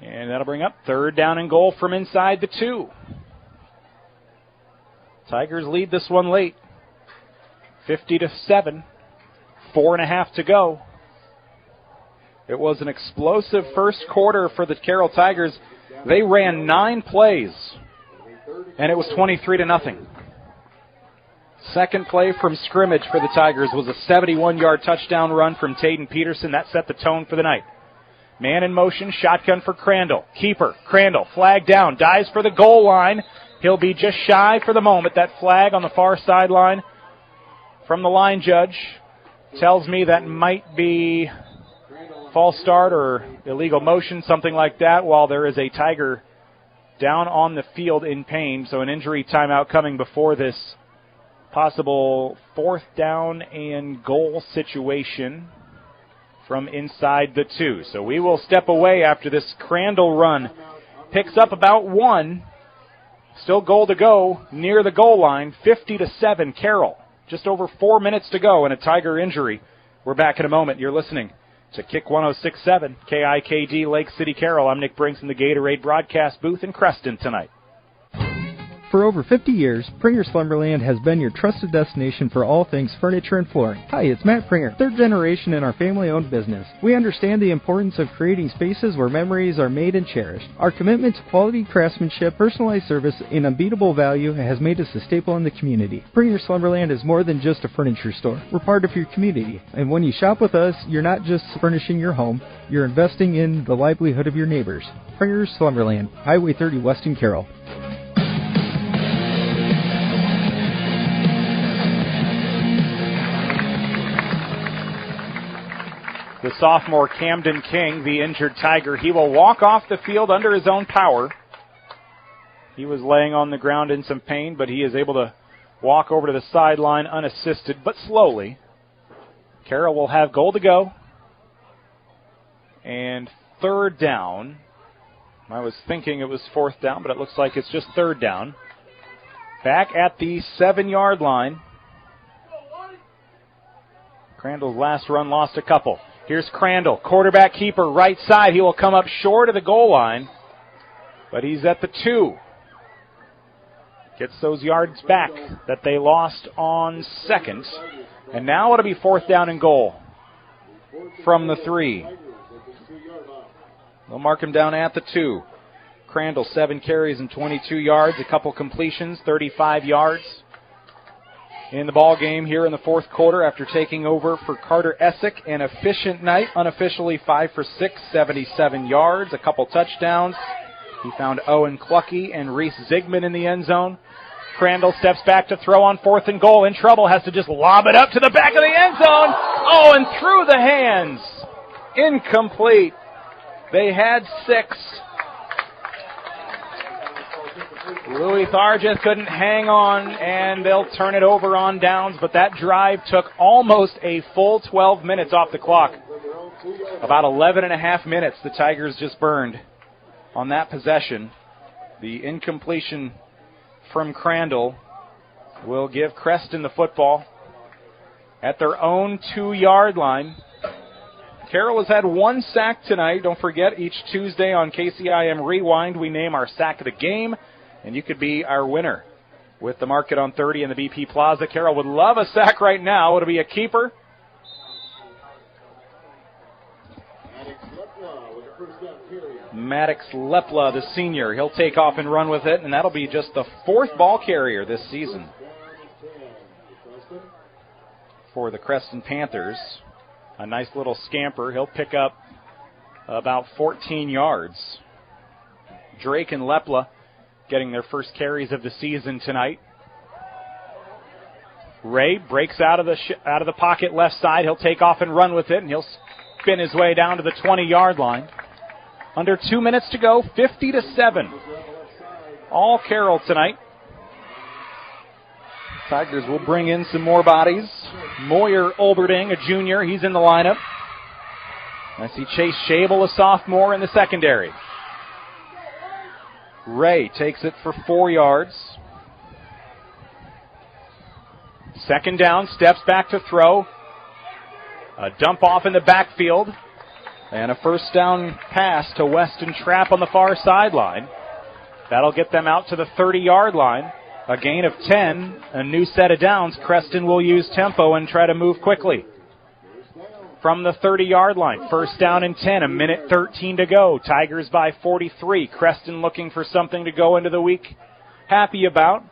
And that'll bring up third down and goal from inside the 2. Tigers lead this one late. 50-7. 4.5 to go. It was an explosive first quarter for the Carroll Tigers. They ran 9 plays, and it was 23-0. Second play from scrimmage for the Tigers was a 71-yard touchdown run from Taden Peterson. That set the tone for the night. Man in motion, shotgun for Crandall. Keeper, Crandall, flag down, dives for the goal line. He'll be just shy for the moment. That flag on the far sideline from the line judge tells me that might be false start or illegal motion, something like that, while there is a Tiger down on the field in pain. So an injury timeout coming before this possible 4th down and goal situation from inside the 2. So we will step away after this Crandall run. Picks up about 1. Still goal to go near the goal line. 50-7 Carroll. Just over 4 minutes to go and a Tiger injury. We're back in a moment. You're listening to Kick 106.7 KIKD Lake City Carroll. I'm Nick Brinks in the Gatorade broadcast booth in Creston tonight. For over 50 years, Pringer Slumberland has been your trusted destination for all things furniture and flooring. Hi, it's Matt Pringer, 3rd generation in our family-owned business. We understand the importance of creating spaces where memories are made and cherished. Our commitment to quality craftsmanship, personalized service, and unbeatable value has made us a staple in the community. Pringer Slumberland is more than just a furniture store. We're part of your community. And when you shop with us, you're not just furnishing your home, you're investing in the livelihood of your neighbors. Pringer Slumberland, Highway 30 West in Carroll. The sophomore Camden King, the injured Tiger, he will walk off the field under his own power. He was laying on the ground in some pain, but he is able to walk over to the sideline unassisted, but slowly. Carroll will have goal to go. And 3rd down. I was thinking it was 4th down, but it looks like it's just 3rd down. Back at the 7-yard line. Crandall's last run lost a couple. Here's Crandall, quarterback keeper, right side. He will come up short of the goal line, but he's at the 2. Gets those yards back that they lost on 2nd. And now it'll be 4th down and goal from the 3. They'll mark him down at the 2. Crandall, 7 carries and 22 yards, a couple completions, 35 yards in the ball game here in the 4th quarter after taking over for Carter Essick. An efficient night, unofficially 5 for 6, 77 yards, a couple touchdowns. He found Owen Clucky and Reese Zigman in the end zone. Crandall steps back to throw on 4th and goal. In trouble, has to just lob it up to the back of the end zone. Oh, and through the hands. Incomplete. They had 6. Louis Tharja couldn't hang on, and they'll turn it over on downs, but that drive took almost a full 12 minutes off the clock. About 11 and a half minutes the Tigers just burned on that possession. The incompletion from Crandall will give Creston the football at their own 2-yard line. Carroll has had 1 sack tonight. Don't forget, each Tuesday on KCIM Rewind, we name our sack of the game, and you could be our winner with the Market on 30 and the BP Plaza. Carroll would love a sack right now. It'll be a keeper. Maddox Lepla, the senior. He'll take off and run with it, and that'll be just the 4th ball carrier this season for the Creston Panthers. A nice little scamper. He'll pick up about 14 yards. Drake and Lepla getting their first carries of the season tonight. Ray breaks out of the pocket left side. He'll take off and run with it, and he'll spin his way down to the 20-yard line. Under 2 minutes to go, 50-7. All Carroll tonight. Tigers will bring in some more bodies. Moyer Olberding, a junior, he's in the lineup. I see Chase Schabel, a sophomore, in the secondary. Ray takes it for 4 yards. 2nd down, steps back to throw. A dump off in the backfield. And a 1st down pass to Weston Trapp on the far sideline. That'll get them out to the 30-yard line. A gain of 10, a new set of downs. Creston will use tempo and try to move quickly. From the 30-yard line, 1st down and 10, 1:13 to go. Tigers by 43. Creston looking for something to go into the week happy about.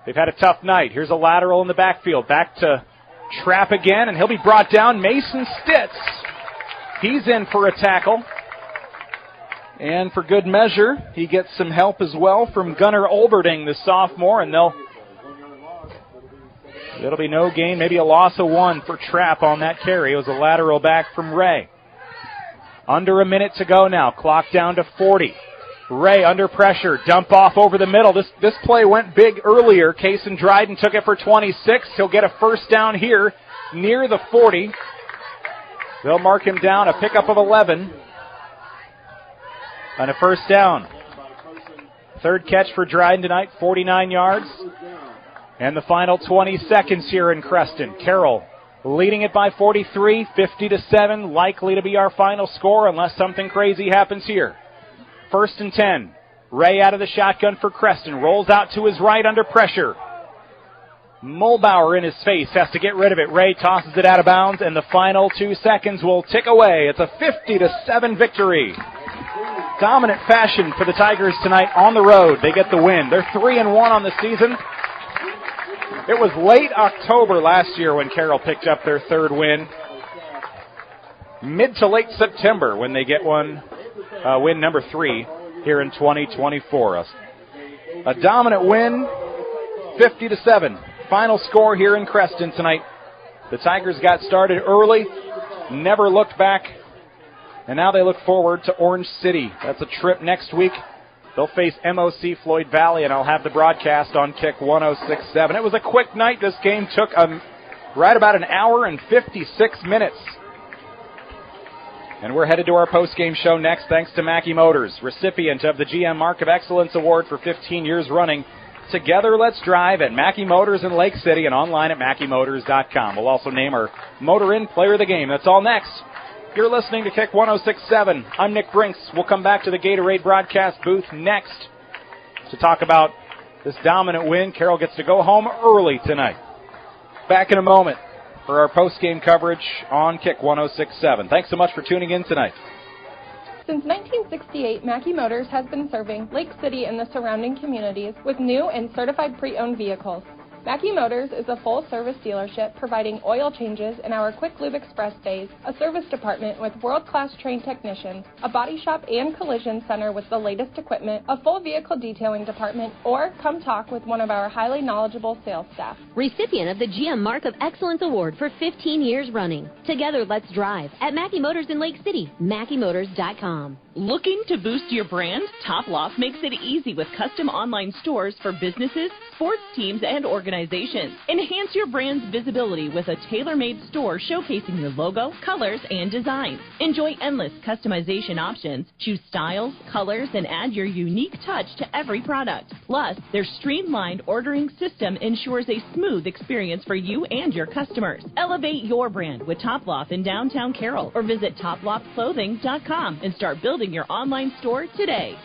They've had a tough night. Here's a lateral in the backfield. Back to Trapp again, and he'll be brought down. Mason Stitz. He's in for a tackle. And for good measure, he gets some help as well from Gunnar Olberding, the sophomore, and it'll be no gain, maybe a loss of 1 for Trapp on that carry. It was a lateral back from Ray. Under a minute to go now, clock down to 40. Ray under pressure, dump off over the middle. This play went big earlier. Cason Dryden took it for 26. He'll get a first down here near the 40. They'll mark him down, a pickup of 11. And a first down. Third catch for Dryden tonight, 49 yards. And the final 20 seconds here in Creston. Carroll leading it by 43, 50-7, likely to be our final score unless something crazy happens here. First and 10. Ray out of the shotgun for Creston. Rolls out to his right under pressure. Mulbauer in his face has to get rid of it. Ray tosses it out of bounds, and the final 2 seconds will tick away. It's a 50-7 victory. Dominant fashion for the Tigers tonight on the road. They get the win. They're 3-1 on the season. It was late October last year when Carroll picked up their third win. Mid to late September when they get win number 3 here in 2024. A dominant win, 50-7. Final score here in Creston tonight. The Tigers got started early, never looked back, and now they look forward to Orange City. That's a trip next week. They'll face MOC Floyd Valley, and I'll have the broadcast on Kick 106.7. It was a quick night. This game took right about an hour and 56 minutes. And we're headed to our post-game show next, thanks to Mackey Motors, recipient of the GM Mark of Excellence Award for 15 years running. Together, let's drive at Mackey Motors in Lake City and online at MackeyMotors.com. We'll also name our Motor Inn Player of the Game. That's all next. You're listening to Kick 106.7. I'm Nick Brinks. We'll come back to the Gatorade broadcast booth next to talk about this dominant win. Carroll gets to go home early tonight. Back in a moment for our post-game coverage on Kick 106.7. Thanks so much for tuning in tonight. Since 1968, Mackey Motors has been serving Lake City and the surrounding communities with new and certified pre-owned vehicles. Mackey Motors is a full-service dealership providing oil changes in our Quick Lube Express days, a service department with world-class trained technicians, a body shop and collision center with the latest equipment, a full vehicle detailing department, or come talk with one of our highly knowledgeable sales staff. Recipient of the GM Mark of Excellence Award for 15 years running. Together, let's drive at Mackey Motors in Lake City, MackeyMotors.com. Looking to boost your brand? Top Loft makes it easy with custom online stores for businesses, sports teams, and organizations. Enhance your brand's visibility with a tailor-made store showcasing your logo, colors, and designs. Enjoy endless customization options. Choose styles, colors, and add your unique touch to every product. Plus, their streamlined ordering system ensures a smooth experience for you and your customers. Elevate your brand with Top Loft in downtown Carroll or visit toploftclothing.com and start building your online store today.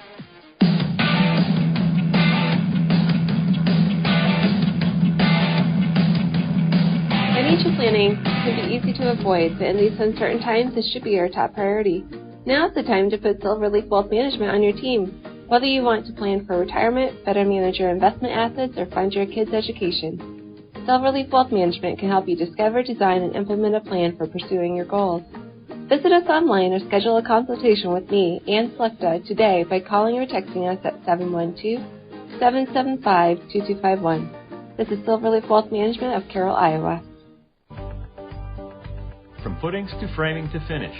Financial planning can be easy to avoid, but in these uncertain times, this should be your top priority. Now is the time to put Silverleaf Wealth Management on your team. Whether you want to plan for retirement, better manage your investment assets, or fund your kids' education, Silverleaf Wealth Management can help you discover, design, and implement a plan for pursuing your goals. Visit us online or schedule a consultation with me, Ann Slechta, today by calling or texting us at 712-775-2251. This is Silverleaf Wealth Management of Carroll, Iowa. From footings to framing to finish,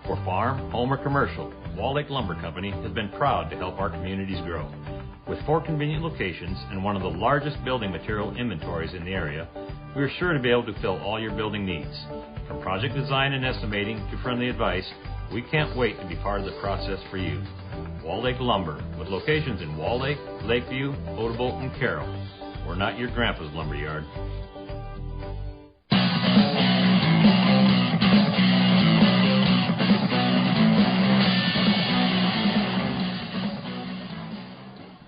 for farm, home, or commercial, Wall Lake Lumber Company has been proud to help our communities grow. With 4 convenient locations and one of the largest building material inventories in the area, we are sure to be able to fill all your building needs. From project design and estimating to friendly advice, we can't wait to be part of the process for you. Wall Lake Lumber, with locations in Wall Lake, Lakeview, Odebolt, and Carroll. We're not your grandpa's lumberyard.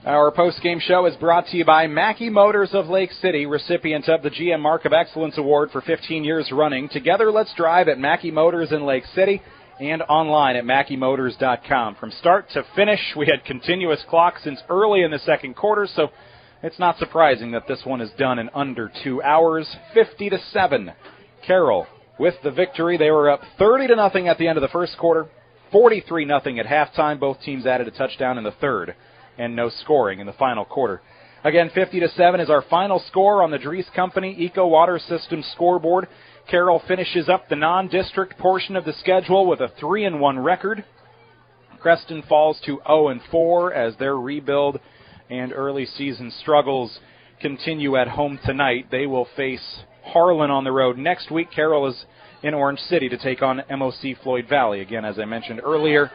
Our post-game show is brought to you by Mackey Motors of Lake City, recipient of the GM Mark of Excellence Award for 15 years running. Together, let's drive at Mackey Motors in Lake City and online at MackeyMotors.com. From start to finish, we had continuous clock since early in the second quarter, so it's not surprising that this one is done in under 2 hours, 50-7. Carroll with the victory. They were up 30-0 at the end of the first quarter. 43-0 at halftime. Both teams added a touchdown in the third, and no scoring in the final quarter. Again, 50-7 is our final score on the Dries Company Eco Water System scoreboard. Carroll finishes up the non-district portion of the schedule with a 3-1 record. Creston falls to 0-4 as their rebuild and early season struggles continue at home tonight. They will face Harlan on the road next week. Carroll is in Orange City to take on MOC Floyd Valley. Again, as I mentioned earlier,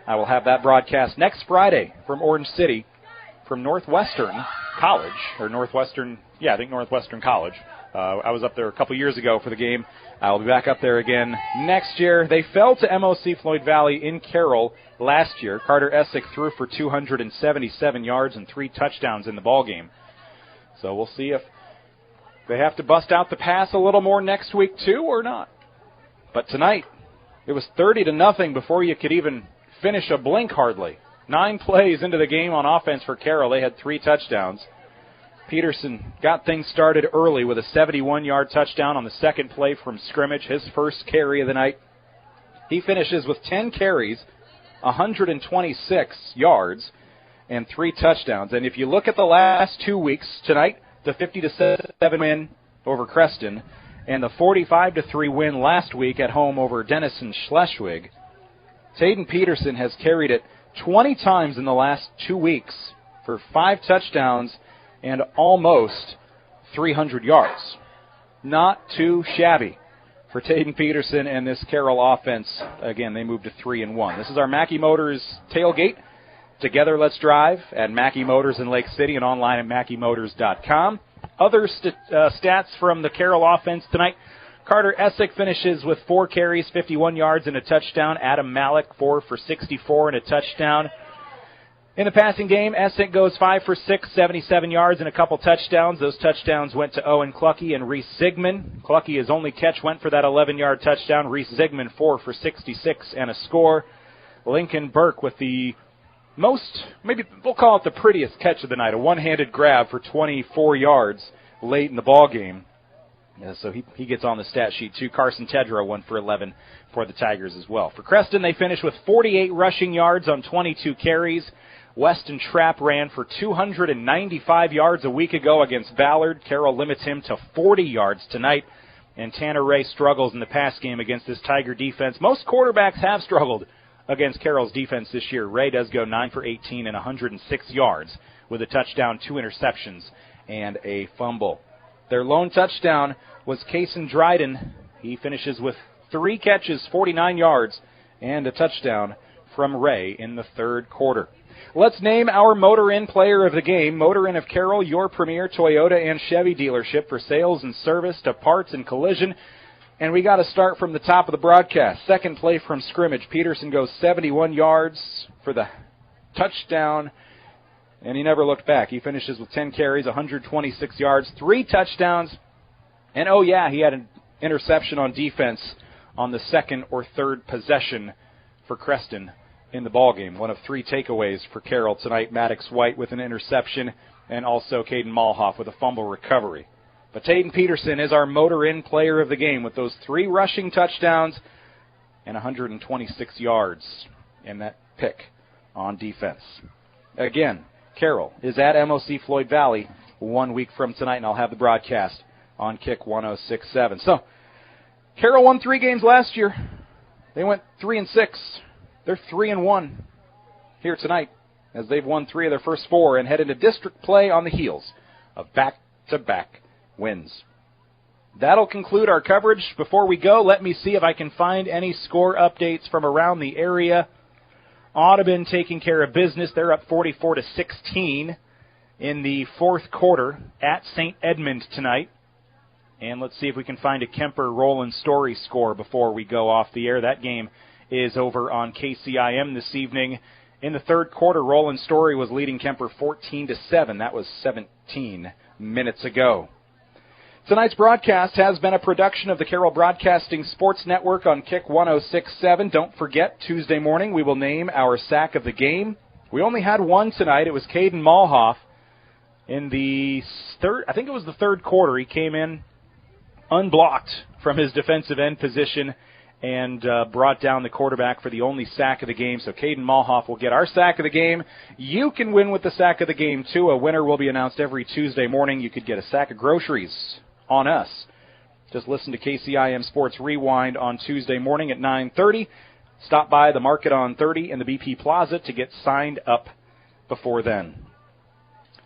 I will have that broadcast next Friday from Orange City from Northwestern College, or Northwestern College. I was up there a couple years ago for the game. I'll be back up there again next year. They fell to MOC Floyd Valley in Carroll last year. Carter Essick threw for 277 yards and 3 touchdowns in the ballgame. So we'll see if they have to bust out the pass a little more next week too or not. But tonight, it was 30-0 before you could even finish a blink hardly. 9 plays into the game on offense for Carroll. They had 3 touchdowns. Peterson got things started early with a 71-yard touchdown on the second play from scrimmage, his first carry of the night. He finishes with 10 carries, 126 yards, and 3 touchdowns. And if you look at the last 2 weeks, tonight, the 50-7 win over Creston, and the 45-3 win last week at home over Denison Schleswig, Tayden Peterson has carried it 20 times in the last 2 weeks for 5 touchdowns and almost 300 yards. Not too shabby for Tayden Peterson and this Carroll offense. Again, they moved to 3-1. This is our Mackey Motors tailgate. Together Let's Drive at Mackey Motors in Lake City and online at MackeyMotors.com. Other stats from the Carroll offense tonight. Carter Essick finishes with 4 carries, 51 yards, and a touchdown. Adam Malik, 4 for 64 and a touchdown. In the passing game, Essick goes 5 for 6, 77 yards, and a couple touchdowns. Those touchdowns went to Owen Cluckey and Reese Zigman. Cluckey, his only catch, went for that 11-yard touchdown. Reese Zigman, 4 for 66 and a score. Lincoln Burke with the most, maybe we'll call it the prettiest catch of the night, a one-handed grab for 24 yards late in the ball game. So he gets on the stat sheet, too. Carson Tedrow, 1 for 11 for the Tigers as well. For Creston, they finished with 48 rushing yards on 22 carries. Weston Trapp ran for 295 yards a week ago against Ballard. Carroll limits him to 40 yards tonight. And Tanner Ray struggles in the pass game against this Tiger defense. Most quarterbacks have struggled against Carroll's defense this year. Ray does go 9 for 18 and 106 yards with a touchdown, 2 interceptions, and a fumble. Their lone touchdown was Kason Dryden. He finishes with 3 catches, 49 yards, and a touchdown from Ray in the third quarter. Let's name our Motor Inn player of the game. Motor Inn of Carroll, your premier Toyota and Chevy dealership for sales and service to parts and collision. And we got to start from the top of the broadcast. Second play from scrimmage. Peterson goes 71 yards for the touchdown, and he never looked back. He finishes with 10 carries, 126 yards, 3 touchdowns. And, oh, yeah, he had an interception on defense on the second or third possession for Creston in the ballgame. One of 3 takeaways for Carroll tonight. Maddox White with an interception, and also Caden Malhoff with a fumble recovery. But Tayden Peterson is our Motor Inn player of the game with those 3 rushing touchdowns and 126 yards in that pick on defense. Again, Carroll is at MOC Floyd Valley 1 week from tonight, and I'll have the broadcast on Kick 106.7. So, Carroll won 3 games last year. They went 3-6. They're 3-1 here tonight as they've won 3 of their first 4 and head into district play on the heels of back-to-back wins. That'll conclude our coverage. Before we go, let me see if I can find any score updates from around the area. Audubon taking care of business. They're up 44-16 in the fourth quarter at St. Edmund tonight. And let's see if we can find a Kemper-Roland Story score before we go off the air. That game is over on KCIM this evening. In the third quarter, Roland Story was leading Kemper 14-7. That was 17 minutes ago. Tonight's broadcast has been a production of the Carroll Broadcasting Sports Network on Kick 106.7. Don't forget, Tuesday morning we will name our sack of the game. We only had one tonight. It was Caden Malhoff in the third quarter. He came in unblocked from his defensive end position and brought down the quarterback for the only sack of the game. So Caden Malhoff will get our sack of the game. You can win with the sack of the game, too. A winner will be announced every Tuesday morning. You could get a sack of groceries on us. Just listen to KCIM Sports Rewind on Tuesday morning at 9:30. Stop by the Market on 30 in the BP Plaza to get signed up before then.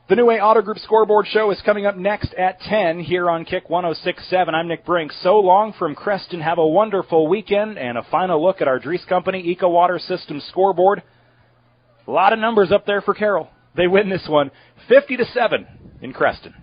The New Way Auto Group Scoreboard Show is coming up next at 10 here on Kick 106.7. I'm Nick Brink. So long from Creston. Have a wonderful weekend, and a final look at our Dries Company Eco Water Systems scoreboard. A lot of numbers up there for Carroll. They win this one 50-7 in Creston.